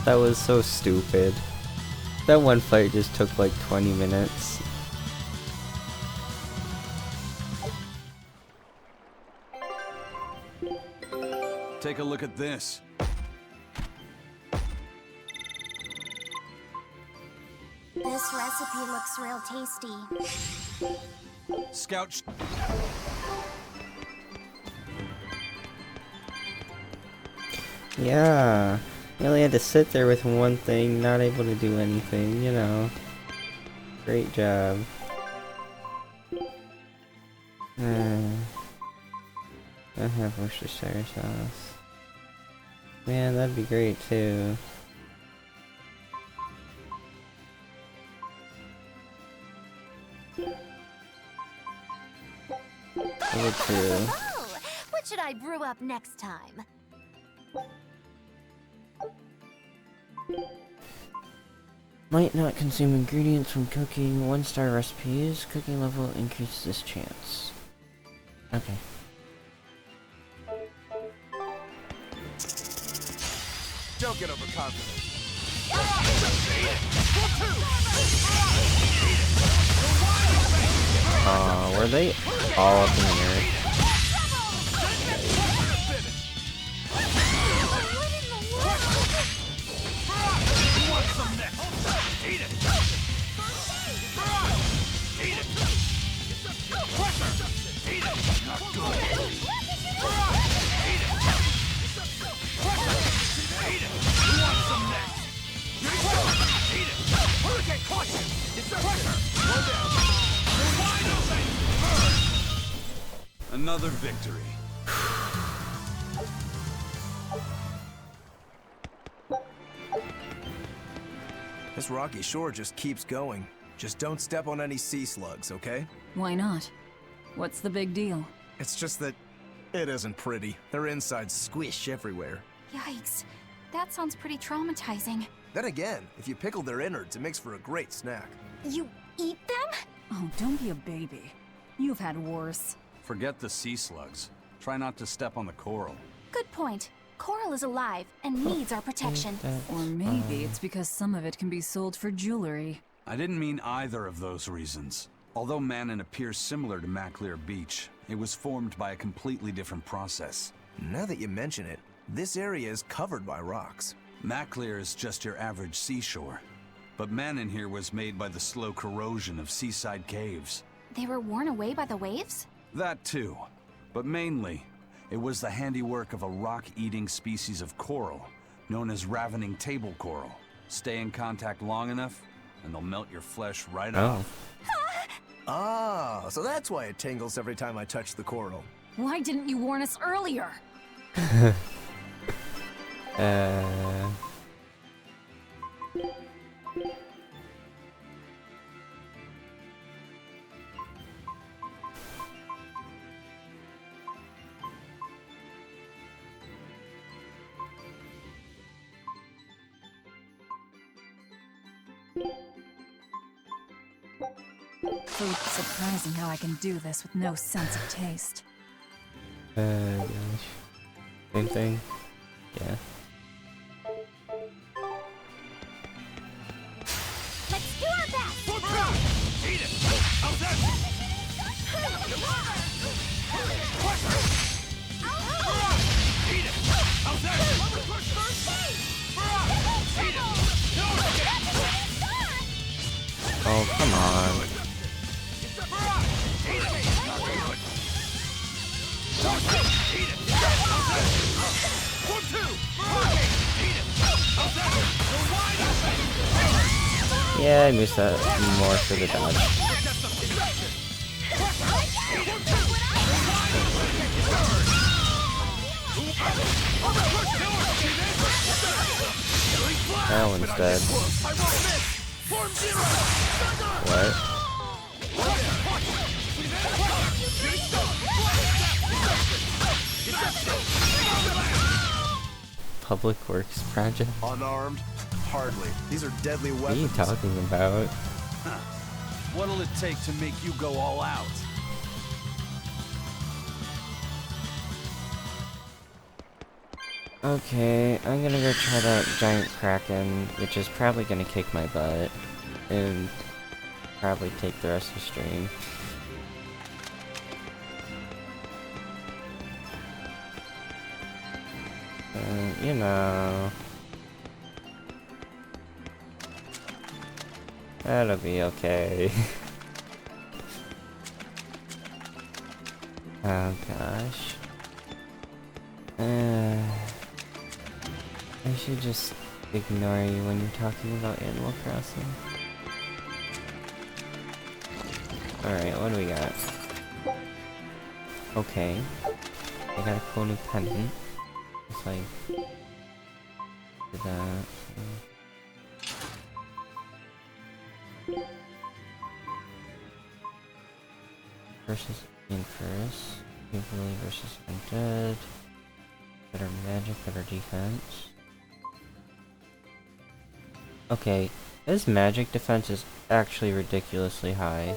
That was so stupid. That one fight just took like 20 minutes. Take a look at this. This recipe looks real tasty. Scout. Yeah. You only had to sit there with one thing, not able to do anything, you know. Great job. I have Worcestershire sauce. Man, that'd be great too. Number 2. Oh, what should I brew up next time? Might not consume ingredients from cooking. 1-star recipes. Cooking level increases this chance. Okay. Don't get overconfident. Were they all up in the air? Another victory. This rocky shore just keeps going. Just don't step on any sea slugs, okay? Why not? What's the big deal? It's just that it isn't pretty. Their insides squish everywhere. Yikes. That sounds pretty traumatizing. Then again, if you pickle their innards, it makes for a great snack. You eat them? Oh, don't be a baby. You've had worse. Forget the sea slugs. Try not to step on the coral. Good point. Coral is alive and needs our protection. Or maybe it's because some of it can be sold for jewelry. I didn't mean either of those reasons. Although Manon appears similar to Maclear Beach, it was formed by a completely different process. Now that you mention it, this area is covered by rocks. Maclear is just your average seashore. But Manon here was made by the slow corrosion of seaside caves. They were worn away by the waves? That too. But mainly, it was the handiwork of a rock-eating species of coral, known as ravening table coral. Stay in contact long enough, and they'll melt your flesh right off. Ah, so that's why it tingles every time I touch the coral. Why didn't you warn us earlier? It's surprising how I can do this with no sense of taste. Gosh. Same thing? Yeah. Let's do our best! Eat it! How's that? Eat it! How's that? Oh, come on. Yeah, I missed that more for the dodge. That one's dead. What? Public Works project? Unarmed? Hardly. These are deadly weapons. What are you talking about? Huh. What'll it take to make you go all out? Okay, I'm gonna go try that giant kraken, which is probably gonna kick my butt, and probably take the rest of the stream. You know... That'll be okay. Oh gosh. I should just ignore you when you're talking about Animal Crossing. Alright, what do we got? Okay. I got a cool new pendant. It's like... that. Versus Inferus. Jubilee versus Undead. Better magic, better defense. Okay, his magic defense is actually ridiculously high.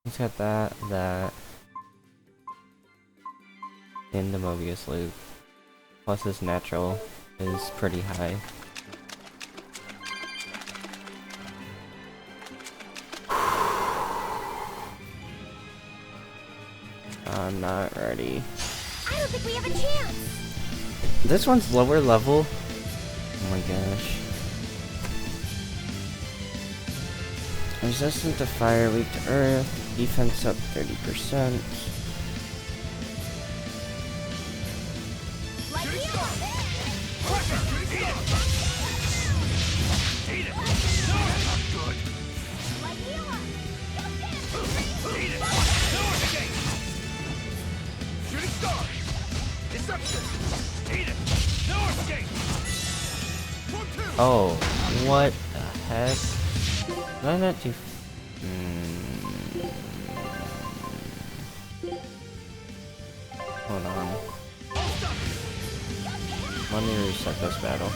He's got that, and the Mobius loop. Plus his natural is pretty high. I'm not ready. I don't think we have a chance. This one's lower level. Oh my gosh. Resistant to fire, weak to earth, defense up 30%. Oh, what the heck? Did I not do... Hold on. Let me reset this battle.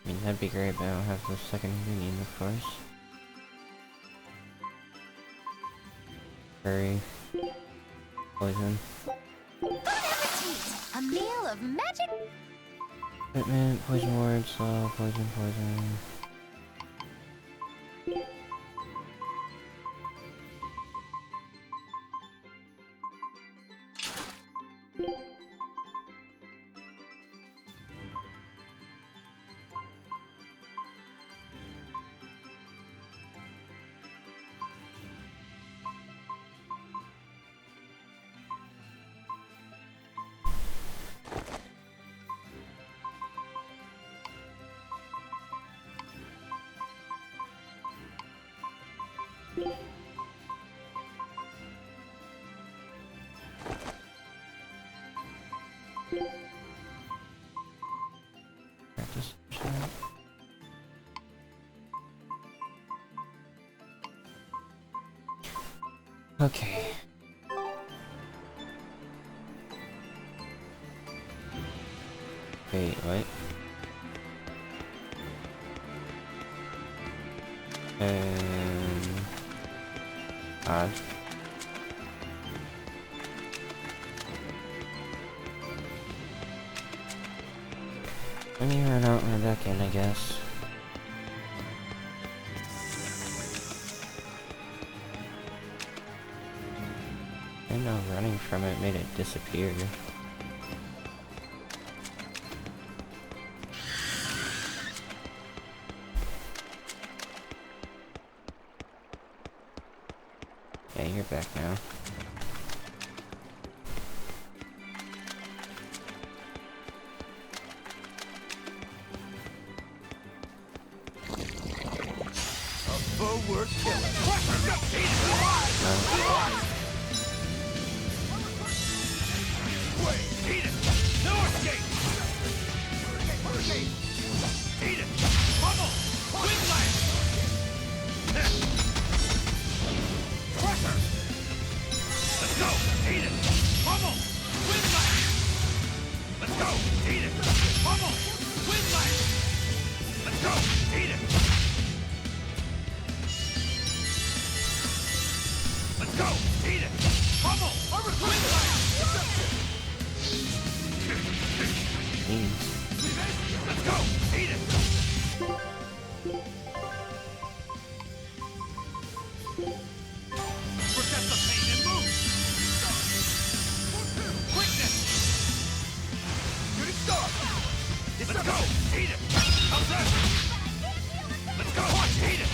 I mean, that'd be great, but I don't have the second ingredient, of course. Curry. Poison. A meal of magic. Equipment, poison ward, slow, poison. Practice shot. Okay. Wait, what? Odd. Let me run out and run back in, I guess. I know running from it made it disappear. Yeah, you're back now. Forward killer. Wait, eat it. No escape. Hurricane. Eat it. Bubble. Windland. Pressure. Let's go. Eat it. Bubble. Windland. Let's go. Eat it. Bubble. Windland. Let's go. Eat it. Let's go! Eat it! Bubble! Windland! Let's go! Eat it! Forget the pain and move! Quickness! Good start! Let's go! Eat it! How's that? Let's go! Eat it!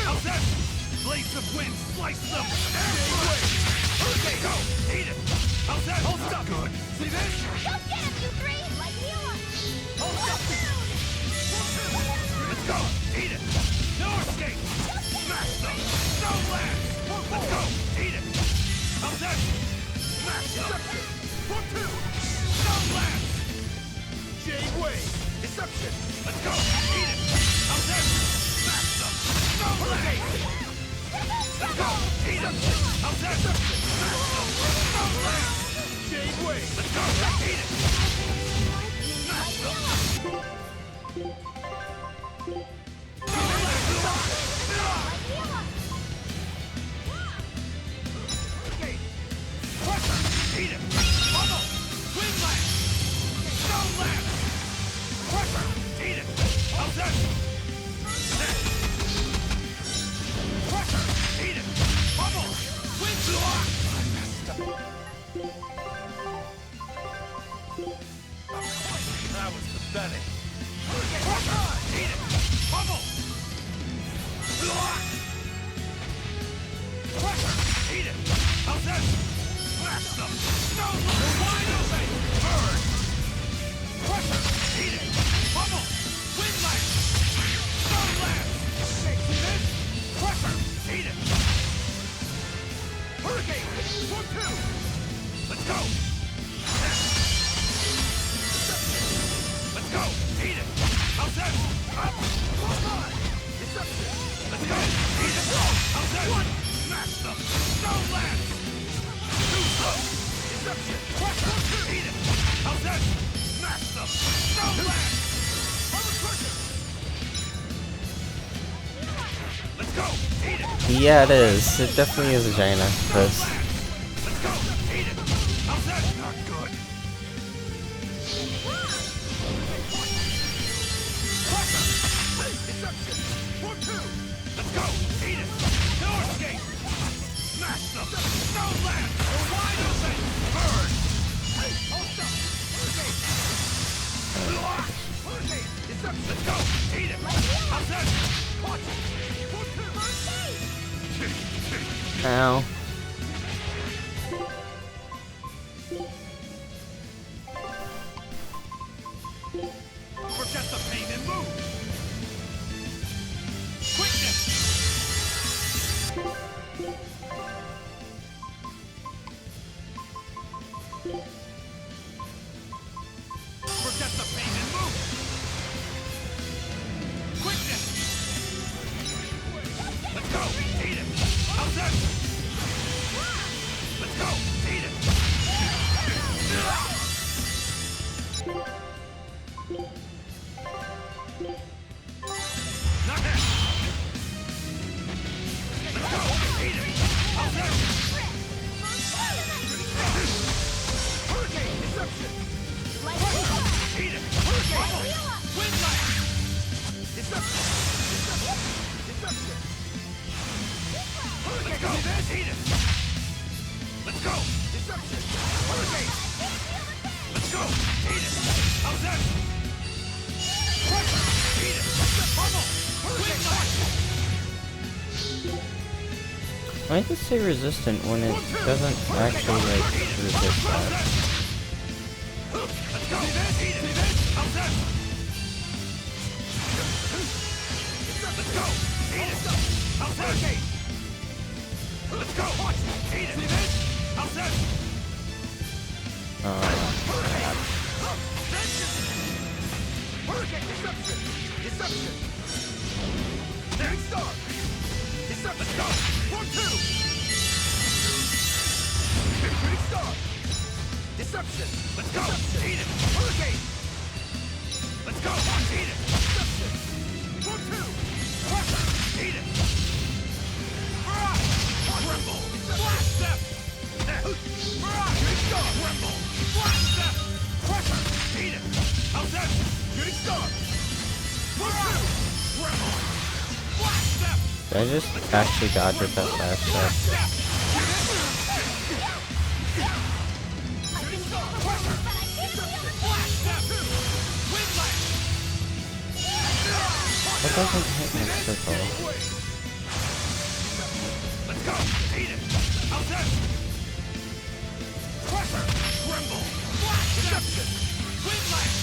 How's that? Blades of wind, slice them! Okay, go! Eat it! How's that? Hold up! Good! See this? Go get him, you three! Like you! Hold up! Let's go! Eat it! No escape! Smash them! No land! Let's go! Eat it! How's that? Smash them! 1, 2! No land! J-Wave! Deception! Let's go! Eat it! How's that? Smash them! No land! Let's go! Eat it! How's that? Smash them! No land! J-Wave! Let's go! Eat it! Smash them! Eat it! Bubble! Windland! No land! Pressure! Eat it! How's that? Pressure! Eat it! Bubble! Windland! I messed up. That was pathetic. Pressure! Eat it! Bubble! Pressure! Eat it! How's that? Blast them! No! They're wide open! Burn! Pressure! Eat it! Bubble! Windland! No land! See this? Pressure! Eat it! Hurricane! 1, 2! Let's go! Let's go! Eat it! How's that? Up! Deception! Let's go! Eat it! How's that? Smash them! No land! Do some! Deception! Pressure! Eat it! How's that? Smash them! No land! Let's go! Eat it! Yeah, it is. It definitely is a giant octopus. Let's go! Eat it! How's that? Not good. Pressure! Deception! 1, 2! Let's go! Eat it! No escape! Smash them! No land! We're wide open! Burn! Hold up! Hurricane! Deception! Let's go! Eat it! How's that? Punch! 1, 2! Ow. Forget the pain and move! Quickness! Forget the pain and move! Quickness! Let's go! Eat it! How's that? Let's go! Eat it! Knock it! Let's go! Eat it! How's that? Hurricane! Deception! Eat it! Hurricane! Eat it! Let's go! Deception! Hurricane! Let's go! Eat it! How's that? Eat it! Pummel! Hurricane! Why does it say resistant when it doesn't actually like resist that? Let's go! Eat it! How's that? Let's go! Eat it! How's that? Let's go! Eat it! How's that? Hurricane! Deception! Deception! There! Star! Deception! Let's go! 1, 2! Shooting star! Deception! Let's go! Deception. Eat it! Hurricane! Let's go! Eat it! Deception! 1, 2! Crusher! Eat it! Mirage! Tremble! Blast step! Mirage! Shooting star! Tremble! Blast step! Crusher! Eat it! How's that? Shooting star! 1, 2! Tremble! Blast step! Did I just actually dodge with that last step? That doesn't hit my circle. Let's go! Eat it! How's that? Crusher! Tremble! Blast! Deception! Twin light!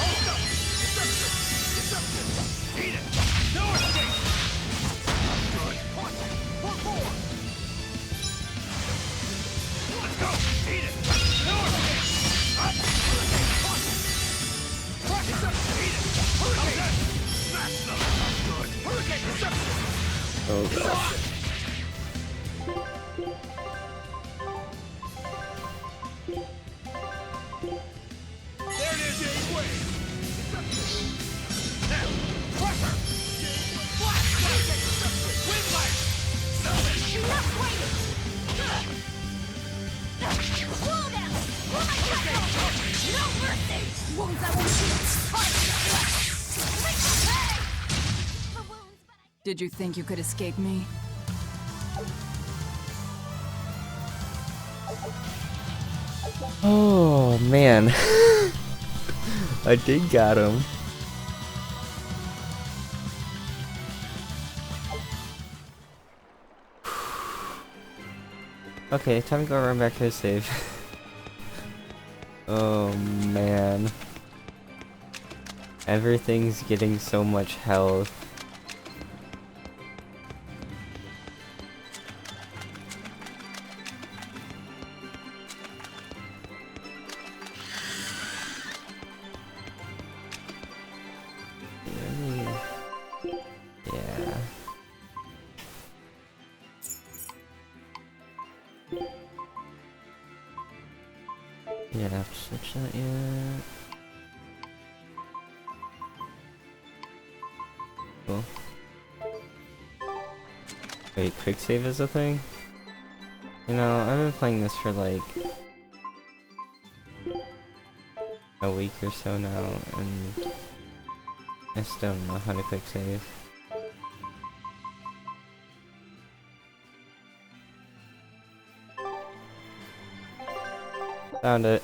Hold up! Deception! Deception! Eat it! No escape! Good! Punch! 4, 4! Let's go! Eat it! No escape! Up! Hurricane! Punch! Crush! Deception! Eat it! Hurricane! Smash them! Good! Hurricane! Deception! Oh gosh. There it is, Gateway! Now, Crusher! Blast! Hurricane! Deception! Wind light! Salvage! Enough waiting! Slow down! Oh my God! No mercy! Wounds I won't heal! Did you think you could escape me? Oh man. I did got him. Okay, time to go run back to the save. Oh man. Everything's getting so much health. Yeah. You don't have to switch that yet. Cool. Wait, quick save is a thing? You know, I've been playing this for like a week or so now, and I still don't know how to quick save. Found it.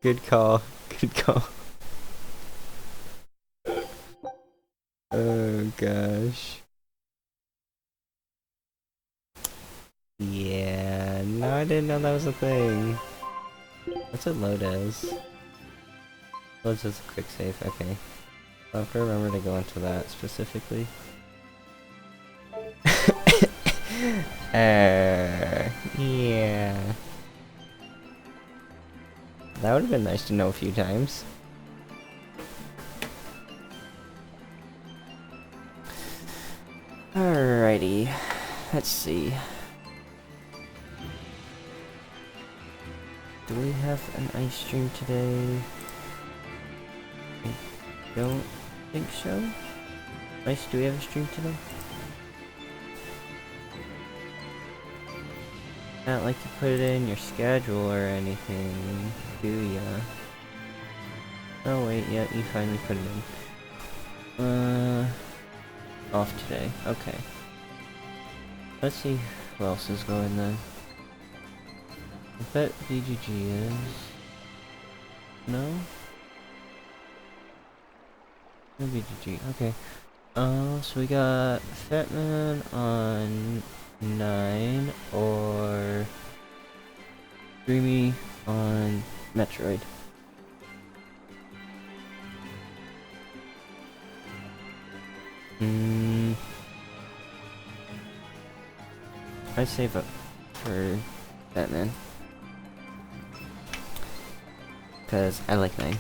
Good call. Good call. Oh gosh. Yeah, no, I didn't know that was a thing. What's it load as? Loads as a quick save, okay. I'll have to remember to go into that specifically. Yeah. That would have been nice to know a few times. Alrighty, let's see. Do we have an ice stream today? I don't think so. Ice, do we have a stream today? Not like you put it in your schedule or anything, do ya? Oh wait, yeah, you finally put it in. Off today. Okay. Let's see who else is going then. I bet BGG is. No? No BGG. Okay. So we got Fatman on 9 or Dreamy on Metroid. I'd save up for Batman. Because I like 9.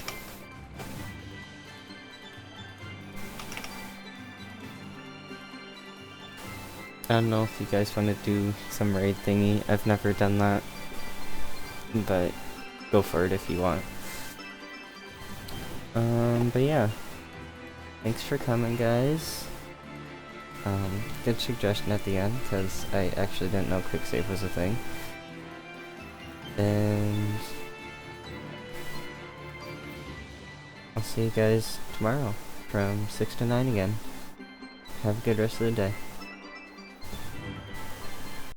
I don't know if you guys want to do some raid thingy. I've never done that. But go for it if you want. But yeah. Thanks for coming, guys. Good suggestion at the end, because I actually didn't know quick save was a thing. And I'll see you guys tomorrow from 6 to 9 again. Have a good rest of the day.